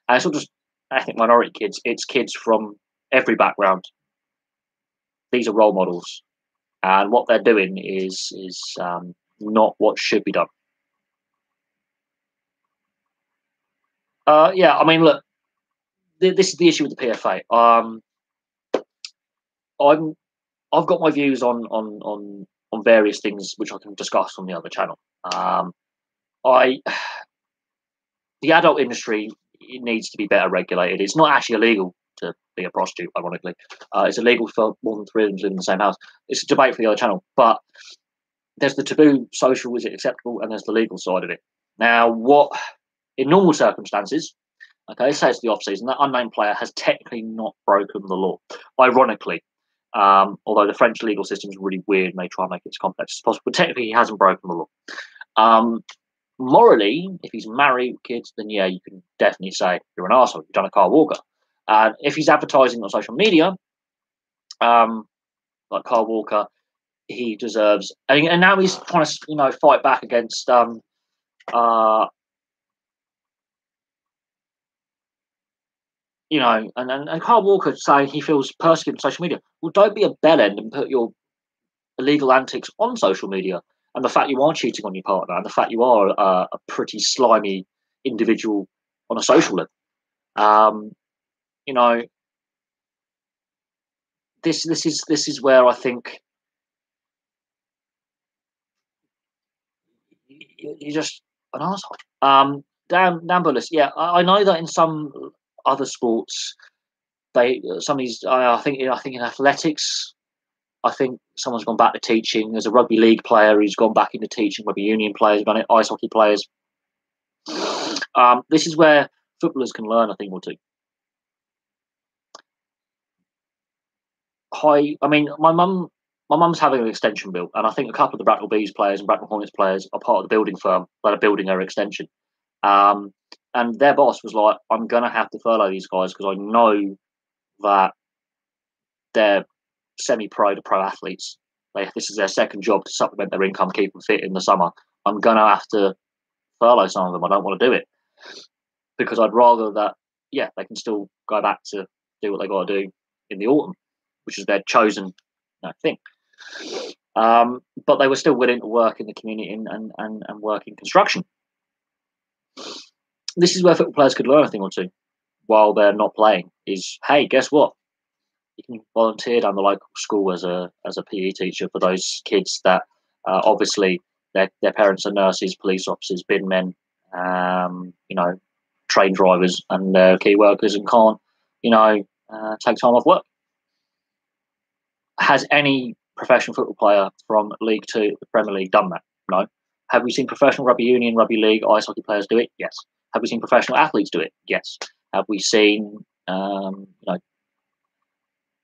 And it's not just ethnic minority kids; it's kids from every background. These are role models, and what they're doing is not what should be done. Yeah, I mean, look, this is the issue with the PFA. I've got my views on various things which I can discuss on the other channel. I the adult industry, it needs to be better regulated. It's not actually illegal to be a prostitute, ironically. It's illegal for more than 3 of them to live in the same house. It's a debate for the other channel, but there's the taboo social, is it acceptable, and there's the legal side of it. Now, what in normal circumstances, okay, say it's the off season, that unnamed player has technically not broken the law. Ironically, although the French legal system is really weird and they try and make it as complex as possible, but technically he hasn't broken the law. Morally, if he's married with kids, then yeah, you can definitely say you're an arsehole. You've done a Carl Walker. If he's advertising on social media, like Carl Walker, he deserves. And now he's trying to, fight back against and Carl Walker saying he feels persecuted on social media. Well, don't be a bellend and put your illegal antics on social media. And the fact you are cheating on your partner, and the fact you are a pretty slimy individual on a social level. This is where I think you're just an asshole. Dan Bullis, yeah, I know that in some other sports, some of these. I think in athletics, I think someone's gone back to teaching. There's a rugby league player who's gone back into teaching. Rugby union players have done it. Ice hockey players. This is where footballers can learn a thing or two. I mean, my mum's having an extension built, and I think a couple of the Bracknell Bees players and Bracknell Hornets players are part of the building firm that are building her extension. And their boss was like, "I'm going to have to furlough these guys because I know that they're semi-pro to pro athletes. This is their second job to supplement their income, keep them fit in the summer. I'm going to have to furlough some of them. I don't want to do it because I'd rather that, yeah, they can still go back to do what they got to do in the autumn, which is their chosen thing. But they were still willing to work in the community and work in construction. This is where football players could learn a thing or two while they're not playing. Is, hey, guess what? You can volunteer down the local school as a PE teacher for those kids that obviously their parents are nurses, police officers, bin men, train drivers, and key workers, and can't take time off work. Has any professional football player from League Two to the Premier League done that? No. Have we seen professional rugby union, rugby league, ice hockey players do it? Yes. Have we seen professional athletes do it? Yes. Have we seen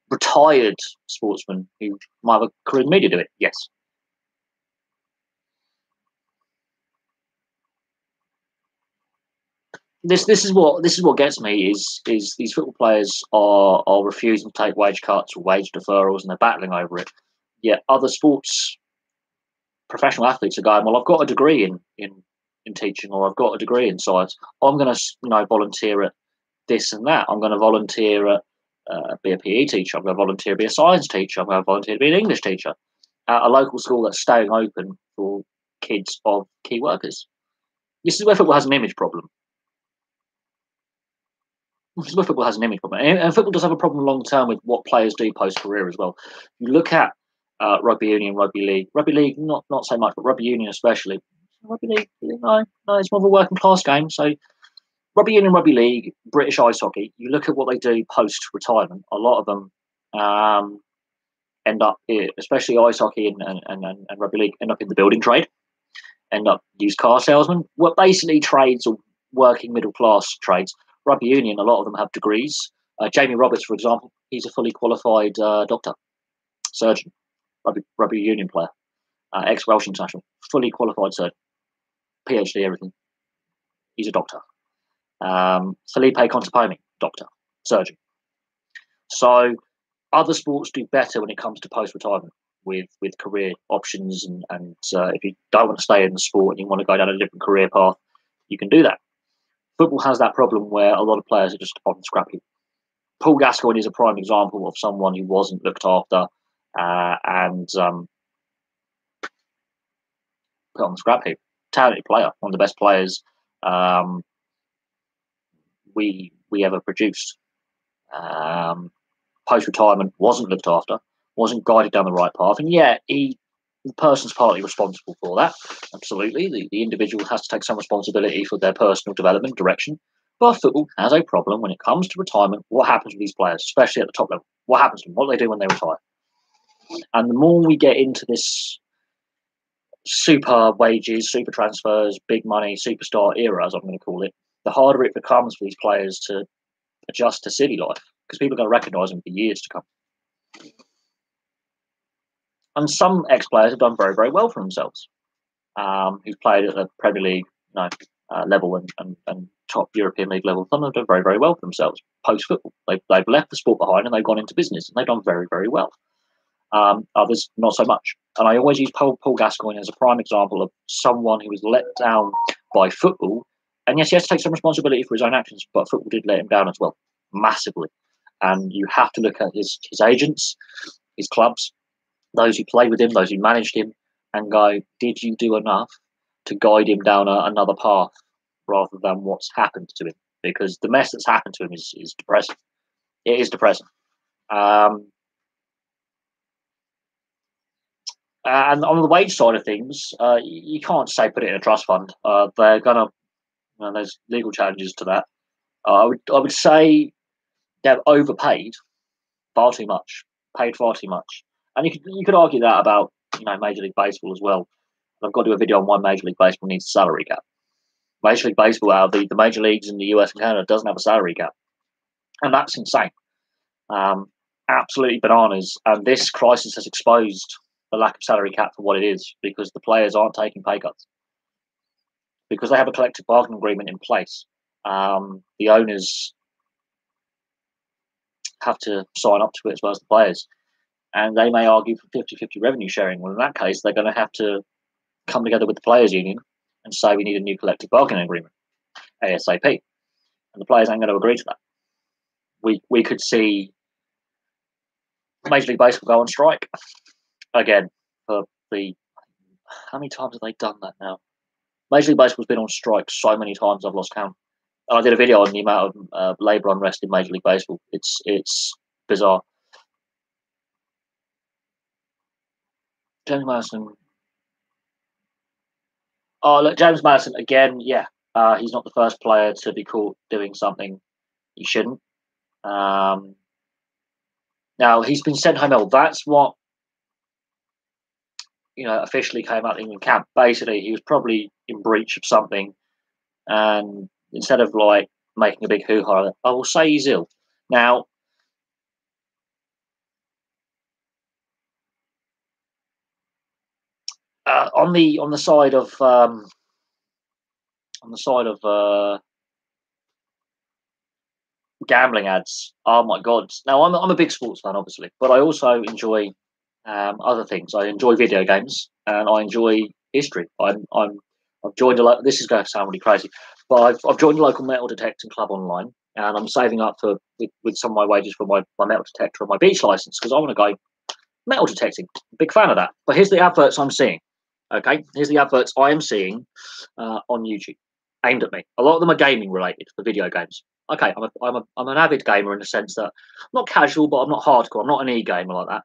retired sportsmen who might have a career in media do it? Yes. This is what gets me is these football players are refusing to take wage cuts or wage deferrals, and they're battling over it. Yet other sports professional athletes are going, well, I've got a degree in teaching, or I've got a degree in science. I'm going to volunteer at this and that. I'm going to volunteer at be a PE teacher. I'm going to volunteer to be a science teacher. I'm going to volunteer to be an English teacher at a local school that's staying open for kids of key workers. This is where football has an image problem. This is where football has an image problem, and football does have a problem long term with what players do post career as well. You look at rugby union, rugby league, not so much, but rugby union especially. Rugby league, no, it's more of a working class game. So rugby union, rugby league, British ice hockey. You look at what they do post retirement. A lot of them end up here, especially ice hockey and rugby league, end up in the building trade, end up used car salesmen. Well, basically trades or working middle class trades. Rugby union, a lot of them have degrees. Jamie Roberts, for example, he's a fully qualified doctor, surgeon, rugby union player, ex-Welsh international, fully qualified surgeon, PhD, everything. He's a doctor. Felipe Contepomi, doctor, surgeon. So other sports do better when it comes to post-retirement with career options, and if you don't want to stay in the sport and you want to go down a different career path, you can do that. Football has that problem where a lot of players are just on the scrap heap. Paul Gascoigne is a prime example of someone who wasn't looked after and put on the scrap heap. Talented player, one of the best players we ever produced. Post retirement, wasn't looked after, wasn't guided down the right path, and yet the person's partly responsible for that. Absolutely, the individual has to take some responsibility for their personal development direction. But football has a problem when it comes to retirement. What happens with these players, especially at the top level? What happens to them? What do they do when they retire? And the more we get into this super wages, super transfers, big money, superstar era, as I'm going to call it, the harder it becomes for these players to adjust to city life, because people are going to recognise them for years to come. And some ex-players have done very, very well for themselves, who've played at the Premier League level and top European League level. Some have done very, very well for themselves post-football. They've left the sport behind and they've gone into business, and they've done very, very well. Others, not so much. And I always use Paul Gascoigne as a prime example of someone who was let down by football. And yes, he has to take some responsibility for his own actions, but football did let him down as well, massively. And you have to look at his agents, his clubs, those who played with him, those who managed him, and go, did you do enough to guide him down another path rather than what's happened to him? Because the mess that's happened to him is depressing. It is depressing. And on the wage side of things, you can't say put it in a trust fund. They're gonna, there's legal challenges to that. I would say they've overpaid far too much, paid far too much, and you could argue that about Major League Baseball as well. I've got to do a video on why Major League Baseball needs a salary cap. Major League Baseball, out of the major leagues in the US and Canada, doesn't have a salary cap, and that's insane. Absolutely bananas. And this crisis has exposed the lack of salary cap for what it is, because the players aren't taking pay cuts because they have a collective bargaining agreement in place. The owners have to sign up to it as well as the players, and they may argue for 50-50 revenue sharing. Well, in that case, they're going to have to come together with the players' union and say we need a new collective bargaining agreement ASAP, and the players ain't going to agree to that. We could see Major League Baseball go on strike again for how many times have they done that now? Major League Baseball's been on strike so many times I've lost count. And I did a video on the amount of labour unrest in Major League Baseball. It's bizarre. James Madison. Oh, look, James Madison again. Yeah, he's not the first player to be caught doing something he shouldn't. Now he's been sent home early. That's what officially came out in camp. Basically, he was probably in breach of something, and instead of like making a big hoo-ha, I will say he's ill. Now, on the side of gambling ads, oh my god! Now I'm a big sports fan, obviously, but I also enjoy other things. I enjoy video games and I enjoy history. I've joined this is going to sound really crazy, but I've joined a local metal detecting club online, and I'm saving up with some of my wages for my metal detector and my beach license because I want to go metal detecting. Big fan of that. But here's the adverts I'm seeing. Okay, here's the adverts I am seeing on YouTube aimed at me. A lot of them are gaming related for video games. Okay, I'm an avid gamer in the sense that I'm not casual, but I'm not hardcore. I'm not an e-gamer like that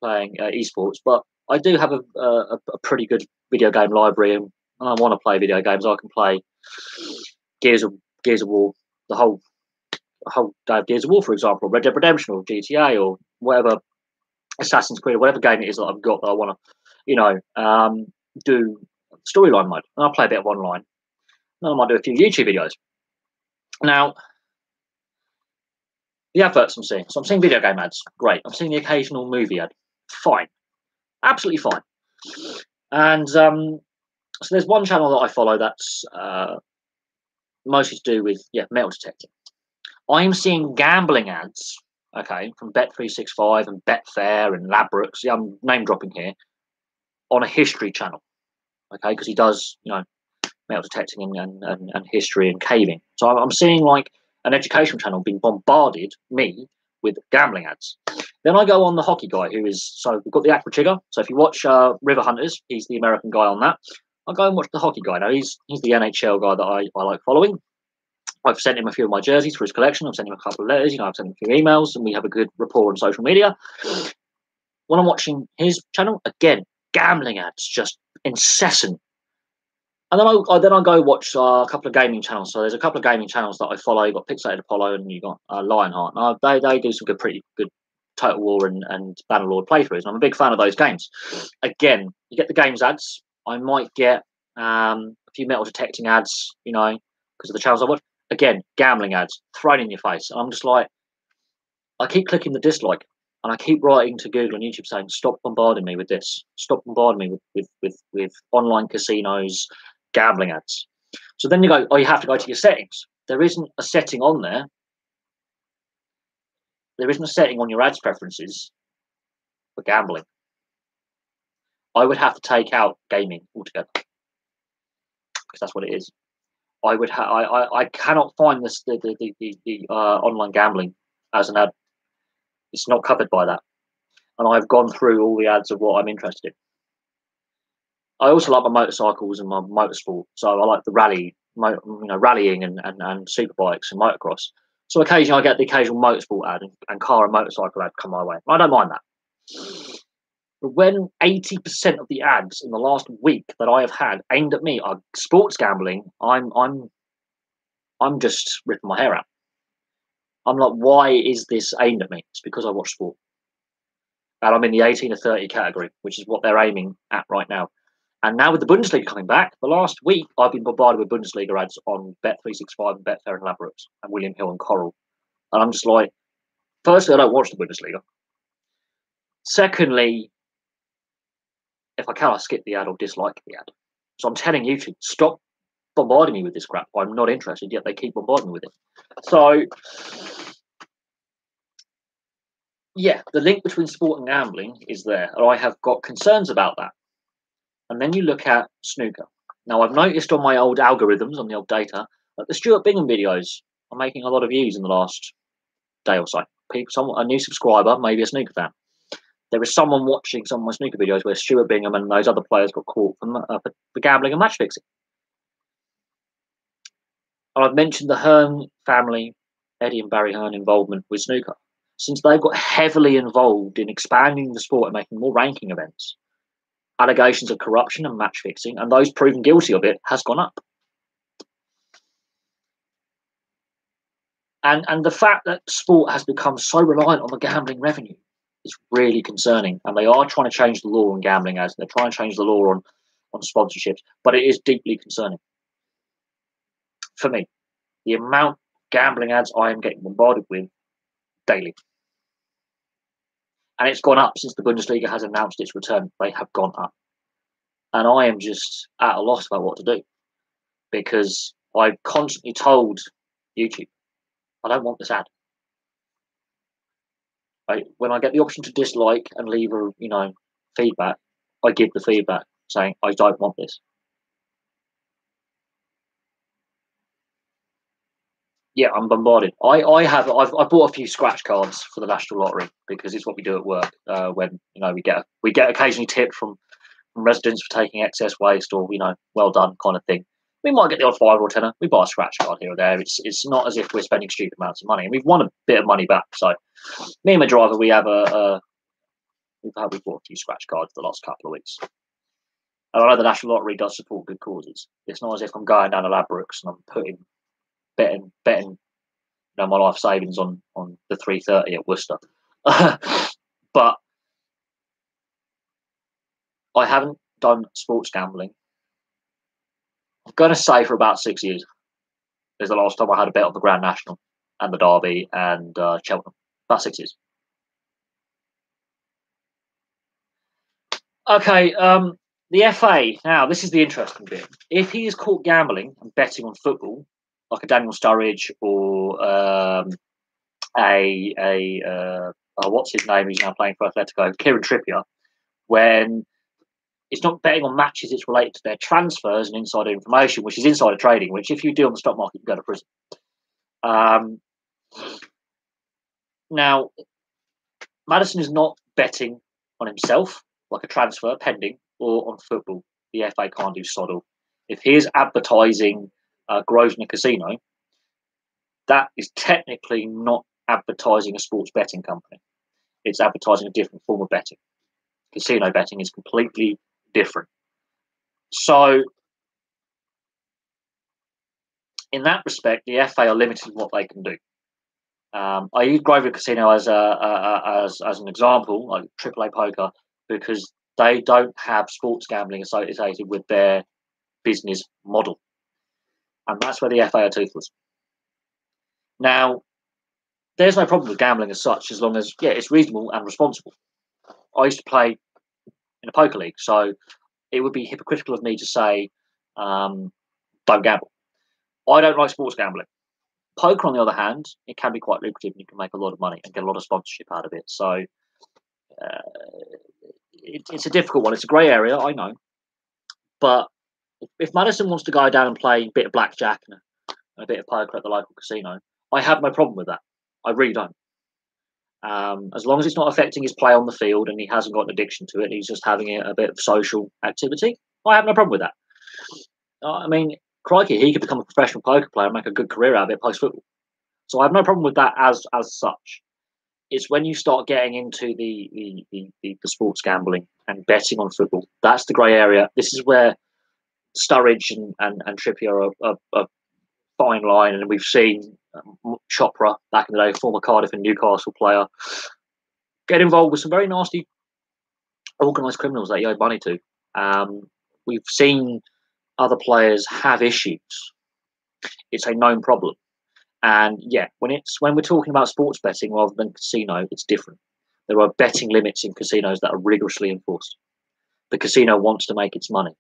playing esports, but I do have a pretty good video game library, and I want to play video games. I can play Gears of War, the whole Gears of War, for example, Red Dead Redemption, or GTA, or whatever, Assassin's Creed, or whatever game it is that I've got that I want to, do storyline mode, and I'll play a bit of online. Then I might do a few YouTube videos. Now, the adverts I'm seeing. So I'm seeing video game ads. Great. I'm seeing the occasional movie ad. Fine. Absolutely fine. And so there's one channel that I follow that's mostly to do with metal detecting. I'm seeing gambling ads, okay, from Bet365 and Betfair and Ladbrokes. Yeah, I'm name dropping here, on a history channel, okay, because he does metal detecting and history and caving. So I'm seeing like an educational channel being bombarded me with gambling ads. Then I go on the hockey guy, so we've got the Aqua Chigga. So if you watch River Hunters, he's the American guy on that. I'll go and watch the hockey guy. Now he's the NHL guy that I like following. I've sent him a few of my jerseys for his collection. I've sent him a couple of letters. I've sent him a few emails, and we have a good rapport on social media. When I'm watching his channel, again, gambling ads, just incessant. And then I go watch a couple of gaming channels. So there's a couple of gaming channels that I follow. You've got Pixelated Apollo and you've got Lionheart. Now they do some pretty good Total War and Bannerlord playthroughs. And I'm a big fan of those games. Again, you get the games ads. I might get a few metal detecting ads, because of the channels I watch. Again, gambling ads thrown in your face. And I'm just like, I keep clicking the dislike. And I keep writing to Google and YouTube saying, stop bombarding me with this. Stop bombarding me with online casinos, gambling ads. So then you go, you have to go to your settings. There isn't a setting on there. There isn't a setting on your ads preferences for gambling. I would have to take out gaming altogether, because that's what it is. I cannot find the online gambling as an ad. It's not covered by that. And I've gone through all the ads of what I'm interested in. I also like my motorcycles and my motorsport. So I like the rallying and super bikes and motocross. So occasionally I get the occasional motorsport ad and car and motorcycle ad come my way. I don't mind that. But when 80% of the ads in the last week that I have had aimed at me are sports gambling, I'm just ripping my hair out. I'm like, why is this aimed at me? It's because I watch sport. And I'm in the 18 to 30 category, which is what they're aiming at right now. And now with the Bundesliga coming back, the last week I've been bombarded with Bundesliga ads on Bet365 and Betfair and Ladbrokes and William Hill and Coral. And I'm just like, firstly, I don't watch the Bundesliga. Secondly, if I can, I skip the ad or dislike the ad. So I'm telling YouTube, stop bombarding me with this crap. I'm not interested, yet they keep bombarding me with it. So, yeah, the link between sport and gambling is there. And I have got concerns about that. And then you look at snooker. Now, I've noticed on my old algorithms, on the old data, that the Stuart Bingham videos are making a lot of views in the last day or so. A new subscriber, maybe a snooker fan. There is someone watching some of my snooker videos where Stuart Bingham and those other players got caught for gambling and match fixing. And I've mentioned the Hearn family, Eddie and Barry Hearn involvement with snooker. Since they've got heavily involved in expanding the sport and making more ranking events, allegations of corruption and match fixing, and those proven guilty of it, has gone up. And the fact that sport has become so reliant on the gambling revenue is really concerning. And they are trying to change the law on gambling ads. They're trying to change the law on sponsorships, but it is deeply concerning. For me, the amount of gambling ads I am getting bombarded with daily. And it's gone up since the Bundesliga has announced its return. They have gone up. And I am just at a loss about what to do, because I've constantly told YouTube, I don't want this ad. When I get the option to dislike and leave a feedback, I give the feedback saying I don't want this. Yeah, I'm bombarded. I've bought a few scratch cards for the National Lottery because it's what we do at work. When we get occasionally tipped from residents for taking excess waste, or well done kind of thing. We might get the odd $5 or $10. We buy a scratch card here or there. It's not as if we're spending stupid amounts of money, and we've won a bit of money back. So me and my driver, we have we've bought a few scratch cards the last couple of weeks. And I know the National Lottery does support good causes. It's not as if I'm going down to Ladbrokes and I'm betting my life savings on the 330 at Worcester. But I haven't done sports gambling, I'm going to say, for about 6 years. There's the last time I had a bet on the Grand National and the Derby and Cheltenham. About 6 years. Okay, the FA. Now, this is the interesting bit. If he is caught gambling and betting on football, like a Daniel Sturridge or what's his name? He's now playing for Atletico, Kieran Trippier. When it's not betting on matches, it's related to their transfers and insider information, which is insider trading, which if you do on the stock market, you go to prison. Now, Maddison is not betting on himself, like a transfer pending, or on football. The FA can't do sod all. If he is advertising Grosvenor Casino, that is technically not advertising a sports betting company. It's advertising a different form of betting. Casino betting is completely different. So, in that respect, the FA are limited in what they can do. I use Grosvenor Casino as an example, like AAA poker, because they don't have sports gambling associated with their business model, and that's where the FA are toothless. Now, there's no problem with gambling as such, as long as it's reasonable and responsible. I used to play in a poker league, so it would be hypocritical of me to say don't gamble. I don't like sports gambling. Poker, on the other hand, it can be quite lucrative and you can make a lot of money and get a lot of sponsorship out of it. So it's a difficult one. It's a grey area, I know. But if Maddison wants to go down and play a bit of blackjack and a bit of poker at the local casino, I have no problem with that. I really don't. As long as it's not affecting his play on the field and he hasn't got an addiction to it, he's just having a bit of social activity, I have no problem with that. I mean, crikey, he could become a professional poker player and make a good career out of it post-football. So I have no problem with that as such. It's when you start getting into the sports gambling and betting on football, that's the grey area. This is where Sturridge and Trippier are a fine line, and we've seen Chopra back in the day, former Cardiff and Newcastle player, get involved with some very nasty organised criminals that he owed money to. We've seen other players have issues. It's a known problem. And when we're talking about sports betting rather than casino, it's different. There are betting limits in casinos that are rigorously enforced. The casino wants to make its money.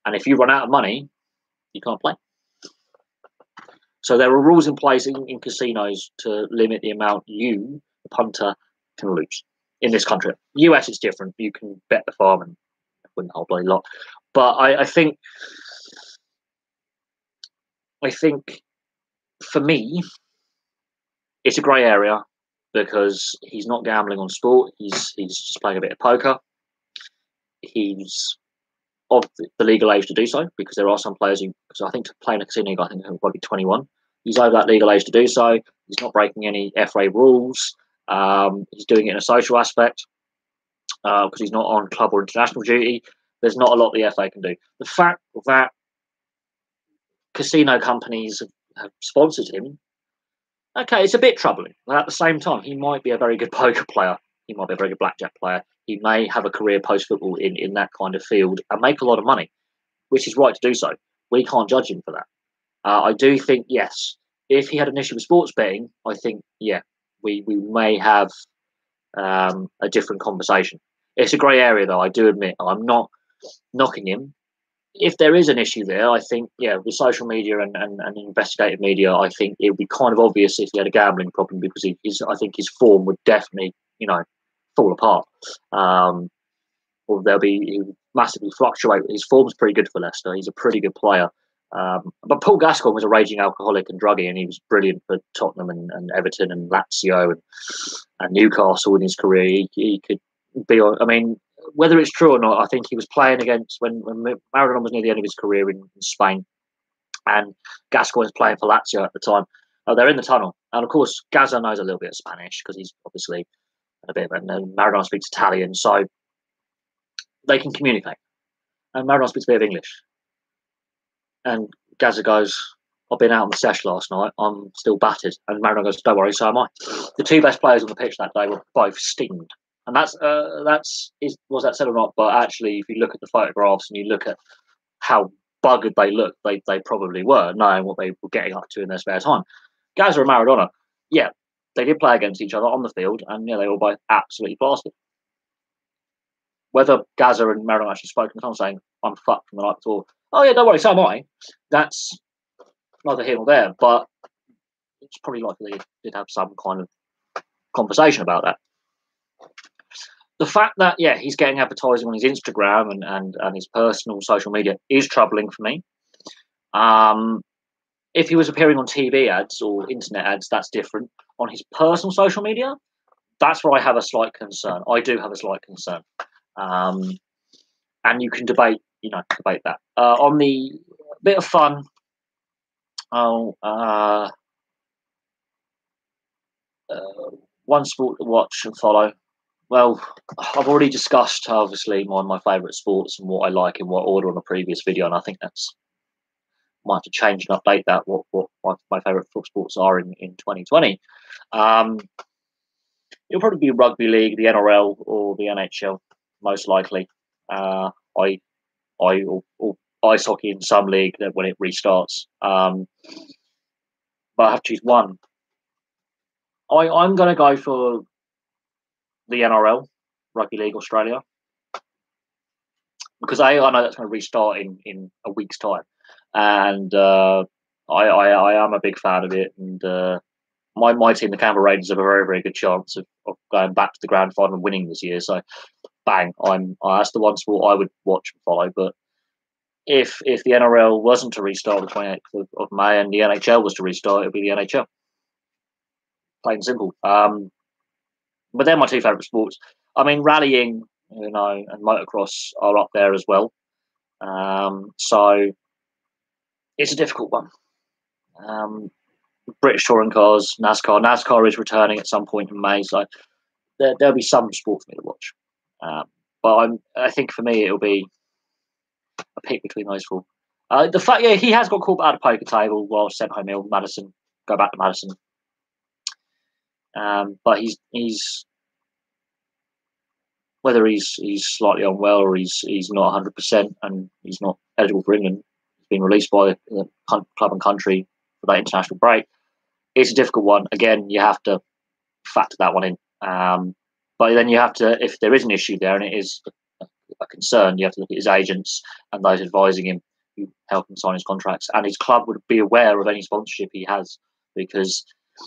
And if you run out of money, you can't play. So there are rules in place in casinos to limit the amount you, the punter, can lose in this country. US, it's different. You can bet the farm and win the whole bloody lot. But I think for me, it's a grey area because he's not gambling on sport. He's just playing a bit of poker. He's of the legal age to do so, because there are some players who, because I think to play in a casino league, I think he'll probably be 21. He's over that legal age to do so. He's not breaking any FA rules. He's doing it in a social aspect because he's not on club or international duty. There's not a lot the FA can do. The fact that casino companies have sponsored him, okay, it's a bit troubling. But at the same time, he might be a very good poker player. He might be a very good blackjack player. He may have a career post-football in that kind of field and make a lot of money, which is right to do so. We can't judge him for that. I do think, yes, if he had an issue with sports betting, I think, yeah, we may have a different conversation. It's a grey area, though, I do admit. I'm not knocking him. If there is an issue there, I think, yeah, with social media and investigative media, I think it would be kind of obvious if he had a gambling problem, because I think his form would definitely, fall apart. Or he would massively fluctuate. His form's pretty good for Leicester. He's a pretty good player. But Paul Gascoigne was a raging alcoholic and druggie, and he was brilliant for Tottenham and Everton and Lazio and Newcastle in his career. He could be on. I mean, whether it's true or not, I think he was playing against when Maradona was near the end of his career in Spain, and Gascoigne was playing for Lazio at the time. They're in the tunnel, and of course, Gazza knows a little bit of Spanish because he's obviously a bit of Maradona speaks Italian, so they can communicate. And Maradona speaks a bit of English. And Gazza goes, I've been out on the sesh last night. I'm still battered. And Maradona goes, don't worry, so am I. The two best players on the pitch that day were both steamed. And was that said or not? But actually, if you look at the photographs and you look at how buggered they look, they probably were, knowing what they were getting up to in their spare time. Gazza and Maradona, yeah, they did play against each other on the field, and yeah, they were both absolutely plastered. Whether Gazza and Maradona actually spoke on the time saying, I'm fucked from the night before, oh yeah, don't worry, so am I. That's neither here nor there, but it's probably likely they did have some kind of conversation about that. The fact that, yeah, he's getting advertising on his Instagram and his personal social media is troubling for me. If he was appearing on TV ads or internet ads, that's different. On his personal social media, that's where I have a slight concern. I do have a slight concern. And you can debate that. On the bit of fun, one sport to watch and follow. Well, I've already discussed, obviously, my favourite sports and what I like in what order on a previous video, and I think that's might have to change and update that, what my favourite sports are in 2020. It'll probably be rugby league, the NRL, or the NHL, most likely. Or ice hockey in some league when it restarts. But I have to choose one. I'm going to go for the NRL, Rugby League Australia, because I know that's going to restart in a week's time, and I am a big fan of it, and my team, the Canberra Raiders, have a very, very good chance of going back to the grand final and winning this year. So, bang, that's the one sport I would watch and follow. But if the NRL wasn't to restart on the 28th of May and the NHL was to restart, it would be the NHL. Plain and simple. But they're my two favourite sports. I mean, rallying, and motocross are up there as well. So it's a difficult one. British touring cars, NASCAR. NASCAR is returning at some point in May, so there'll be some sport for me to watch. But I think for me it'll be a pick between those four. The fact, yeah, he has got caught out of poker table while sent home ill. Madison, go back to Madison. But he's whether he's slightly unwell or he's not 100% and he's not eligible for England. He's been released by the club and country for that international break. It's a difficult one. Again, you have to factor that one in. But then you have to, if there is an issue there and it is a concern, you have to look at his agents and those advising him who help him sign his contracts. And his club would be aware of any sponsorship he has, because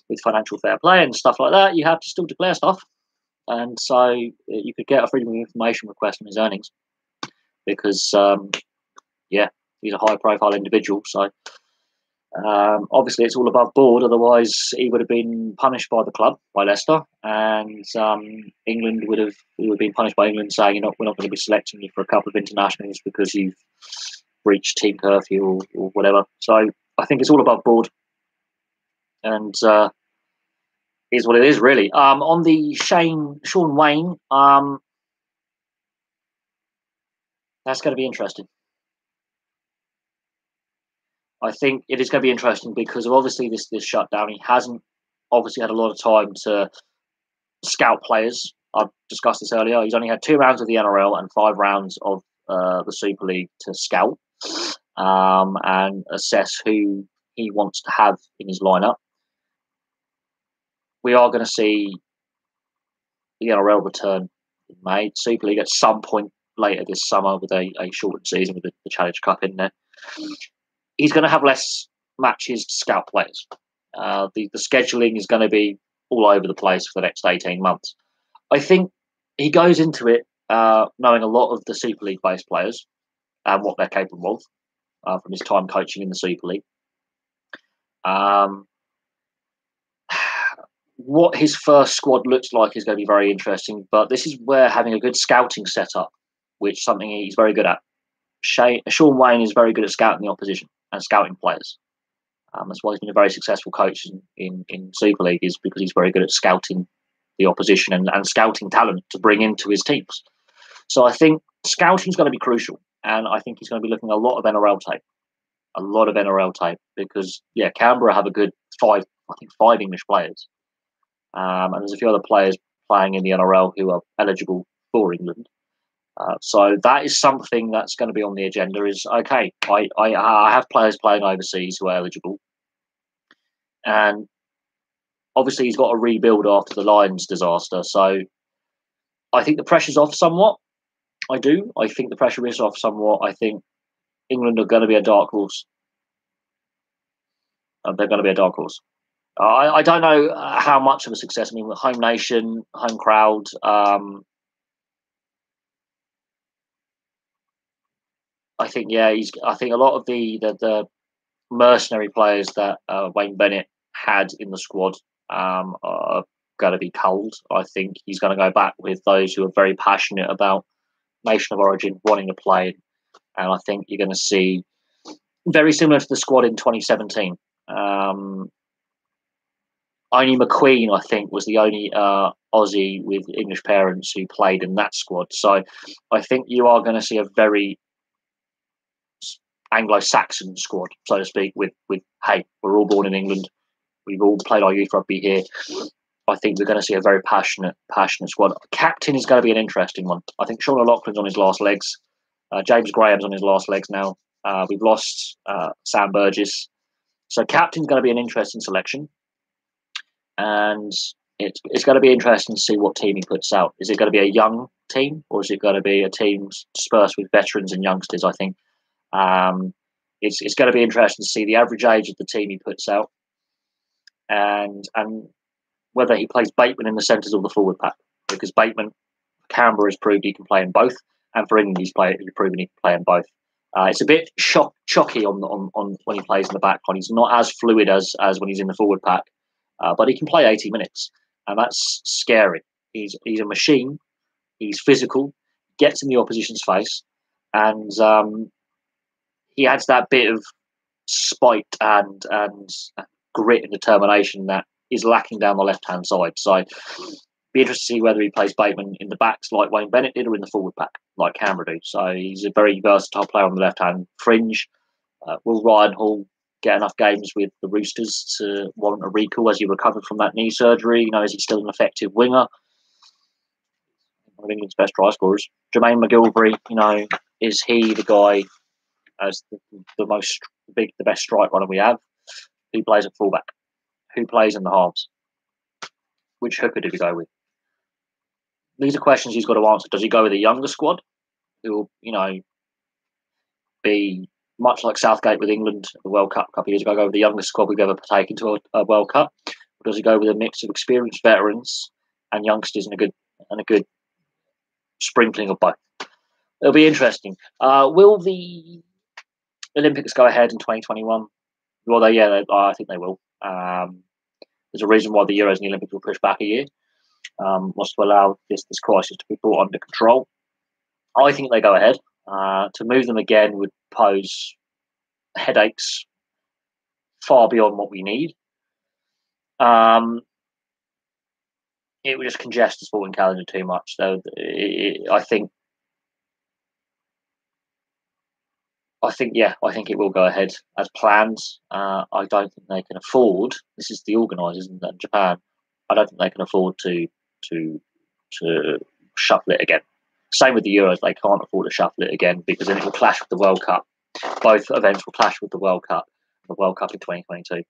with financial fair play and stuff like that, you have to still declare stuff. And so you could get a freedom of information request on his earnings because, he's a high-profile individual. So Obviously, it's all above board. Otherwise, he would have been punished by the club, by Leicester, and England would have been punished by England, saying, we're not going to be selecting you for a couple of internationals because you've breached team curfew or whatever. So I think it's all above board, and is what it is, really. On the Shaun Wane, that's going to be interesting. I think it is going to be interesting because of obviously this shutdown. He hasn't obviously had a lot of time to scout players. I've discussed this earlier. He's only had 2 rounds of the NRL and 5 rounds of the Super League to scout and assess who he wants to have in his lineup. We are going to see the NRL return in May. Super League at some point later this summer with a shortened season with the Challenge Cup in there. He's going to have less matches to scout players. The scheduling is going to be all over the place for the next 18 months. I think he goes into it knowing a lot of the Super League based players and what they're capable of from his time coaching in the Super League. What his first squad looks like is going to be very interesting, but this is where having a good scouting setup, which is something he's very good at. Shaun Wane is very good at scouting the opposition and scouting players. That's why he's been a very successful coach in Super League, is because he's very good at scouting the opposition and scouting talent to bring into his teams. So I think scouting is going to be crucial, and I think he's going to be looking at a lot of NRL tape, because Canberra have a good 5 English players, and there's a few other players playing in the NRL who are eligible for England. So that is something that's going to be on the agenda. Is okay. I have players playing overseas who are eligible, and obviously he's got to rebuild after the Lions disaster. So I think the pressure's off somewhat. I do. I think the pressure is off somewhat. I think England are going to be a dark horse. They're going to be a dark horse. I don't know how much of a success. I mean, with home nation, home crowd. I think I think a lot of the mercenary players that Wayne Bennett had in the squad are going to be cold. I think he's going to go back with those who are very passionate about nation of origin, wanting to play, and I think you're going to see very similar to the squad in 2017. Only McQueen, I think, was the only Aussie with English parents who played in that squad. So I think you are going to see a very Anglo-Saxon squad, so to speak, with hey, we're all born in England. We've all played our youth rugby here. I think we're going to see a very passionate squad. Captain is going to be an interesting one. I think Sean O'Loughlin's on his last legs. James Graham's on his last legs now. We've lost Sam Burgess. So captain's going to be an interesting selection. And it's going to be interesting to see what team he puts out. Is it going to be a young team, or is it going to be a team dispersed with veterans and youngsters? I think it's going to be interesting to see the average age of the team he puts out, and whether he plays Bateman in the centres or the forward pack, because Bateman, Canberra has proved he can play in both, and for England he's proven he can play in both. It's a bit chocky on when he plays in the back line. He's not as fluid as when he's in the forward pack, but he can play 80 minutes, and that's scary. He's a machine. He's physical, gets in the opposition's face, and he adds that bit of spite and grit and determination that is lacking down the left-hand side. So be interested to see whether he plays Bateman in the backs like Wayne Bennett did, or in the forward pack like Canberra do. So he's a very versatile player on the left-hand fringe. Will Ryan Hall get enough games with the Roosters to warrant a recall as he recovered from that knee surgery? Is he still an effective winger? One of England's best try scorers. Jermaine McGilvery, is he the guy as the best strike runner we have? Who plays at fullback? Who plays in the halves? Which hooker do we go with? These are questions he's got to answer. Does he go with a younger squad who will, be much like Southgate with England at the World Cup a couple of years ago, go with the youngest squad we've ever taken to a World Cup? Or does he go with a mix of experienced veterans and youngsters and a good sprinkling of both? It'll be interesting. Will the Olympics go ahead in 2021? Well, I think they will. There's a reason why the Euros and the Olympics were pushed back a year. Was to allow this crisis to be brought under control. I think they go ahead. To move them again would pose headaches far beyond what we need. It would just congest the sporting calendar too much. So I think it will go ahead as planned. I don't think they can afford. This is the organisers in Japan. I don't think they can afford to shuffle it again. Same with the Euros. They can't afford to shuffle it again because then it will clash with the World Cup. Both events will clash with the World Cup in 2022,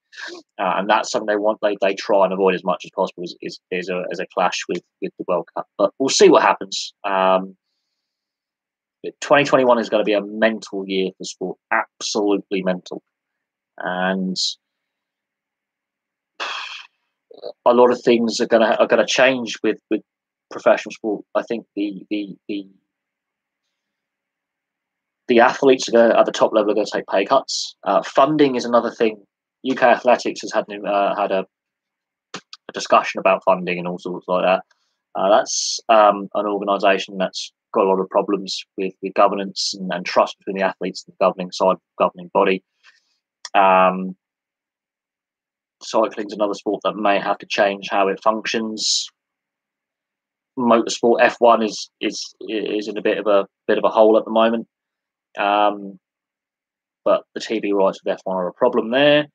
and that's something they try and avoid as much as possible is a clash with the World Cup. But we'll see what happens. 2021 is going to be a mental year for sport, absolutely mental, and a lot of things are going to change with professional sport. I think the athletes at the top level are going to take pay cuts. Funding is another thing. UK Athletics has had a discussion about funding and all sorts like that. That's an organisation that's got a lot of problems with governance and trust between the athletes and the governing body. Cycling is another sport that may have to change how it functions. Motorsport F1 is in a bit of a hole at the moment. But the TV rights with F1 are a problem there.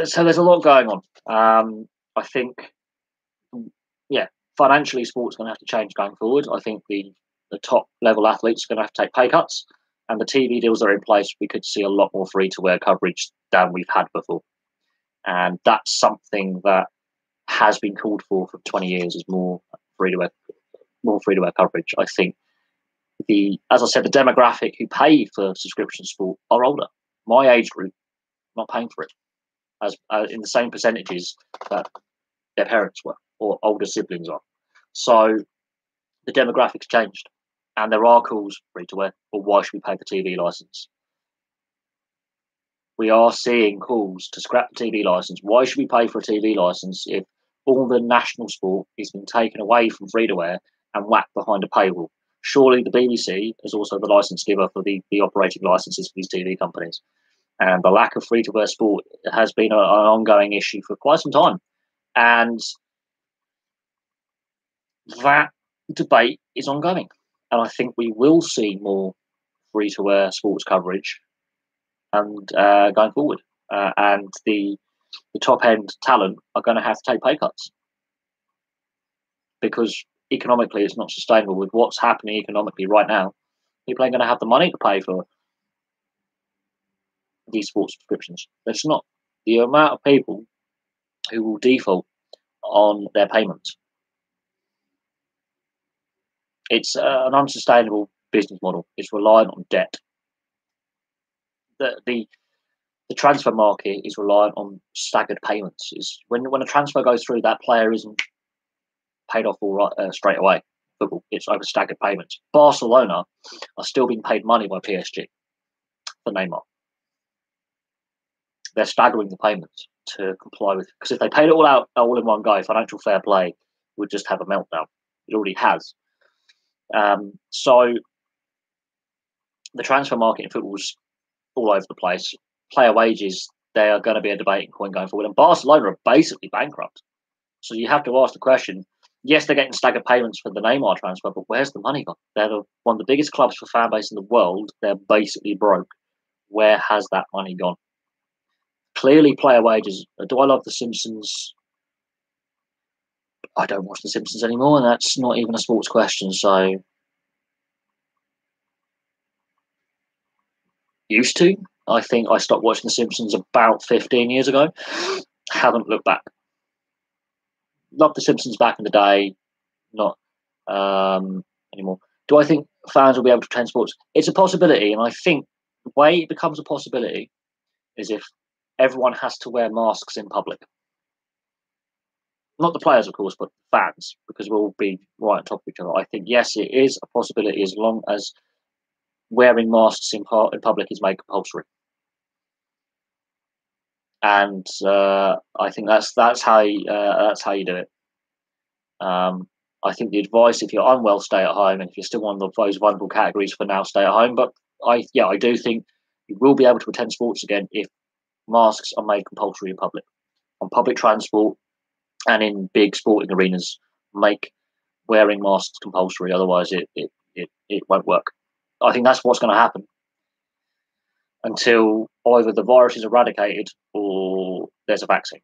So there's a lot going on. I think, financially, sport's going to have to change going forward. I think the top level athletes are going to have to take pay cuts, and the TV deals that are in place, we could see a lot more free-to-air coverage than we've had before. And that's something that has been called for 20 years, is more free-to-air coverage. I think as I said, the demographic who pay for subscription sport are older. My age group not paying for it as in the same percentages that their parents were or older siblings are. So the demographics changed, and there are calls free to air. Or why should we pay the TV license? We are seeing calls to scrap the TV license. Why should we pay for a TV license if all the national sport has been taken away from free to air and whacked behind a paywall? Surely the BBC is also the license giver for the operating licenses for these TV companies. And the lack of free-to-air sport has been an ongoing issue for quite some time. And that debate is ongoing. And I think we will see more free-to-air sports coverage and going forward. And the top-end talent are going to have to take pay cuts because economically it's not sustainable with what's happening economically right now. People ain't going to have the money to pay for these sports subscriptions. There's not the amount of people who will default on their payments. It's an unsustainable business model. It's reliant on debt. The transfer market is reliant on staggered payments. When a transfer goes through, that player isn't paid off all right straight away. Football, it's over staggered payments. Barcelona are still being paid money by PSG for Neymar. They're staggering the payments to comply with, because if they paid it all out all in one go, financial fair play would just have a meltdown. It already has. So the transfer market in football is all over the place. Player wages, they are going to be a debating point going forward. And Barcelona are basically bankrupt. So you have to ask the question, yes, they're getting staggered payments for the Neymar transfer, but where's the money gone? They're one of the biggest clubs for fan base in the world. They're basically broke. Where has that money gone? Clearly, player wages. Do I love The Simpsons? I don't watch The Simpsons anymore, and that's not even a sports question. So, used to. I think I stopped watching The Simpsons about 15 years ago. Haven't looked back. Loved The Simpsons back in the day, not anymore. Do I think fans will be able to attend sports? It's a possibility, and I think the way it becomes a possibility is if everyone has to wear masks in public. Not the players, of course, but fans, because we'll all be right on top of each other. I think, yes, it is a possibility as long as wearing masks in public is made compulsory. and I think that's how you do it. I think the advice, if you're unwell, stay at home, and if you're still one of those vulnerable categories for now, stay at home. But I do think you will be able to attend sports again if masks are made compulsory in public, on public transport, and in big sporting arenas. Make wearing masks compulsory, otherwise it won't work. I think that's what's going to happen until either the virus is eradicated or there's a vaccine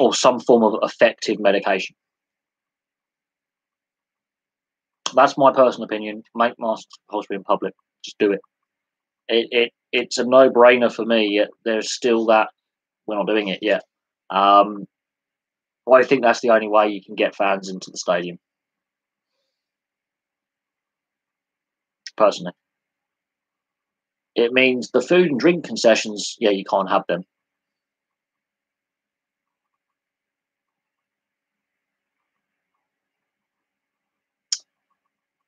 or some form of effective medication. That's my personal opinion. Make masks compulsory in public. Just do it. It's a no-brainer for me. Yet there's still that we're not doing it yet. I think that's the only way you can get fans into the stadium. Personally, it means the food and drink concessions. Yeah, you can't have them.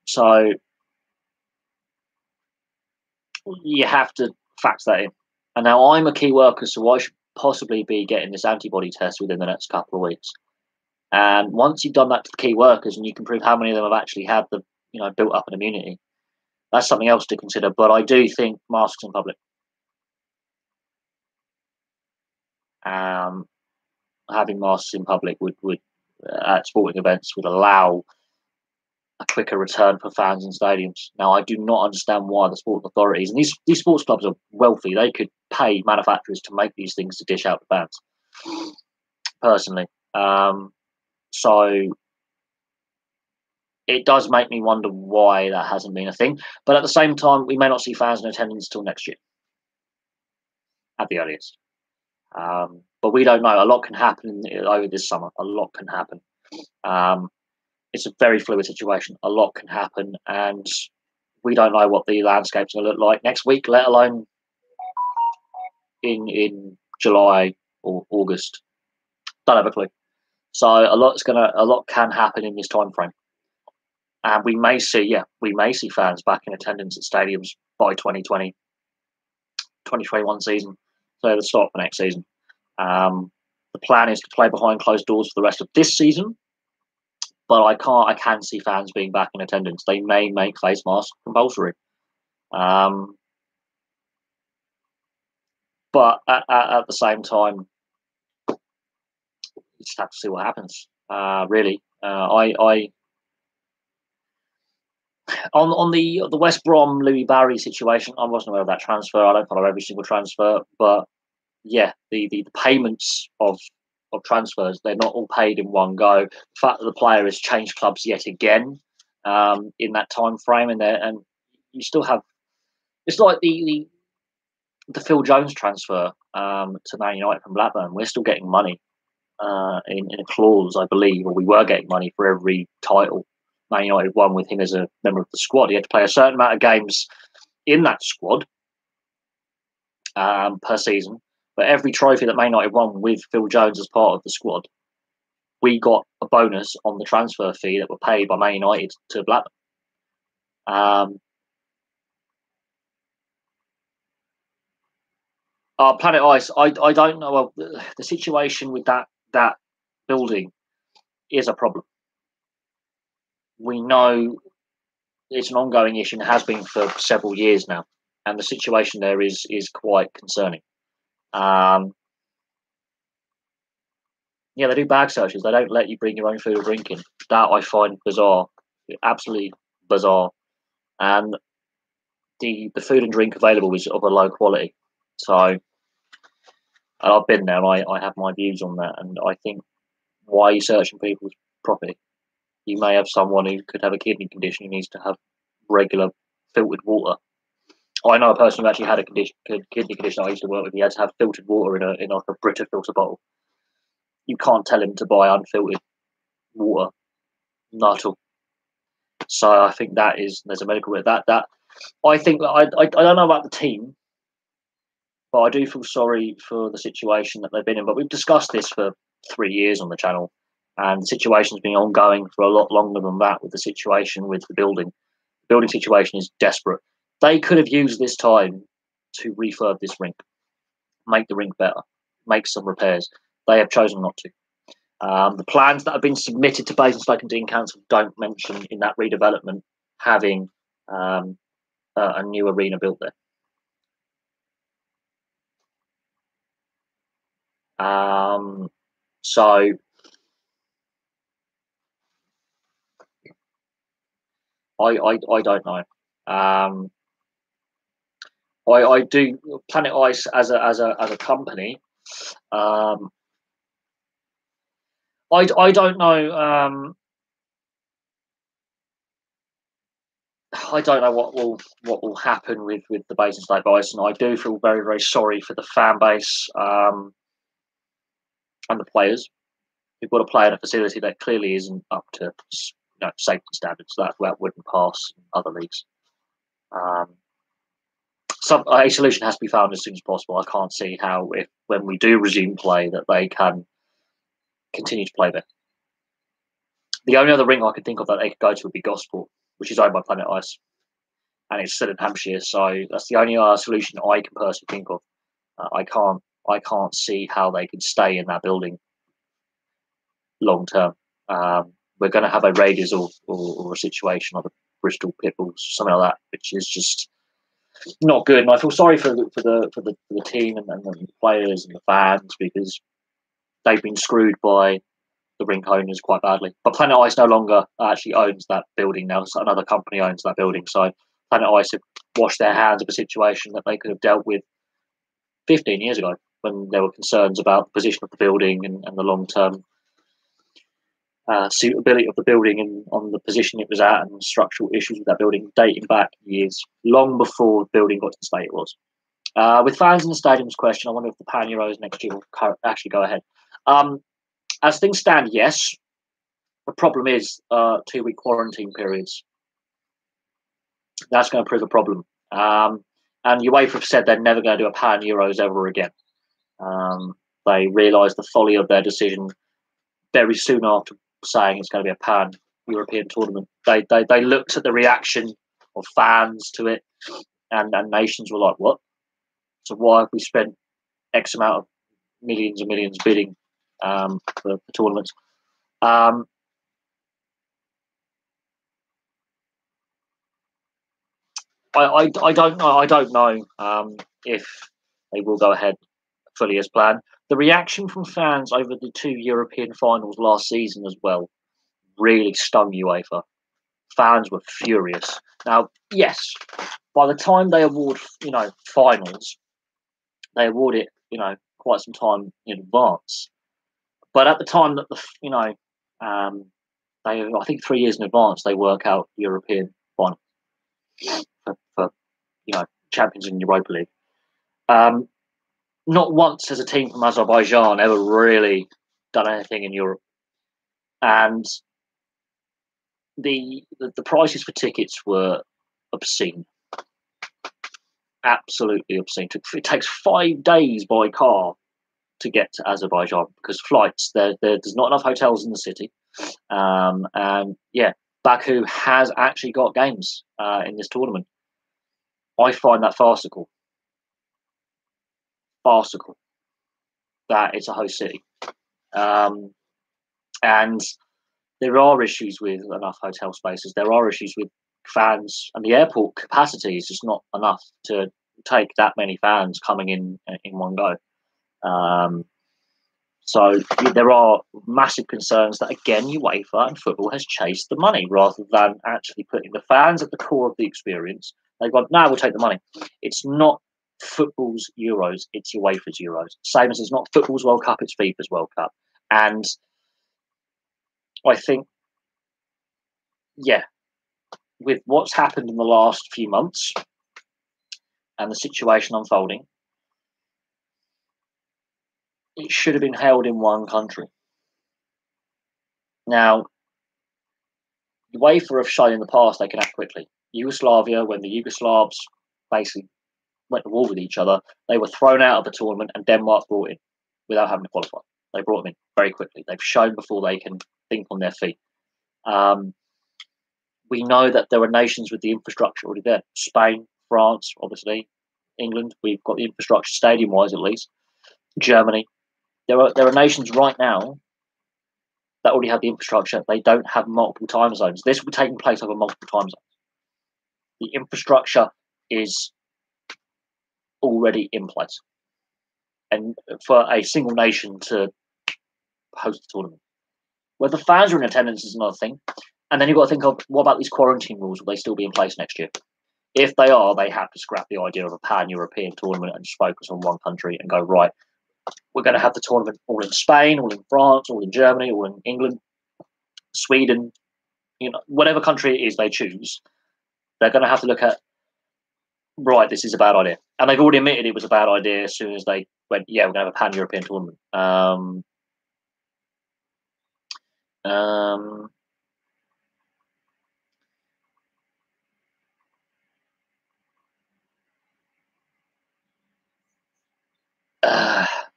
So you have to factor that in. And now I'm a key worker, so I should possibly be getting this antibody test within the next couple of weeks. And once you've done that to the key workers and you can prove how many of them have actually had the, built up an immunity, that's something else to consider. But I do think masks in public, having masks in public would at sporting events would allow a quicker return for fans in stadiums. Now, I do not understand why the sporting authorities, and these sports clubs are wealthy, they could pay manufacturers to make these things to dish out the fans, personally. So it does make me wonder why that hasn't been a thing. But at the same time, we may not see fans in attendance till next year, at the earliest. But we don't know. A lot can happen over this summer. A lot can happen. It's a very fluid situation. A lot can happen, and we don't know what the landscape's going to look like next week, let alone in July or August. Don't have a clue. So a lot can happen in this time frame, and we may see fans back in attendance at stadiums by 2020, 2021 season, so the start for next season. The plan is to play behind closed doors for the rest of this season, but I can see fans being back in attendance. They may make face masks compulsory. But at the same time, you just have to see what happens. Really, I on the West Brom Louis Barry situation, I wasn't aware of that transfer. I don't follow every single transfer, but yeah, the payments of transfers, they're not all paid in one go. The fact that the player has changed clubs yet again in that time frame, and you still have, it's like the Phil Jones transfer to Man United from Blackburn. We're still getting money in a clause, I believe, or we were getting money for every title Man United won with him as a member of the squad. He had to play a certain amount of games in that squad per season. But every trophy that Man United won with Phil Jones as part of the squad, we got a bonus on the transfer fee that were paid by Man United to Blackburn. Planet Ice, I don't know. Well, the situation with that building is a problem. We know it's an ongoing issue and has been for several years now, and the situation there is quite concerning. Yeah, they do bag searches. They don't let you bring your own food or drink in. That I find bizarre, absolutely bizarre. And the food and drink available is of a low quality. So, and I've been there, and I have my views on that. And I think, why are you searching people's property? You may have someone who could have a kidney condition who needs to have regular filtered water. I know a person who actually had a kidney condition I used to work with. He had to have filtered water in like a Brita filter bottle. You can't tell him to buy unfiltered water, not at all. So I think there's a medical bit that I think I don't know about the team, but I do feel sorry for the situation that they've been in. But we've discussed this for 3 years on the channel, and the situation's been ongoing for a lot longer than that. With the situation with the building situation is desperate. They could have used this time to refurb this rink, make the rink better. make some repairs. They have chosen not to. The plans that have been submitted to Basingstoke and Dean Council don't mention in that redevelopment having a new arena built there. So I don't know. I do Planet Ice as a company. I don't know. I don't know what will happen with the Basingstoke Bison. I do feel very, very sorry for the fan base and the players who've got to play in a facility that clearly isn't up to safety standards. That wouldn't pass in other leagues. A solution has to be found as soon as possible. I can't see how, when we do resume play, that they can continue to play there. The only other ring I could think of that they could go to would be Gosport, which is owned by Planet Ice, and it's still in Hampshire. So that's the only solution I can personally think of. I can't see how they can stay in that building long term. We're going to have a Raiders or a situation, or the Bristol Pitbulls, something like that, which is just not good. And I feel sorry for the team and the players and the fans, because they've been screwed by the rink owners quite badly. But Planet Ice no longer actually owns that building now. So another company owns that building. So Planet Ice have washed their hands of a situation that they could have dealt with 15 years ago, when there were concerns about the position of the building and the long-term suitability of the building and on the position it was at, and structural issues with that building dating back years, long before the building got to the state it was. With fans in the stadiums question, I wonder if the Pan Euros next year will actually go ahead. As things stand, yes. The problem is 2-week quarantine periods. That's going to prove a problem. And UEFA have said they're never going to do a Pan Euros ever again. They realised the folly of their decision very soon after saying it's going to be a Pan European tournament. They looked at the reaction of fans to it, and nations were like, what? So why have we spent X amount of millions and millions bidding for tournaments? I don't know. I don't know if they will go ahead fully as planned. The reaction from fans over the 2 European finals last season as well really stung UEFA. Fans were furious. Now, yes, by the time they award, finals, they award it, quite some time in advance. But at the time that I think 3 years in advance, they work out European finals for champions in Europa League. Not once has a team from Azerbaijan ever really done anything in Europe, and the prices for tickets were obscene, absolutely obscene. It takes 5 days by car to get to Azerbaijan, because flights there's not enough hotels in the city, and yeah, Baku has actually got games in this tournament. I find that farcical that it's a host city, and there are issues with enough hotel spaces. There are issues with fans, and the airport capacity is just not enough to take that many fans coming in one go. So there are massive concerns that, again, UEFA and football has chased the money rather than actually putting the fans at the core of the experience. They've gone, no, we'll take the money. It's not football's Euros, it's UEFA's Euros. Same as it's not football's World Cup, it's FIFA's World Cup. And I think, yeah, with what's happened in the last few months and the situation unfolding, it should have been held in one country. Now, UEFA have shown in the past they can act quickly. Yugoslavia, when the Yugoslavs basically went to war with each other, they were thrown out of the tournament and Denmark brought in without having to qualify. They brought them in very quickly. They've shown before they can think on their feet. We know that there are nations with the infrastructure already there. Spain, France, obviously, England. We've got the infrastructure, stadium-wise at least. Germany. There are nations right now that already have the infrastructure. They don't have multiple time zones. This will be taking place over multiple time zones. The infrastructure is already in place, and for a single nation to host the tournament, whether fans are in attendance is another thing. And then you've got to think of, what about these quarantine rules? Will they still be in place next year? If they are, they have to scrap the idea of a pan-European tournament and just focus on one country and go, right, we're going to have the tournament all in Spain, all in France, all in Germany, all in England, Sweden, whatever country it is they choose. They're going to have to look at, right, this is a bad idea. And they've already admitted it was a bad idea as soon as they went, yeah, we're going to have a pan-European tournament.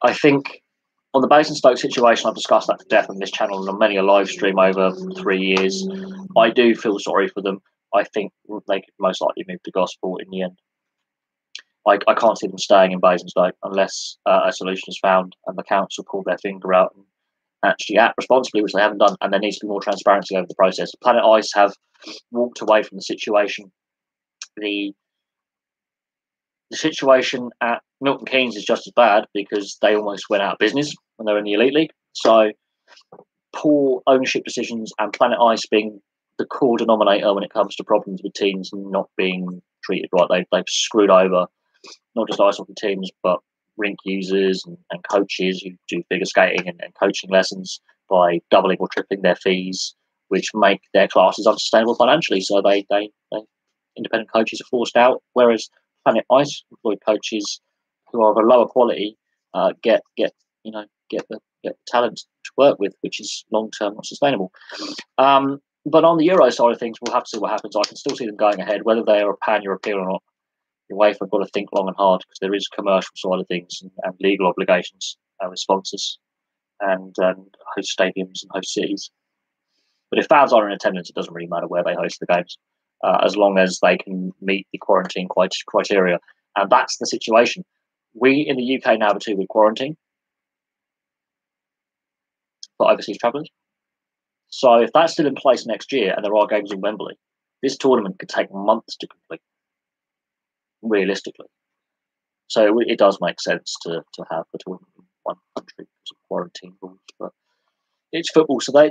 I think on the Basingstoke situation, I've discussed that to death on this channel and on many a live stream over 3 years. I do feel sorry for them. I think they could most likely move to Gosport in the end. I can't see them staying in Basingstoke unless a solution is found and the council pull their finger out and actually act responsibly, which they haven't done, and there needs to be more transparency over the process. Planet Ice have walked away from the situation. The situation at Milton Keynes is just as bad because they almost went out of business when they were in the Elite League. So poor ownership decisions and Planet Ice being the core denominator when it comes to problems with teams not being treated right. They've screwed over not just ice hockey teams, but rink users and coaches who do figure skating and coaching lessons by doubling or tripling their fees, which make their classes unsustainable financially. So they independent coaches are forced out, whereas Planet Ice employed coaches who are of a lower quality get the talent to work with, which is long term not sustainable. But on the Euro side of things, we'll have to see what happens. I can still see them going ahead, whether they are a pan-European or not. UEFA have got to think long and hard because there is commercial side of things and legal obligations with sponsors and host stadiums and host cities. But if fans are in attendance, it doesn't really matter where they host the games, as long as they can meet the quarantine criteria. And that's the situation. We in the UK now have a 2-week quarantine for overseas travellers. So if that's still in place next year and there are games in Wembley, this tournament could take months to complete, realistically. So it does make sense to have the tournament in one country because of quarantine rules. But it's football, so they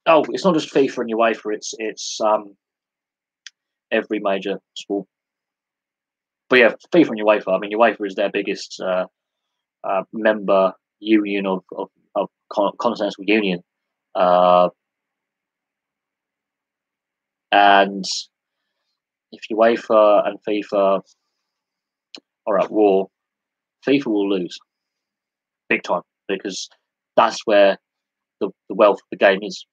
oh, it's not just FIFA and UEFA. It's every major sport. But yeah, FIFA and UEFA. I mean, UEFA is their biggest member union of continental union, and if UEFA and FIFA are at war, FIFA will lose big time because that's where the wealth of the game is.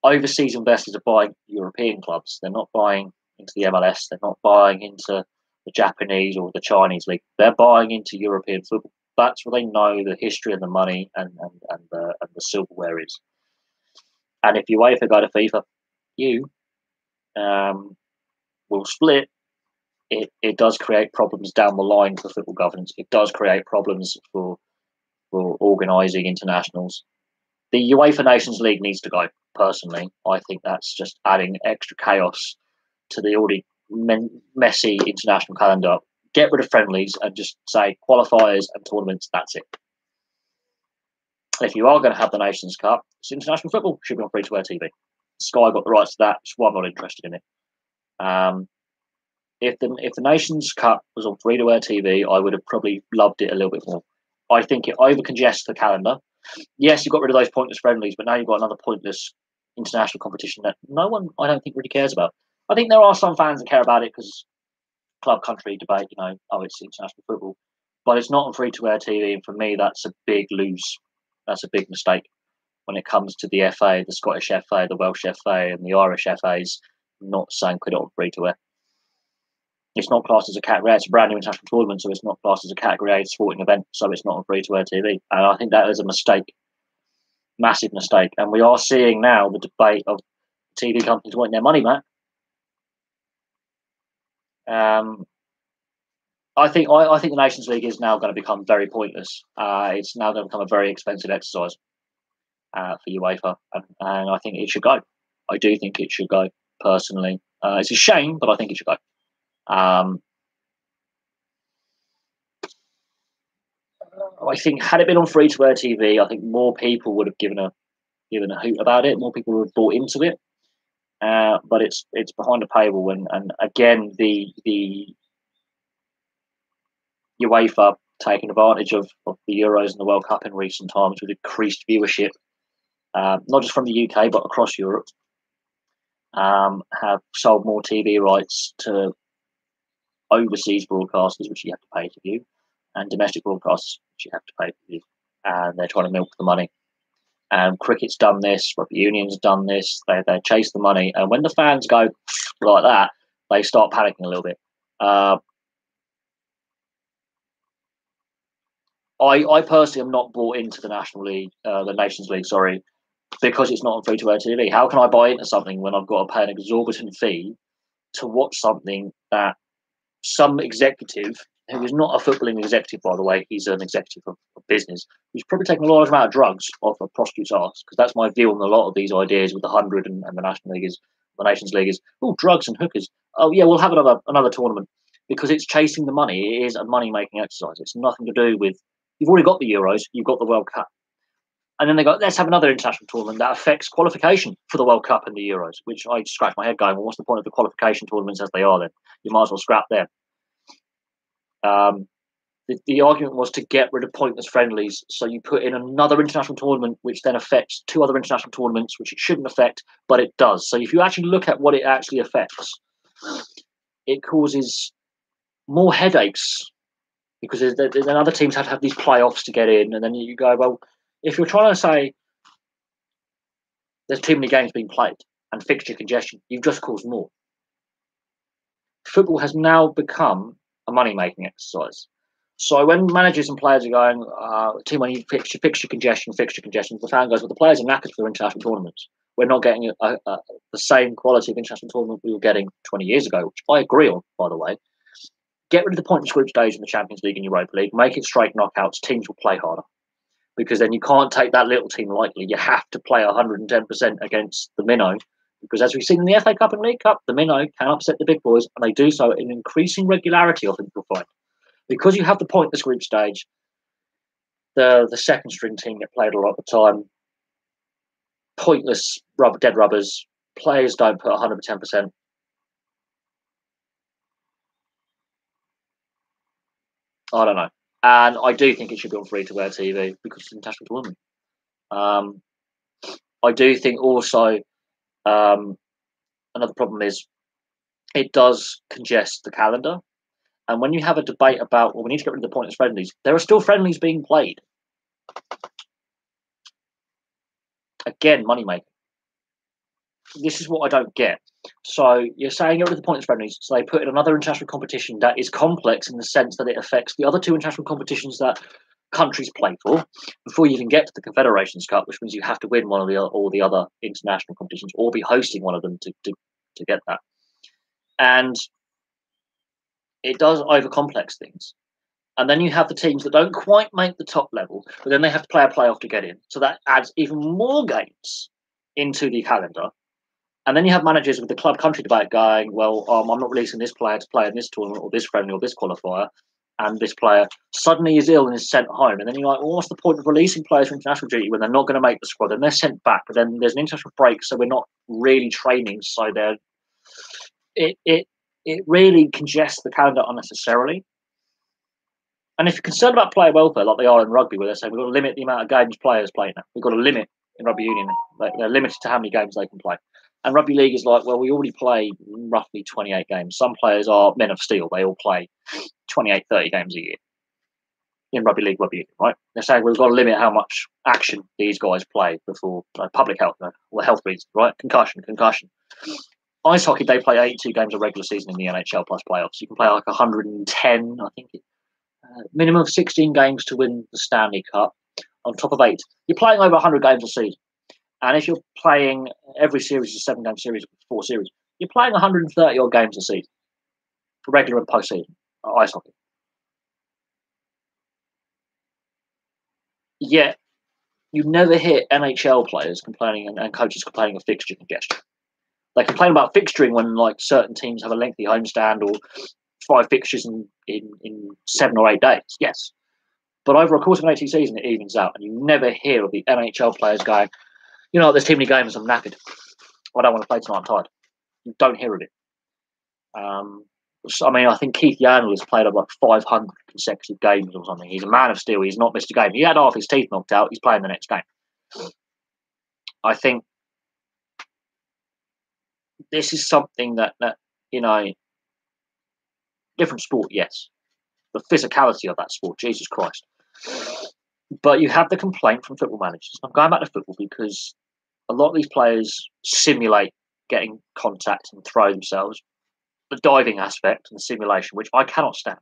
Overseas investors are buying European clubs. They're not buying into the MLS. They're not buying into the Japanese or the Chinese league. They're buying into European football. That's where they know the history and the money and the silverware is. And if UEFA go to FIFA, you will split. It does create problems down the line for football governance. It does create problems for organising internationals. The UEFA Nations League needs to go, personally. I think that's just adding extra chaos to the already messy international calendar. Get rid of friendlies and just say qualifiers and tournaments, that's it. If you are going to have the Nations Cup, it's international football, should be on free-to-air TV. Sky got the rights to that, which is why I'm not interested in it. If the Nations Cup was on free-to-air TV, I would have probably loved it a little bit more. I think it over-congests the calendar. Yes, you've got rid of those pointless friendlies, but now you've got another pointless international competition that no one, I don't think, really cares about. I think there are some fans that care about it because club country debate, it's international football. But it's not on free-to-air TV, and for me, that's a big lose. That's a big mistake when it comes to the FA, the Scottish FA, the Welsh FA, and the Irish FAs not saying put it on free-to-air. It's not classed as a category A. It's a brand new international tournament, so it's not classed as a category A sporting event, so it's not on free-to-air TV. And I think that is a mistake, massive mistake. And we are seeing now the debate of TV companies wanting their money back. I think the Nations League is now going to become very pointless. It's now going to become a very expensive exercise for UEFA, and I think it should go. I do think it should go personally. It's a shame, but I think it should go. I think had it been on free to air TV, I think more people would have given a hoot about it. More people would have bought into it. But it's behind a paywall, and again the UEFA taking advantage of the Euros and the World Cup in recent times with increased viewership, not just from the UK but across Europe, have sold more TV rights to overseas broadcasters, which you have to pay to view, and domestic broadcasters, which you have to pay to view, and they're trying to milk the money. Cricket's done this, rugby union's done this. They chase the money, and when the fans go like that, they start panicking a little bit. I personally am not bought into the National League, the Nations League, sorry, because it's not on free to air TV. How can I buy into something when I've got to pay an exorbitant fee to watch something that some executive, who is not a footballing executive, by the way, he's an executive of business, who's probably taken a large amount of drugs off a prostitute's arse, because that's my view on a lot of these ideas with the 100 and the National League the Nations League is, oh, drugs and hookers. Oh, yeah, we'll have another tournament, because it's chasing the money. It is a money-making exercise. It's nothing to do with, you've already got the Euros, you've got the World Cup. And then they go, let's have another international tournament that affects qualification for the World Cup and the Euros, which I scratch my head going, well, what's the point of the qualification tournaments as they are then? You might as well scrap them. The argument was to get rid of pointless friendlies, so you put in another international tournament, which then affects two other international tournaments, which it shouldn't affect, but it does. So if you actually look at what it actually affects, it causes more headaches, because then other teams have to have these playoffs to get in, and then you go, well, if you're trying to say there's too many games being played and fixture congestion, you've just caused more. Football has now become a money-making exercise. So when managers and players are going, team, I need fixture congestion, the fan goes, well, the players are knackered for international tournaments. We're not getting the same quality of international tournament we were getting 20 years ago, which I agree on, by the way. Get rid of the pointless group stage in the Champions League and Europa League. Make it straight knockouts. Teams will play harder, because then you can't take that little team lightly. You have to play 110% against the minnow, because as we've seen in the FA Cup and League Cup, the minnow can upset the big boys, and they do so in increasing regularity, I think you'll find. Because you have the pointless group stage, the second string team get played a lot of the time. Pointless dead rubbers. Players don't put 110%. I don't know. And I do think it should be on free to air TV because it's an international tournament. I do think also another problem is it does congest the calendar. And when you have a debate about, well, we need to get rid of the pointless friendlies, there are still friendlies being played. Again, money making. This is what I don't get. So you're saying get rid of the pointless friendlies, so they put in another international competition that is complex in the sense that it affects the other two international competitions that countries play for before you even get to the Confederations Cup, which means you have to win one of all the other international competitions or be hosting one of them to get that. And it does overcomplex things. And then you have the teams that don't quite make the top level, but then they have to play a playoff to get in. So that adds even more games into the calendar. And then you have managers with the club country debate going, well, I'm not releasing this player to play in this tournament or this friendly or this qualifier. And this player suddenly is ill and is sent home. And then you're like, well, what's the point of releasing players for international duty when they're not going to make the squad? Then they're sent back, but then there's an international break, so we're not really training. So it really congests the calendar unnecessarily. And if you're concerned about player welfare, like they are in rugby, where they're saying we've got to limit the amount of games players play now. We've got to limit in rugby union. They're limited to how many games they can play. And rugby league is like, well, we already play roughly 28 games. Some players are men of steel. They all play 28, 30 games a year in rugby league, rugby union, right? They're saying we've got to limit how much action these guys play before public health, or health reasons, right? Concussion. Ice hockey, they play 82 games of regular season in the NHL plus playoffs. You can play like 110, I think. Minimum of 16 games to win the Stanley Cup on top of 8. You're playing over 100 games a season. And if you're playing every series, a 7-game series, 4 series, you're playing 130 odd games a season for regular and post-season ice hockey. Yet you never hear NHL players complaining and coaches complaining of fixture congestion. They complain about fixturing when like certain teams have a lengthy homestand or 5 fixtures in 7 or 8 days. Yes. But over a course of an 18 season, it evens out, and you never hear of the NHL players going, you know, there's too many games, I'm knackered. I don't want to play tonight, I'm tired. You don't hear of it. I mean, I think Keith Yandle has played up like 500 consecutive games or something. He's a man of steel. He's not missed a game. He had half his teeth knocked out. He's playing the next game. I think this is something that you know, different sport, yes. The physicality of that sport, Jesus Christ. But you have the complaint from football managers. I'm going back to football because a lot of these players simulate getting contact and throw themselves. The diving aspect and the simulation, which I cannot stand.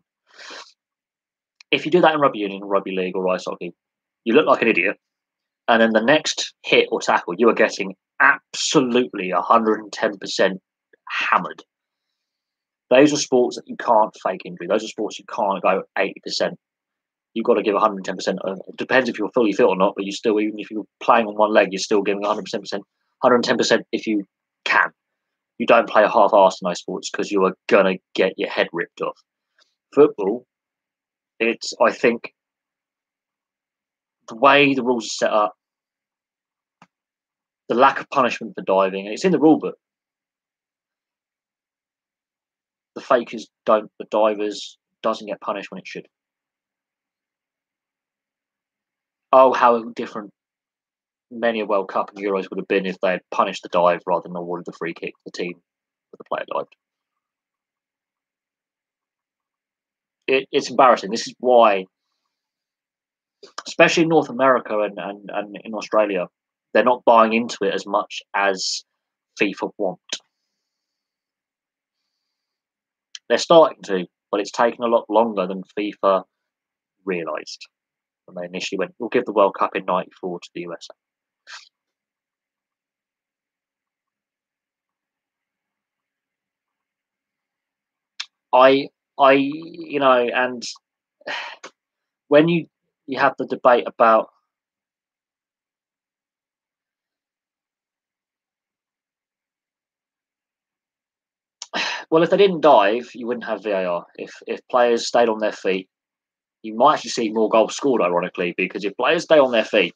If you do that in rugby union, rugby league, or ice hockey, you look like an idiot. And then the next hit or tackle, you are getting absolutely 110% hammered. Those are sports that you can't fake injury. Those are sports you can't go 80%. You've got to give 110%. It depends if you're fully fit or not, but you still, even if you're playing on one leg, you're still giving 110% if you can. You don't play a half-arse in those sports because you are going to get your head ripped off. Football, I think, the way the rules are set up, the lack of punishment for diving, it's in the rule book. The divers doesn't get punished when it should. Oh, how different many a World Cup and Euros would have been if they had punished the dive rather than awarded the free kick to the team that the player dived. It's embarrassing. This is why, especially in North America and in Australia, they're not buying into it as much as FIFA want. They're starting to, but it's taken a lot longer than FIFA realised when they initially went, we'll give the World Cup in '94 to the USA. You know, and when you have the debate about well, if they didn't dive, you wouldn't have VAR. If players stayed on their feet, you might actually see more goals scored, ironically, because if players stay on their feet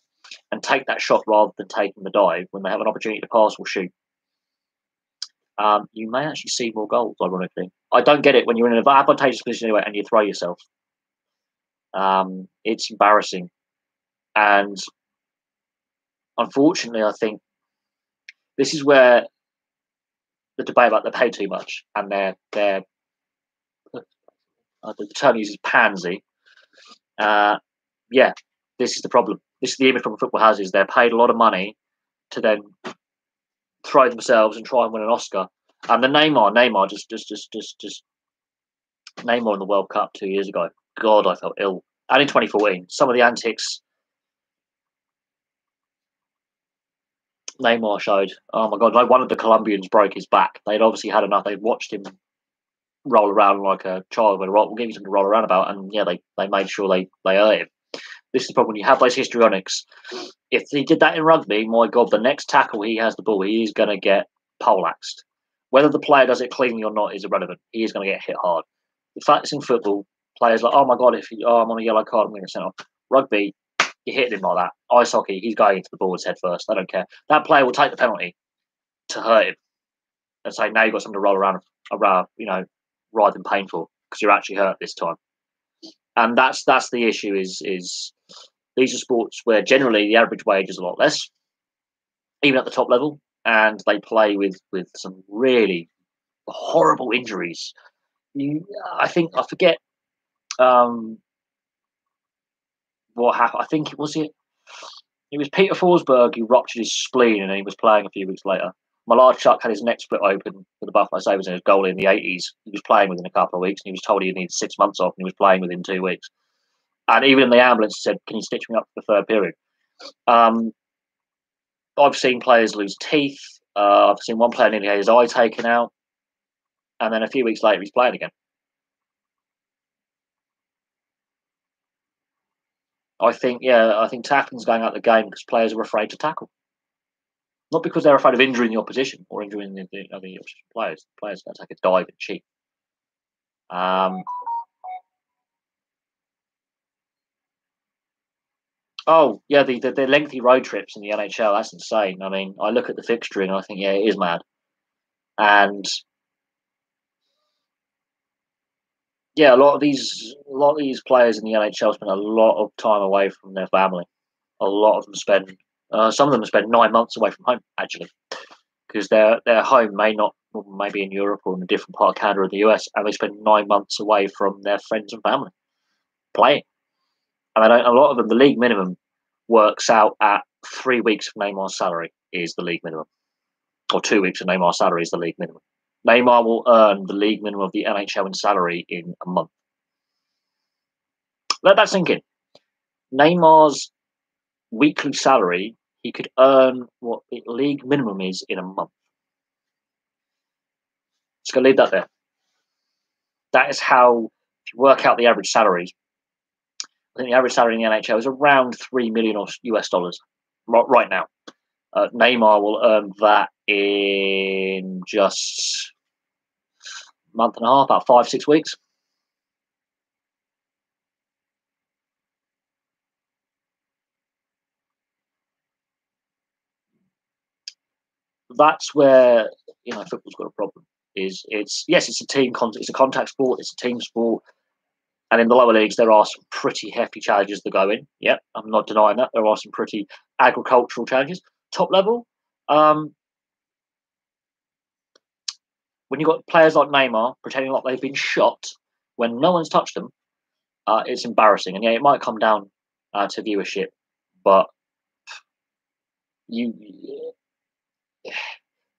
and take that shot rather than taking the dive when they have an opportunity to pass or shoot, you may actually see more goals, ironically. I don't get it when you're in an advantageous position anyway and you throw yourself. It's embarrassing. And unfortunately, I think this is where the debate about they pay too much and they're the term uses pansy. Yeah, this is the problem. This is the image from football houses. They're paid a lot of money to then throw themselves and try and win an Oscar. And the Neymar just Neymar in the World Cup 2 years ago. God, I felt ill. And in 2014, some of the antics Neymar showed. Oh my God, like one of the Colombians broke his back. They'd obviously had enough. They'd watched him roll around like a child with a roll. We'll give you something to roll around about. And yeah, they made sure they hurt him. This is the problem when you have those histrionics. If he did that in rugby, my God, the next tackle he has the ball, he is going to get poleaxed. Whether the player does it cleanly or not is irrelevant. He is going to get hit hard. The fact is in football, players like, oh my God, I'm on a yellow card, I'm going to get sent off. Rugby, you hit him like that. Ice hockey, he's going into the boards head first. I don't care. That player will take the penalty to hurt him and say, now you've got something to roll around, you know, rather than painful because you're actually hurt this time. And that's the issue is these are sports where generally the average wage is a lot less, even at the top level, and they play with some really horrible injuries. I forget what happened. I think it was Peter Forsberg who ruptured his spleen and he was playing a few weeks later. Malarchuk had his neck split open for the Buffalo Sabres in his goalie in the 80s. He was playing within a couple of weeks and he was told he needed 6 months off and he was playing within 2 weeks. And even in the ambulance, he said, can you stitch me up for the third period? I've seen players lose teeth. I've seen one player nearly had his eye taken out. And then a few weeks later, he's playing again. I think tackling's going out the game because players are afraid to tackle, not because they're afraid of injuring the opposition or injuring the opposition players. Players are going to take a dive and cheat. Oh yeah, the lengthy road trips in the NHL, that's insane. I mean, I look at the fixturing and I think, yeah, it is mad. And yeah, a lot of these players in the NHL spend a lot of time away from their family. A lot of them spend some of them spend 9 months away from home actually, because their home maybe in Europe or in a different part of Canada or the US, and they spend 9 months away from their friends and family playing. I mean, a lot of them, the league minimum works out at 3 weeks of Neymar's salary is the league minimum, or 2 weeks of Neymar's salary is the league minimum. Neymar will earn the league minimum of the NHL in salary in a month. Let that sink in. Neymar's weekly salary, he could earn what the league minimum is in a month. Just gonna leave that there. That is how, if you work out the average salaries, I think the average salary in the NHL is around 3 million US dollars right now. Neymar will earn that in just a month and a half, about 5-6 weeks. That's where football's got a problem. It's a team it's a contact sport, it's a team sport, and in the lower leagues there are some pretty hefty challenges that go in. Yep, I'm not denying that there are some pretty agricultural challenges. Top level, when you've got players like Neymar pretending like they've been shot when no one's touched them, it's embarrassing. And yeah, it might come down to viewership, but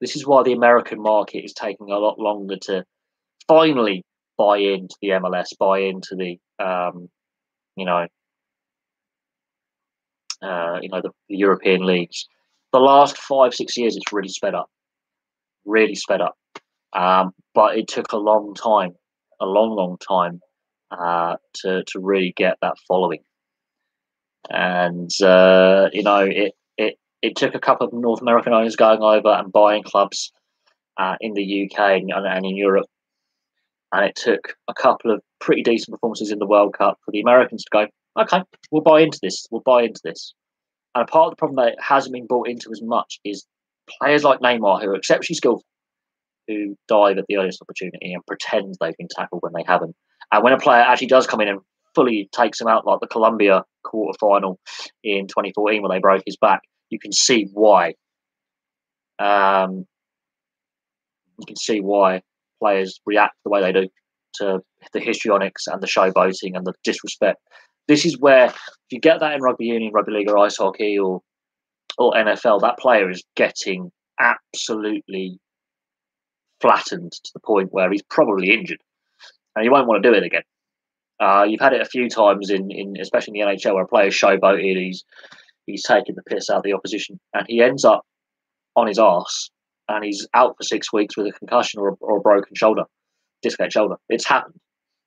this is why the American market is taking a lot longer to finally buy into the MLS, buy into the the European leagues. The last 5-6 years, it's really sped up, but it took a long time to really get that following. And it took a couple of North American owners going over and buying clubs in the UK and in Europe, and it took a couple of pretty decent performances in the World Cup for the Americans to go, okay, we'll buy into this. And a part of the problem that it hasn't been bought into as much is players like Neymar, who are exceptionally skillful, who dive at the earliest opportunity and pretend they've been tackled when they haven't. And when a player actually does come in and fully takes him out, like the Colombia quarterfinal in 2014 when they broke his back, you can see why. Players react the way they do to the histrionics and the showboating and the disrespect. This is where, if you get that in rugby union, rugby league, or ice hockey, or NFL, that player is getting absolutely flattened to the point where he's probably injured, and he won't want to do it again. You've had it a few times in especially in the NHL where a player's showboated, he's taking the piss out of the opposition, and he ends up on his arse, and he's out for 6 weeks with a concussion or a broken shoulder, dislocated shoulder. It's happened.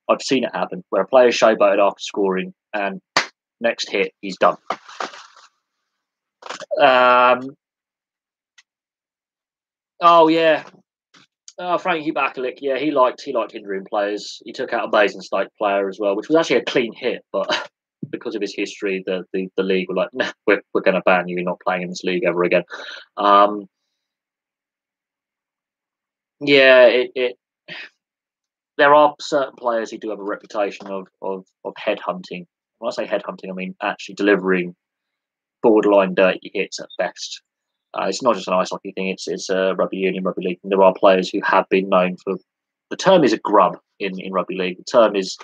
I've seen it happen where a player's showboated after scoring, and next hit, he's done. Oh yeah. Frankie Bakalik, yeah, he liked hindering players. He took out a Basingstoke player as well, which was actually a clean hit, but because of his history, the league were like, nah, we're going to ban you. You're not playing in this league ever again. There are certain players who do have a reputation of headhunting. When I say headhunting, I mean actually delivering borderline dirty hits at best. It's not just an ice hockey thing; it's a rugby union, rugby league. And there are players who have been known for. The term is a grub in rugby league. The term is,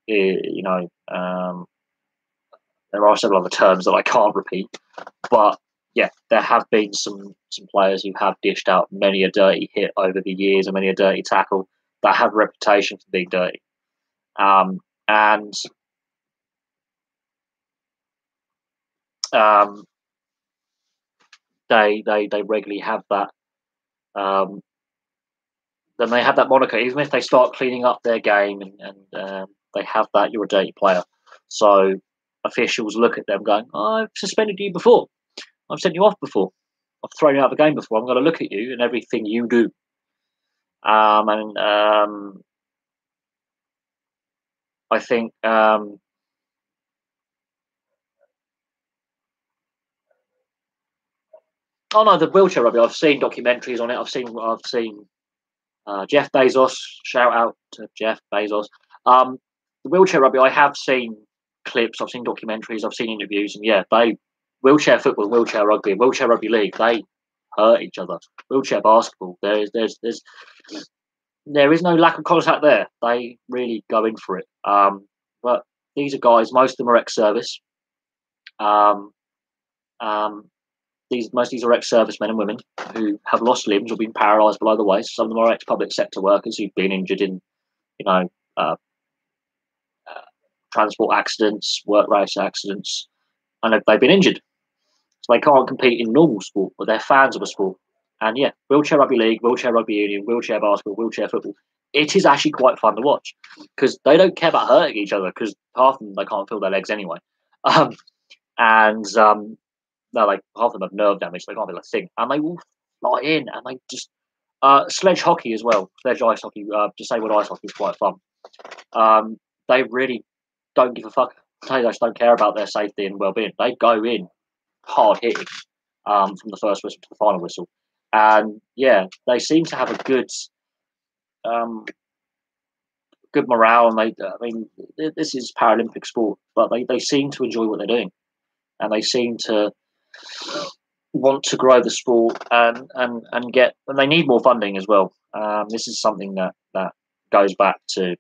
there are several other terms that I can't repeat, but yeah, there have been some players who have dished out many a dirty hit over the years and many a dirty tackle that have a reputation for being dirty. And they regularly have that. Then they have that moniker, even if they start cleaning up their game and they have that, you're a dirty player. So officials look at them going, oh, I've suspended you before. I've sent you off before. I've thrown you out of the game before. I'm going to look at you and everything you do. I think oh no, the wheelchair rugby. I've seen documentaries on it. I've seen Jeff Bezos. Shout out to Jeff Bezos. The wheelchair rugby. I have seen clips. I've seen documentaries. I've seen interviews, and yeah, they wheelchair football, wheelchair rugby, wheelchair rugby league. They hurt each other. Wheelchair basketball. There is no lack of contact there. They really go in for it. But these are guys. Most of them are ex-service. Most of these are ex-service men and women who have lost limbs or been paralysed below the waist. Some of them are ex-public sector workers who've been injured in, transport accidents, work race accidents, and they've been injured. So they can't compete in normal sport, but they're fans of a sport. And yeah, wheelchair rugby league, wheelchair rugby union, wheelchair basketball, wheelchair football. It is actually quite fun to watch because they don't care about hurting each other because half of them, they can't feel their legs anyway. No, like half of them have nerve damage, so they can't feel a thing. And they will fly in and they just sledge hockey as well. Sledge ice hockey, disabled ice hockey is quite fun. They really don't give a fuck. They just don't care about their safety and well-being. They go in hard hitting from the first whistle to the final whistle. And yeah, they seem to have a good morale. And this is Paralympic sport, but they seem to enjoy what they're doing, and they seem to want to grow the sport and they need more funding as well. This is something that goes back to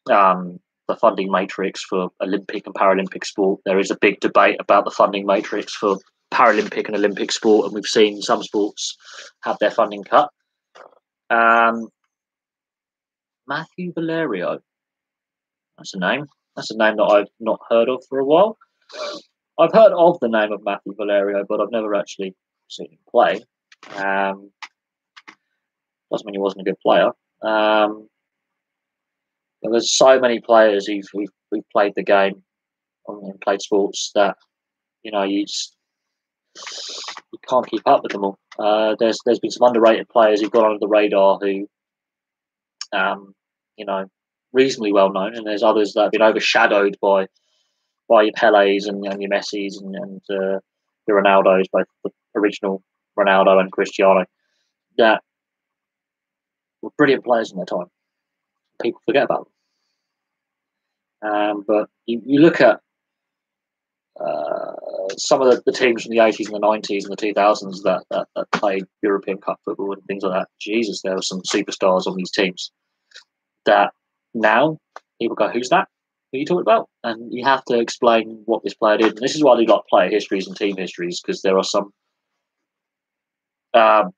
the funding matrix for Olympic and Paralympic sport. There is a big debate about the funding matrix for Paralympic and Olympic sport, and we've seen some sports have their funding cut. Matthew Valerio, that's a name that I've not heard of for a while. I've heard of the name of Matthew Valerio, but I've never actually seen him play. Doesn't mean he wasn't a good player. There's so many players who've played the game and played sports that you can't keep up with them all. There's been some underrated players who've gone under the radar who, reasonably well known, and there's others that have been overshadowed by your Pelés and your Messis and your Ronaldos, both the original Ronaldo and Cristiano, that were brilliant players in their time. People forget about them. But you look at some of the teams from the 80s and the 90s and the 2000s that played European Cup football and things like that. Jesus, there were some superstars on these teams that now people go, who's that? Who are you talking about? And you have to explain what this player did. And this is why I do like player histories and team histories, because there are some there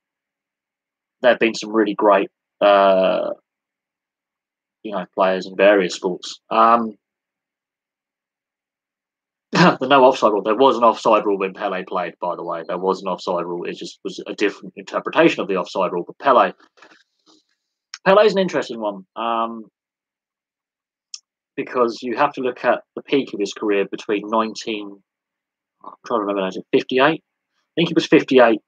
have been some really great players in various sports. The no offside rule. There was an offside rule when Pele played, by the way. There was an offside rule. It just was a different interpretation of the offside rule. But Pele's an interesting one because you have to look at the peak of his career between 58? I think it was 58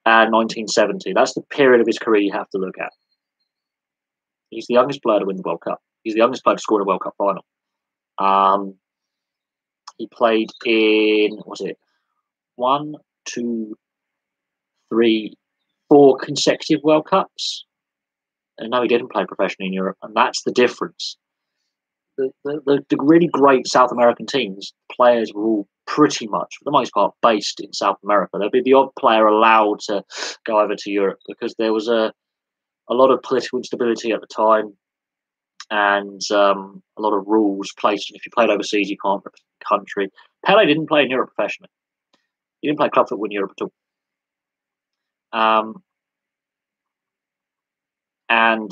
and 1970. That's the period of his career you have to look at. He's the youngest player to win the World Cup. He's the youngest player to score in a World Cup final. He played in, 1, 2, 3, 4 consecutive World Cups. And no, he didn't play professionally in Europe, and that's the difference. The really great South American teams, players were all pretty much, for the most part, based in South America. There'd be the odd player allowed to go over to Europe because there was a lot of political instability at the time, and a lot of rules placed. If you played overseas, you can't represent the country. Pele didn't play in Europe professionally. He didn't play club football in Europe at all. And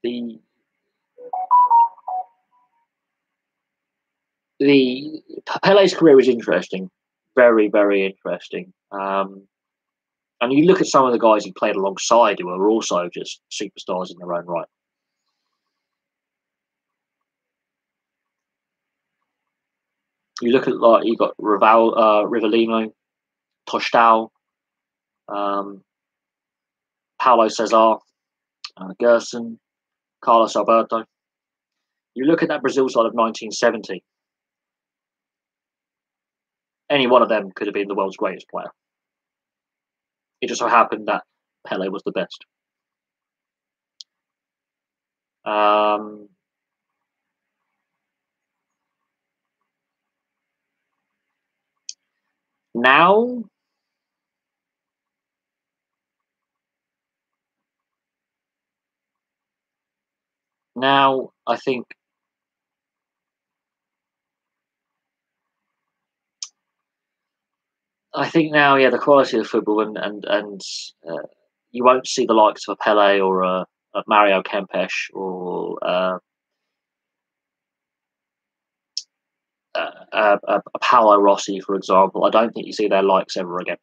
the Pele's career was interesting, very, very interesting. And you look at some of the guys he played alongside who were also just superstars in their own right. You look at like you got Rivellino, Tostao, Paulo Cesar, Gerson, Carlos Alberto. You look at that Brazil side of 1970. Any one of them could have been the world's greatest player. It just so happened that Pele was the best. Now, I think now, yeah, the quality of football and you won't see the likes of a Pele or a Mario Kempes or a Paolo Rossi, for example. I don't think you see their likes ever again.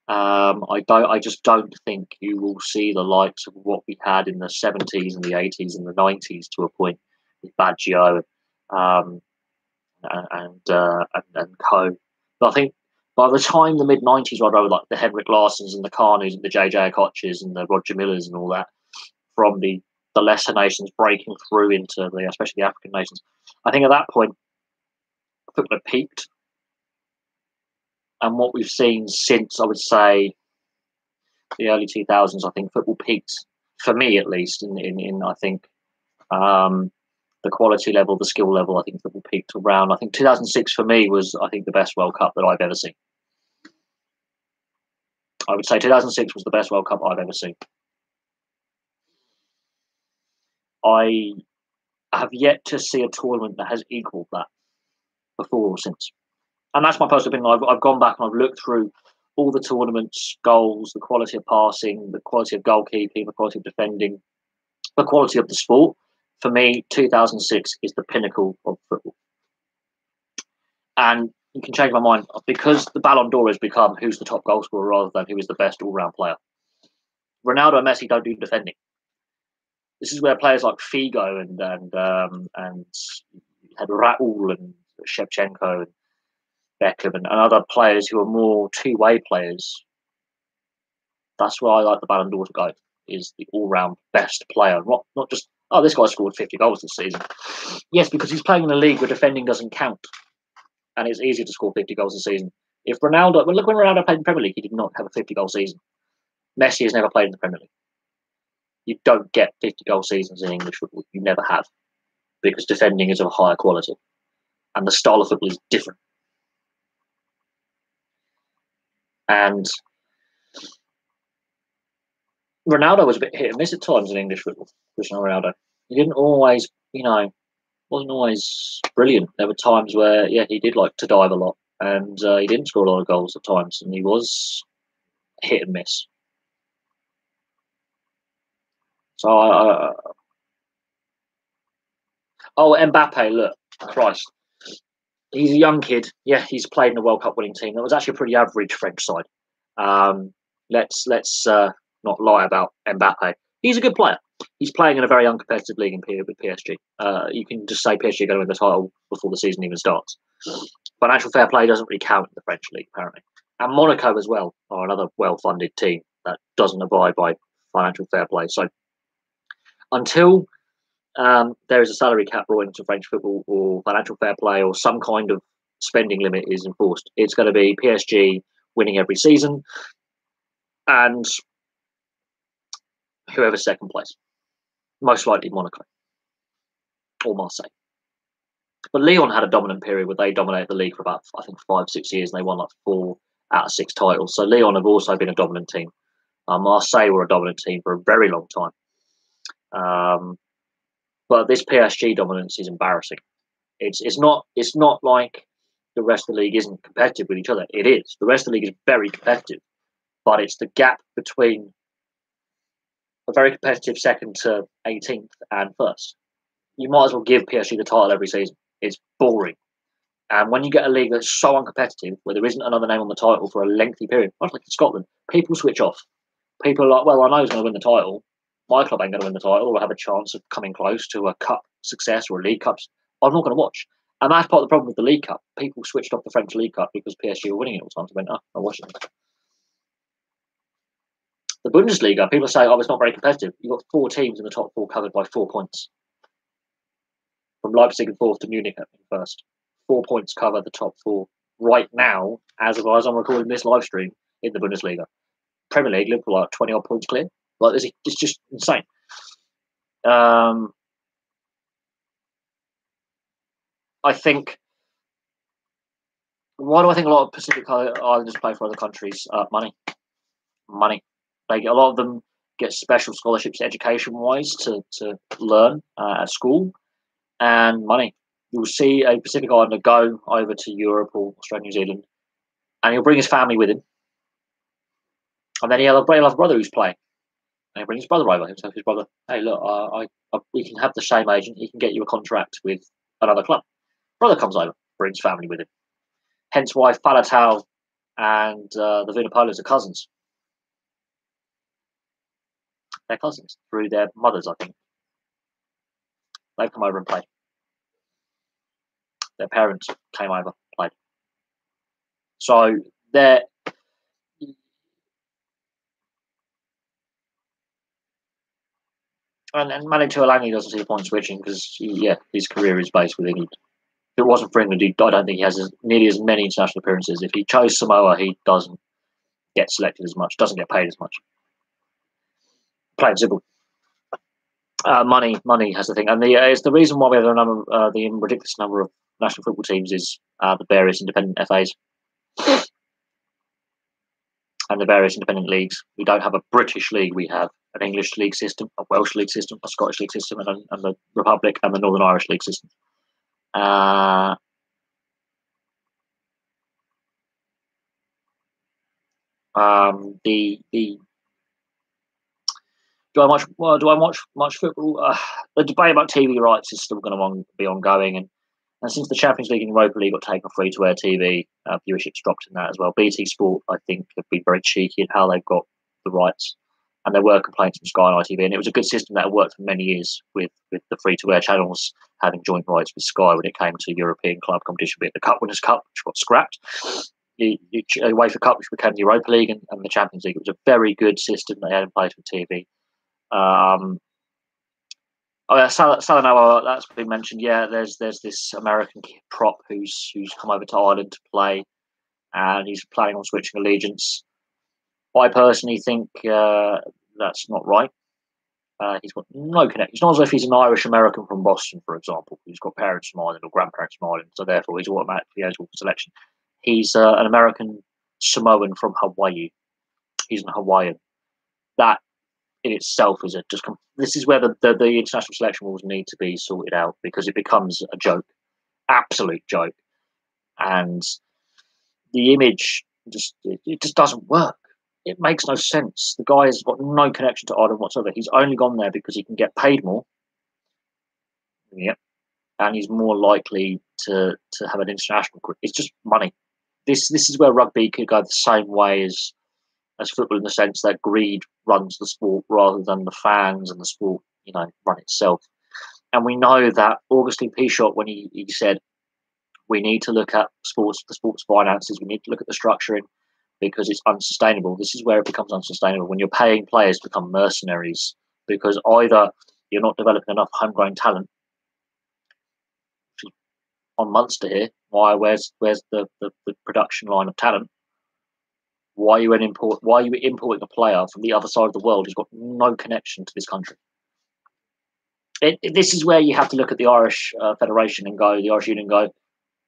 I just don't think you will see the likes of what we had in the 70s and the 80s and the 90s to a point with Baggio and co. But I think by the time the mid 90s, right over like the Henrik Larssons and the Carnus and the JJ Okochas and the Roger Millers and all that, from the lesser nations breaking through into the especially the African nations, I think at that point football had peaked. And what we've seen since, I would say, the early 2000s, I think football peaked, for me at least, in I think the quality level, the skill level. I think football peaked around, I think 2006 for me was, I think, the best World Cup that I've ever seen. I would say 2006 was the best World Cup I've ever seen. I have yet to see a tournament that has equalled that before or since. And that's my personal opinion. I've gone back and I've looked through all the tournaments, goals, the quality of passing, the quality of goalkeeping, the quality of defending, the quality of the sport. For me, 2006 is the pinnacle of football. And you can change my mind because the Ballon d'Or has become who's the top goal scorer rather than who is the best all-round player. Ronaldo and Messi don't do defending. This is where players like Figo and had Raul and Shevchenko and Beckham and other players who are more two-way players. That's where I like the Ballon d'Or to go, is the all-round best player. Not just, oh, this guy scored 50 goals this season. Yes, because he's playing in a league where defending doesn't count. And it's easier to score 50 goals a season. If Ronaldo, well, look when Ronaldo played in the Premier League, he did not have a 50-goal season. Messi has never played in the Premier League. You don't get 50-goal seasons in English football. You never have. Because defending is of a higher quality. And the style of football is different. And Ronaldo was a bit hit and miss at times in English football, Cristiano Ronaldo. He didn't always, wasn't always brilliant. There were times where, yeah, he did like to dive a lot. And he didn't score a lot of goals at times. And he was hit and miss. So Mbappe, look, Christ. He's a young kid. Yeah, he's played in a World Cup winning team. That was actually a pretty average French side. Let's not lie about Mbappe. He's a good player. He's playing in a very uncompetitive league with PSG. You can just say PSG are going to win the title before the season even starts. Financial fair play doesn't really count in the French league, apparently. And Monaco as well are another well-funded team that doesn't abide by financial fair play. So until there is a salary cap brought into French football or financial fair play or some kind of spending limit is enforced, it's going to be PSG winning every season and whoever's second place. Most likely Monaco or Marseille. But Lyon had a dominant period where they dominated the league for about, I think, 5-6 years, and they won like 4 out of 6 titles. So Lyon have also been a dominant team. Marseille were a dominant team for a very long time. But this PSG dominance is embarrassing. It's not like the rest of the league isn't competitive with each other. It is. The rest of the league is very competitive, but it's the gap between a very competitive second to 18th and first. You might as well give PSG the title every season. It's boring. And when you get a league that's so uncompetitive, where there isn't another name on the title for a lengthy period, much like in Scotland, people switch off. People are like, well, I know who's going to win the title. My club ain't going to win the title or have a chance of coming close to a cup success or a League Cup I'm not going to watch. And that's part of the problem with the League Cup. People switched off the French League Cup because PSG were winning it all the time. So went, oh, I'm watching it. The Bundesliga, people say, oh, it's not very competitive. You've got 4 teams in the top 4 covered by 4 points. From Leipzig in 4th to Munich in 1st. 4 points cover the top 4 right now, as I'm recording this live stream in the Bundesliga. Premier League, Liverpool are 20 odd points clear. Like, it's just insane. I think. Why do I think a lot of Pacific Islanders play for other countries? Money. They get, a lot of them get special scholarships, education-wise, to learn at school, and money. You'll see a Pacific Islander go over to Europe or Australia, New Zealand, and he'll bring his family with him, and then he'll have a brother who's playing, and he'll bring his brother over. He'll tell his brother, "Hey, look, we can have the same agent. He can get you a contract with another club." Brother comes over, brings family with him. Hence why Faletau and the Vunipolas are cousins. They're cousins through their mothers, I think. They've come over and played. Their parents came over, played. So they're. And Manu Tuilagi doesn't see the point switching because, his career is based with England. If it wasn't for England, I don't think he has nearly as many international appearances. If he chose Samoa, he doesn't get selected as much, doesn't get paid as much. Plain simple. Money has the thing, and it's the reason why we have the ridiculous number of national football teams is the various independent FAs and the various independent leagues. We don't have a British league; we have an English league system, a Welsh league system, a Scottish league system, and the Republic and the Northern Irish league system. Do I watch much football? The debate about TV rights is still going to be ongoing, and since the Champions League and Europa League got taken off free-to-air TV, viewership's dropped in that as well. BT Sport, I think, have been very cheeky in how they've got the rights, and there were complaints from Sky and ITV, and it was a good system that had worked for many years with the free-to-air channels having joint rights with Sky when it came to European club competition, be it the Cup Winners' Cup, which got scrapped, the UEFA Cup, which became the Europa League, and the Champions League. It was a very good system they had in place with TV. Salanoa, that's been mentioned. Yeah, there's this American prop who's come over to Ireland to play, and he's planning on switching allegiance. I personally think that's not right. He's got no connection. It's not as if he's an Irish American from Boston, for example, who's got parents from Ireland or grandparents from Ireland, so therefore he's automatically eligible for selection. He's an American Samoan from Hawaii. He's an Hawaiian. That in itself is this is where the international selection rules need to be sorted out, because it becomes a joke, absolute joke, and the image just doesn't work. It makes no sense. The guy has got no connection to Ireland whatsoever. He's only gone there because he can get paid more. Yep. And he's more likely to have an international career. It's just money. This is where rugby could go the same way as football, in the sense that greed runs the sport rather than the fans and the sport, run itself. And we know that Augustine Pichot, when he said, we need to look at the sports finances, we need to look at the structuring, because it's unsustainable. This is where it becomes unsustainable, when you're paying players to become mercenaries, because either you're not developing enough homegrown talent. On Munster here, where's the production line of talent? Why are you importing a player from the other side of the world who's got no connection to this country? This is where you have to look at the Irish Federation and go, the Irish Union, and go,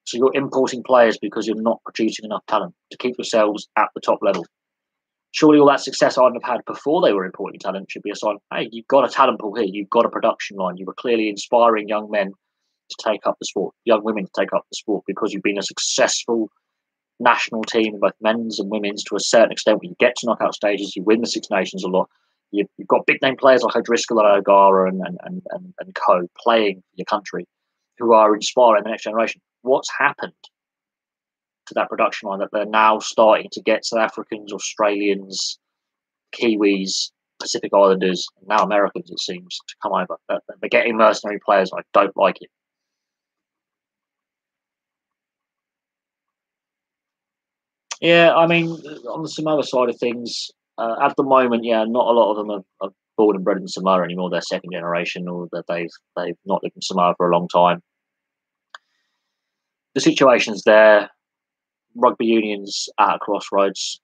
so you're importing players because you're not producing enough talent to keep yourselves at the top level. Surely all that success Ireland have had before they were importing talent should be a sign, hey, you've got a talent pool here, you've got a production line, you were clearly inspiring young men to take up the sport, young women to take up the sport, because you've been a successful national team, both men's and women's, to a certain extent. When you get to knockout stages, you win the Six Nations a lot. You've got big name players like O'Driscoll and O'Gara and co playing for your country, who are inspiring the next generation. What's happened to that production line that they're now starting to get South Africans, Australians, Kiwis, Pacific Islanders, and now Americans, it seems, to come over? They're getting mercenary players. I don't like it. Yeah, I mean, on the Samoa side of things, at the moment, yeah, not a lot of them are born and bred in Samoa anymore. They're second generation, or that they've not lived in Samoa for a long time. The situation's there. Rugby unions at a crossroads.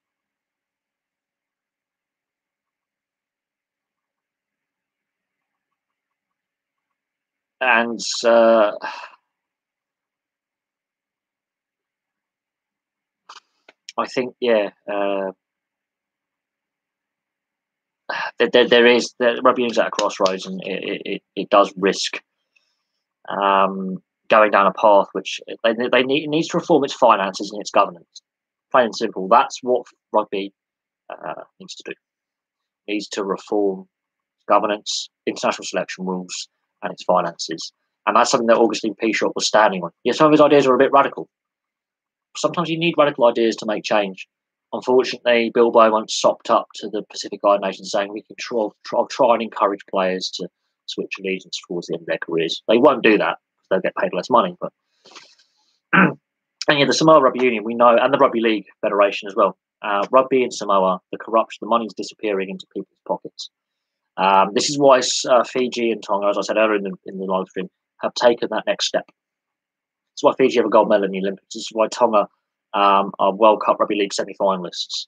And I think, yeah, there is rugby unions at a crossroads, and it does risk going down a path which it needs to reform its finances and its governance. Plain and simple. That's what rugby needs to do. It needs to reform governance, international selection rules, and its finances. And that's something that Augustine Pichot was standing on. Yeah, some of his ideas are a bit radical. Sometimes you need radical ideas to make change. Unfortunately, Bill Beaumont sopped up to the Pacific Island nations saying we can try and encourage players to switch allegiance towards the end of their careers. They won't do that because they'll get paid less money. But and yeah, the Samoa Rugby Union, we know, and the Rugby League Federation as well. Rugby in Samoa, the corruption, the money's disappearing into people's pockets. This is why Fiji and Tonga, as I said earlier in the live stream, have taken that next step. It's why Fiji have a gold medal in the Olympics. This is why Tonga are World Cup Rugby League semi-finalists.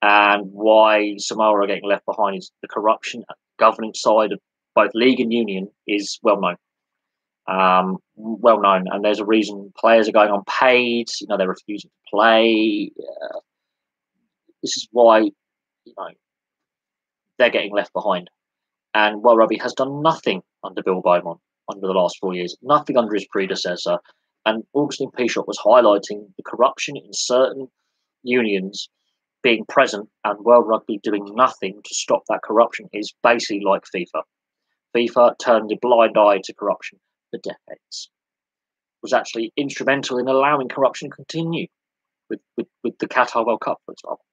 And why Samoa are getting left behind is the corruption at the governance side of both league and union is well known. And there's a reason players are going unpaid. They're refusing to play. This is why they're getting left behind. And World Rugby has done nothing under Bill Beaumont under the last 4 years, nothing under his predecessor. And Augustine Pichot was highlighting the corruption in certain unions being present, and World Rugby doing nothing to stop that corruption is basically like FIFA. FIFA turned a blind eye to corruption for decades. Was actually instrumental in allowing corruption to continue with the Qatar World Cup, for example.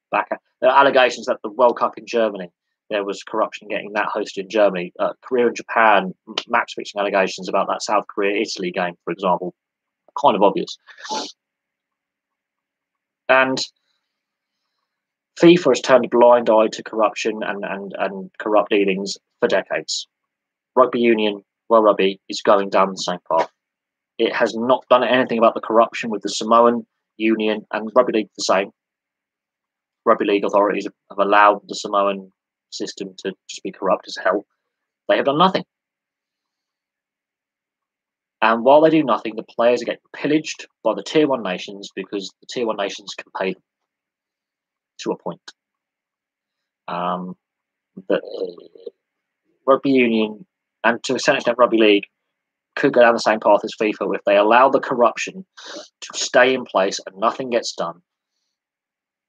There are allegations that the World Cup in Germany, there was corruption getting that hosted in Germany. Korea and Japan, match fixing allegations about that South Korea-Italy game, for example. Kind of obvious. And FIFA has turned a blind eye to corruption and corrupt dealings for decades. Rugby Union, World Rugby, is going down the same path. It has not done anything about the corruption with the Samoan Union and Rugby League the same. Rugby League authorities have allowed the Samoan system to just be corrupt as hell. They have done nothing. And while they do nothing, the players are getting pillaged by the Tier 1 nations because the Tier 1 nations can pay them to a point. Rugby Union, and to a certain extent Rugby League, could go down the same path as FIFA if they allow the corruption to stay in place and nothing gets done.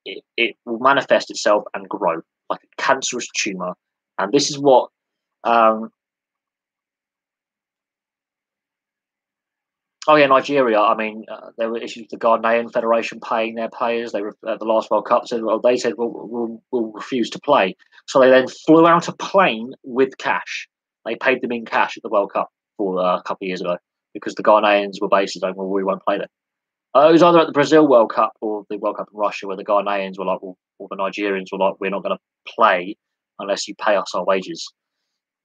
It will manifest itself and grow like a cancerous tumour. And this is what Nigeria. I mean, there were issues with the Ghanaian Federation paying their players. They were at the last World Cup. They said, we'll refuse to play. So they then flew out a plane with cash. They paid them in cash at the World Cup for a couple of years ago because the Ghanaians were basically saying, well, we won't play there. It was either at the Brazil World Cup or the World Cup in Russia where the Ghanaians were like, or the Nigerians were like, we're not going to play unless you pay us our wages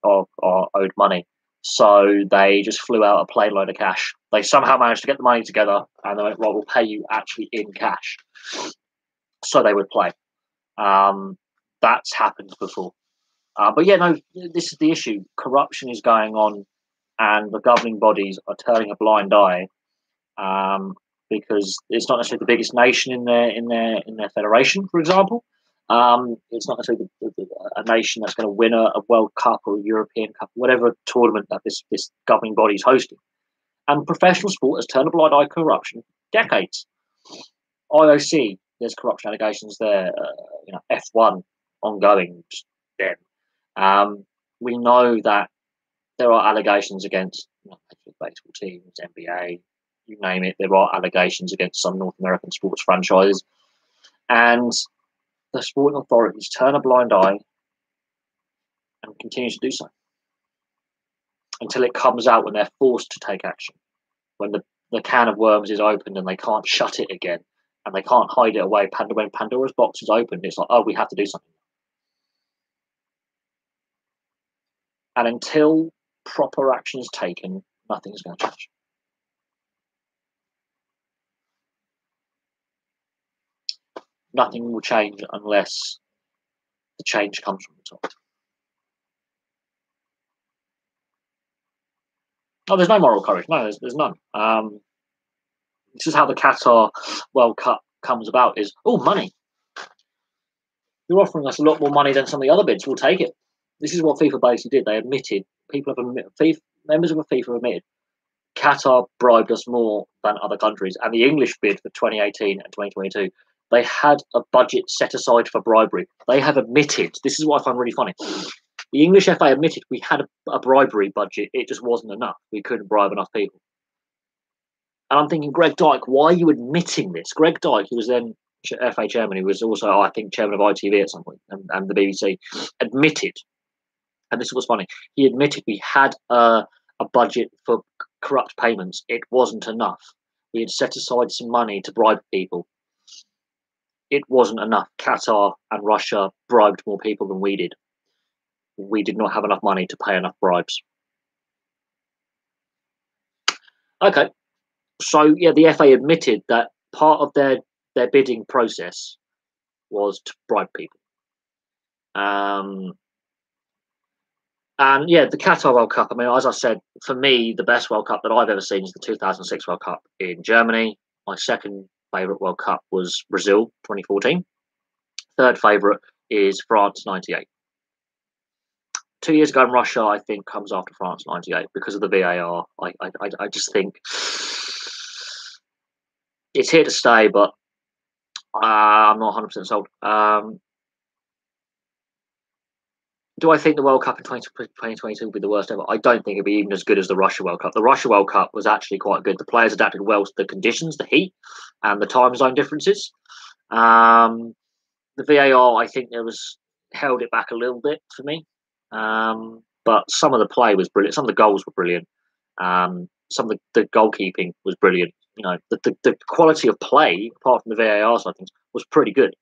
or our owed money. So they just flew out a plane load of cash. They somehow managed to get the money together and they went, right, we'll pay you actually in cash. So they would play. That's happened before. But yeah, no, this is the issue. Corruption is going on and the governing bodies are turning a blind eye because it's not necessarily the biggest nation in their federation, for example. It's not necessarily a nation that's going to win a World Cup or a European Cup, whatever tournament that this governing body is hosting. And professional sport has turned a blind eye to corruption for decades. IOC, there's corruption allegations there. F1 ongoing. Them. We know that there are allegations against baseball teams, NBA, you name it. There are allegations against some North American sports franchises, and the sporting authorities turn a blind eye and continue to do so until it comes out when they're forced to take action. When the can of worms is opened and they can't shut it again, and they can't hide it away. When Pandora's box is opened, it's like, oh, we have to do something. And until proper action is taken, nothing is going to change. Nothing will change unless the change comes from the top. Oh, there's no moral courage. No, there's none. This is how the Qatar World Cup comes about: is money. You're offering us a lot more money than some of the other bids. We'll take it. This is what FIFA basically did. They admitted, members of FIFA admitted, Qatar bribed us more than other countries. And the English bid for 2018 and 2022, they had a budget set aside for bribery. They have admitted, this is what I find really funny. The English FA admitted we had a bribery budget. It just wasn't enough. We couldn't bribe enough people. And I'm thinking, Greg Dyke, why are you admitting this? Greg Dyke, who was then FA chairman, who was also, I think, chairman of ITV at some point, and the BBC, admitted, and this was funny, he admitted we had a budget for corrupt payments. It wasn't enough. We had set aside some money to bribe people. It wasn't enough. Qatar and Russia bribed more people than we did. We did not have enough money to pay enough bribes. Okay. So, yeah, the FA admitted that part of their bidding process was to bribe people. And, yeah, the Qatar World Cup, I mean, as I said, for me, the best World Cup that I've ever seen is the 2006 World Cup in Germany. My second favourite World Cup was Brazil, 2014. Third favourite is France, 98. 2 years ago in Russia, I think, comes after France, 98, because of the VAR. I just think it's here to stay, but I'm not 100% sold. Do I think the World Cup in 2022 will be the worst ever? I don't think it'll be even as good as the Russia World Cup. The Russia World Cup was actually quite good. The players adapted well to the conditions, the heat, and the time zone differences. The VAR, I think, held it back a little bit for me. But some of the play was brilliant. Some of the goals were brilliant. Some of the goalkeeping was brilliant. You know, the quality of play, apart from the VAR side of things, was pretty good.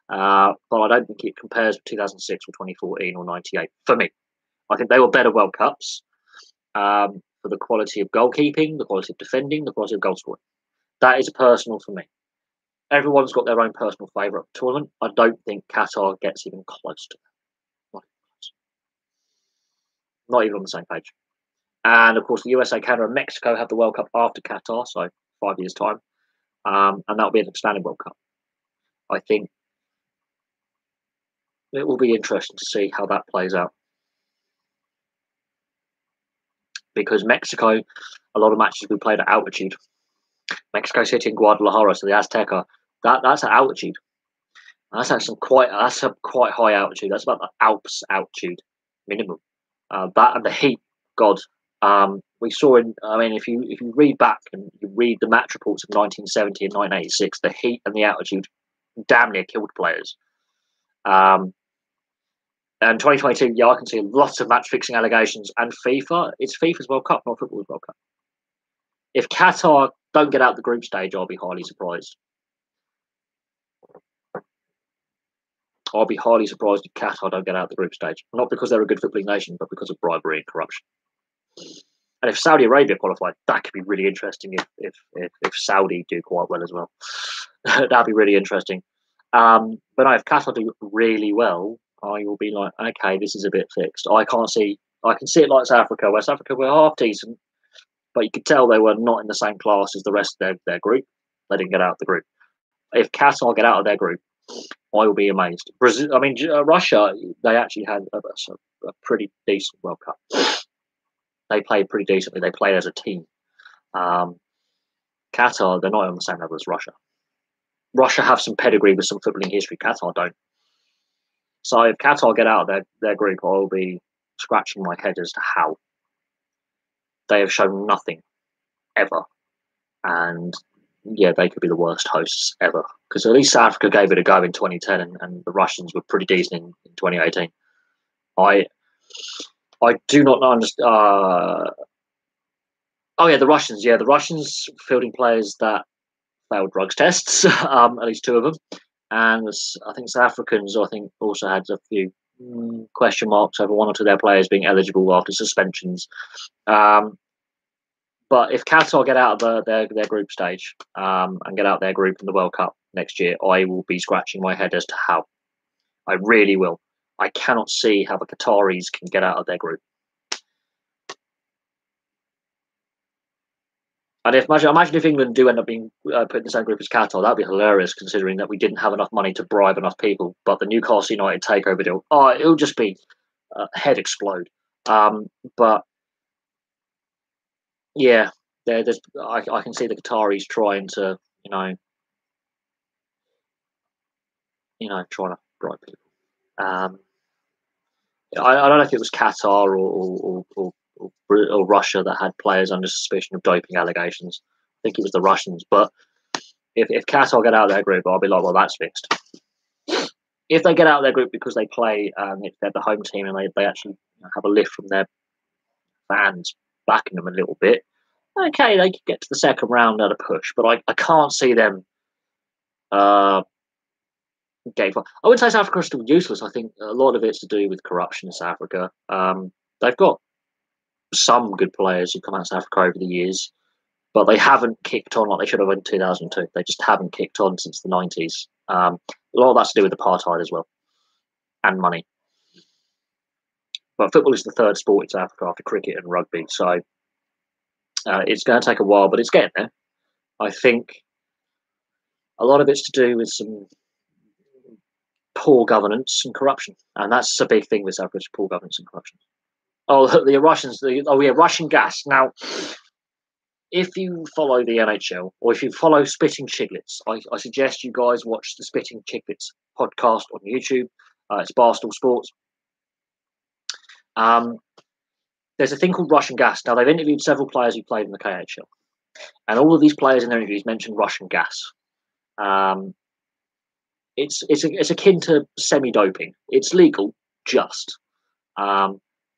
But I don't think it compares with 2006 or 2014 or 98 for me. I think they were better World Cups for the quality of goalkeeping, the quality of defending, the quality of goal scoring. That is personal for me. Everyone's got their own personal favourite tournament. I don't think Qatar gets even close to that. Not even on the same page. And of course, the USA, Canada, and Mexico have the World Cup after Qatar, so 5 years' time. And that'll be an expanded World Cup. I think it will be interesting to see how that plays out. Because Mexico, a lot of matches will be played at altitude. Mexico City and Guadalajara, so the Azteca, that's at altitude. That's a quite high altitude. That's about the Alps altitude minimum. That and the heat, God. We saw if you read back and you read the match reports of 1970 and 1986, the heat and the altitude damn near killed players. And 2022, yeah, I can see lots of match fixing allegations. And FIFA, it's FIFA's World Cup, not football's World Cup. If Qatar don't get out the group stage, I'll be highly surprised. I'll be highly surprised if Qatar don't get out the group stage. Not because they're a good footballing nation, but because of bribery and corruption. And if Saudi Arabia qualified, that could be really interesting if Saudi do quite well as well. That'd be really interesting. But no, if Qatar do really well, I will be like, okay, this is a bit fixed. I can see it like South Africa. West Africa were half decent, but you could tell they were not in the same class as the rest of their group. They didn't get out of the group. If Qatar get out of their group, I will be amazed. Russia, they actually had a pretty decent World Cup. They played pretty decently. They played as a team. Qatar, they're not on the same level as Russia. Russia have some pedigree with some footballing history. Qatar don't. So if Qatar get out of their group, I will be scratching my head as to how. They have shown nothing ever. And yeah, they could be the worst hosts ever. Because at least South Africa gave it a go in 2010 and the Russians were pretty decent in 2018. I do not understand. The Russians. Yeah, the Russians fielding players that failed drugs tests, at least 2 of them. And I think South Africans, I think, also had a few question marks over 1 or 2 of their players being eligible after suspensions. But if Qatar get out of their group stage and get out their group in the World Cup next year, I will be scratching my head as to how. I really will. I cannot see how the Qataris can get out of their group. And imagine if England do end up being put in the same group as Qatar, that'd be hilarious, considering that we didn't have enough money to bribe enough people. But the Newcastle United takeover deal, it'll just be head explode. But yeah, I can see the Qataris trying to, trying to bribe people. I don't know if it was Qatar or Russia that had players under suspicion of doping allegations. I think it was the Russians. But if Qatar get out of their group, I'll be like, well, that's fixed. If they get out of their group because they play, if they're the home team and they actually have a lift from their fans backing them a little bit, okay, they could get to the second round at a push. But I can't see them getting far. I wouldn't say South Africa is still useless. I think a lot of it's to do with corruption in South Africa. They've got some good players who come out of South Africa over the years, but they haven't kicked on like they should have in 2002. They just haven't kicked on since the 90s. A lot of that's to do with apartheid as well, and money. But football is the third sport in South Africa after cricket and rugby, so it's going to take a while, but it's getting there. I think a lot of it's to do with some poor governance and corruption, and that's a big thing with South Africa: poor governance and corruption. Oh, the Russians! Russian gas. Now, if you follow the NHL or if you follow Spitting Chicklets, I suggest you guys watch the Spitting Chicklets podcast on YouTube. It's Barstool Sports. There's a thing called Russian gas. Now, they've interviewed several players who played in the KHL, and all of these players in their interviews mentioned Russian gas. It's akin to semi-doping. It's legal,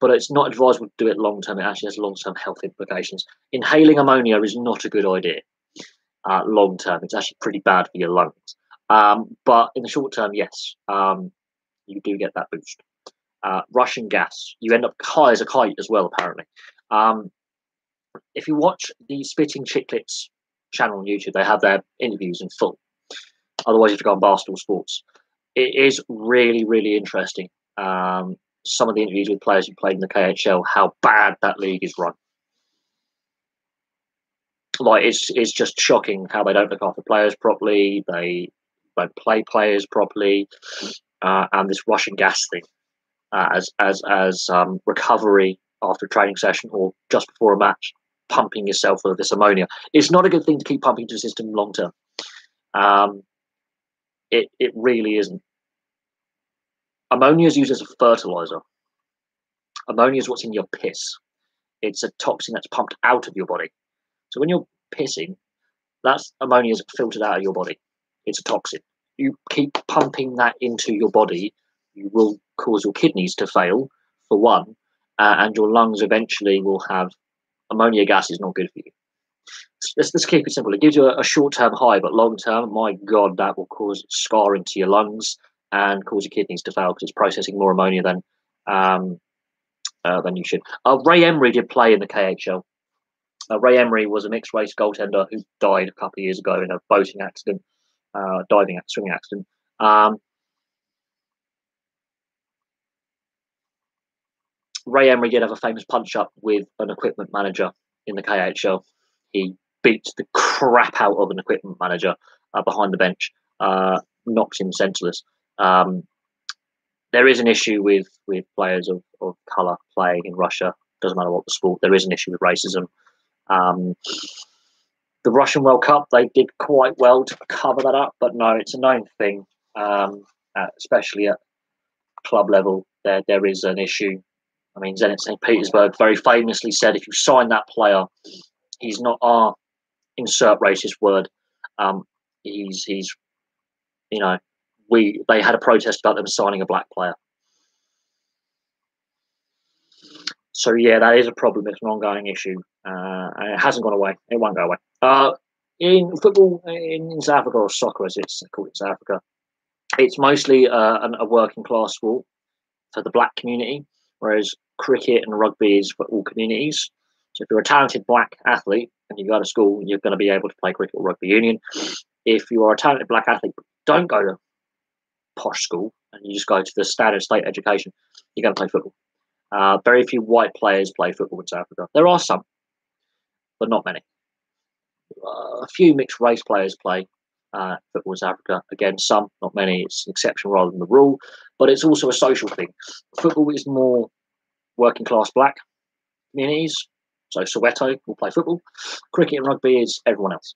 but it's not advisable to do it long term. It actually has long-term health implications. Inhaling ammonia is not a good idea long term. It's actually pretty bad for your lungs. But in the short term, yes, you do get that boost. Russian gas, you end up high as a kite as well, apparently. If you watch the Spitting Chicklets channel on YouTube, they have their interviews in full. Otherwise, you have to go on Barstool Sports. It is really, really interesting. Some of the interviews with players who played in the KHL, how bad that league is run. Like, it's just shocking how they don't look after players properly. They don't play players properly, and this Russian gas thing as recovery after a training session or just before a match, pumping yourself full of this ammonia. It's not a good thing to keep pumping into the system long term. It really isn't. Ammonia is used as a fertilizer. Ammonia is what's in your piss. It's a toxin that's pumped out of your body. So when you're pissing, that's ammonia is filtered out of your body. It's a toxin. You keep pumping that into your body, you will cause your kidneys to fail, for one, and your lungs eventually will have ammonia gas is not good for you. Let's keep it simple. It gives you a short-term high, but long-term, my God, that will cause scarring to your lungs and cause your kidneys to fail because it's processing more ammonia than you should. Ray Emery did play in the KHL. Ray Emery was a mixed-race goaltender who died a couple of years ago in a boating accident, swimming accident. Ray Emery did have a famous punch-up with an equipment manager in the KHL. He beat the crap out of an equipment manager behind the bench, knocked him senseless. There is an issue with players of colour playing in Russia. Doesn't matter what the sport. There is an issue with racism. The Russian World Cup, they did quite well to cover that up, but no, it's a known thing, especially at club level. There is an issue. I mean, Zenit St. Petersburg very famously said, if you sign that player, he's not our insert racist word. He's they had a protest about them signing a black player. So yeah, that is a problem. It's an ongoing issue. And it hasn't gone away. It won't go away. In football in South Africa, or soccer as it's called in South Africa, it's mostly a working class sport for the black community, whereas cricket and rugby is for all communities. So if you're a talented black athlete and you go to school, you're going to be able to play cricket or rugby union. If you are a talented black athlete but don't go to posh school and you just go to the standard state education, you're going to play football. Very few white players play football in South Africa. There are some, but not many. A few mixed race players play football in South Africa. Again, some, not many. It's an exception rather than the rule, but it's also a social thing. Football is more working class black communities. So Soweto will play football. Cricket and rugby is everyone else.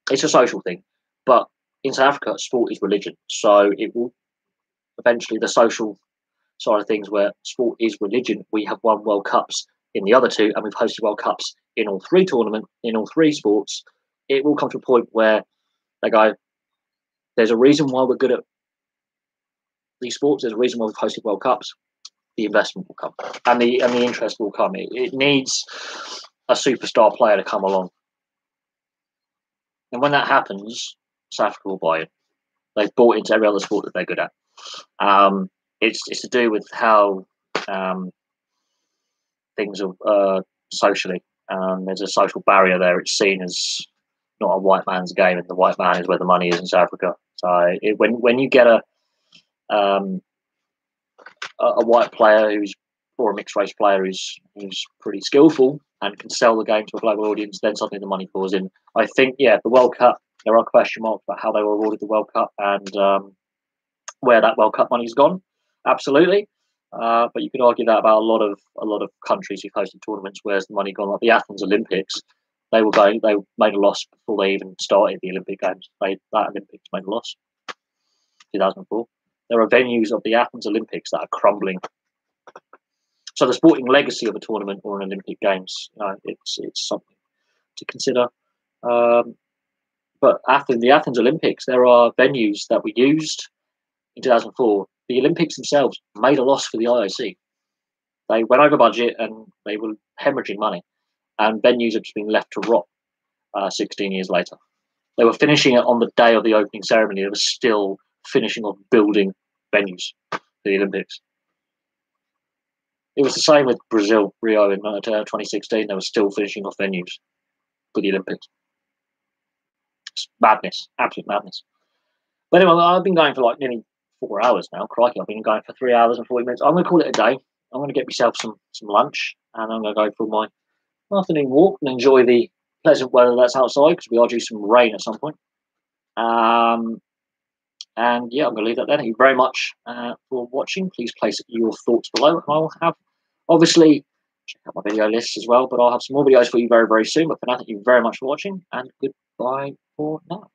It's a social thing, but in South Africa, sport is religion. So it will eventually the social side of things, where sport is religion. We have won World Cups in the other two, and we've hosted World Cups in all three tournaments, in all three sports. It will come to a point where they go, there's a reason why we're good at these sports. There's a reason why we've hosted World Cups. The investment will come, and the interest will come. It needs a superstar player to come along, and when that happens, South Africa will buy it. They've bought into every other sport that they're good at. It's to do with how things are socially. There's a social barrier there. It's seen as not a white man's game, and the white man is where the money is in South Africa. So when you get a white player who's, or a mixed race player who's pretty skillful and can sell the game to a global audience, then suddenly the money pours in. I think, the World Cup, there are question marks about how they were awarded the World Cup and where that World Cup money's gone. Absolutely. But you could argue that about a lot of countries who've hosted tournaments. Where's the money gone? Like the Athens Olympics, they made a loss before they even started the Olympic Games. That Olympics made a loss. 2004. There are venues of the Athens Olympics that are crumbling. So the sporting legacy of a tournament or an Olympic Games, it's something to consider. But the Athens Olympics, there are venues that were used in 2004. The Olympics themselves made a loss for the IOC. They went over budget and they were hemorrhaging money. And venues have just been left to rot 16 years later. They were finishing it on the day of the opening ceremony. They were still finishing off building venues for the Olympics. It was the same with Brazil, Rio in 2016. They were still finishing off venues for the Olympics. It's madness, absolute madness. But anyway, I've been going for like nearly 4 hours now. Crikey, I've been going for 3 hours and 40 minutes. I'm going to call it a day. I'm going to get myself some lunch, and I'm going to go for my afternoon walk and enjoy the pleasant weather that's outside, because we are due some rain at some point. And I'm going to leave that there. Thank you very much for watching. Please place your thoughts below, and I will have, obviously, check out my video lists as well, but I'll have some more videos for you very, very soon. But for now, thank you very much for watching, and goodbye for now.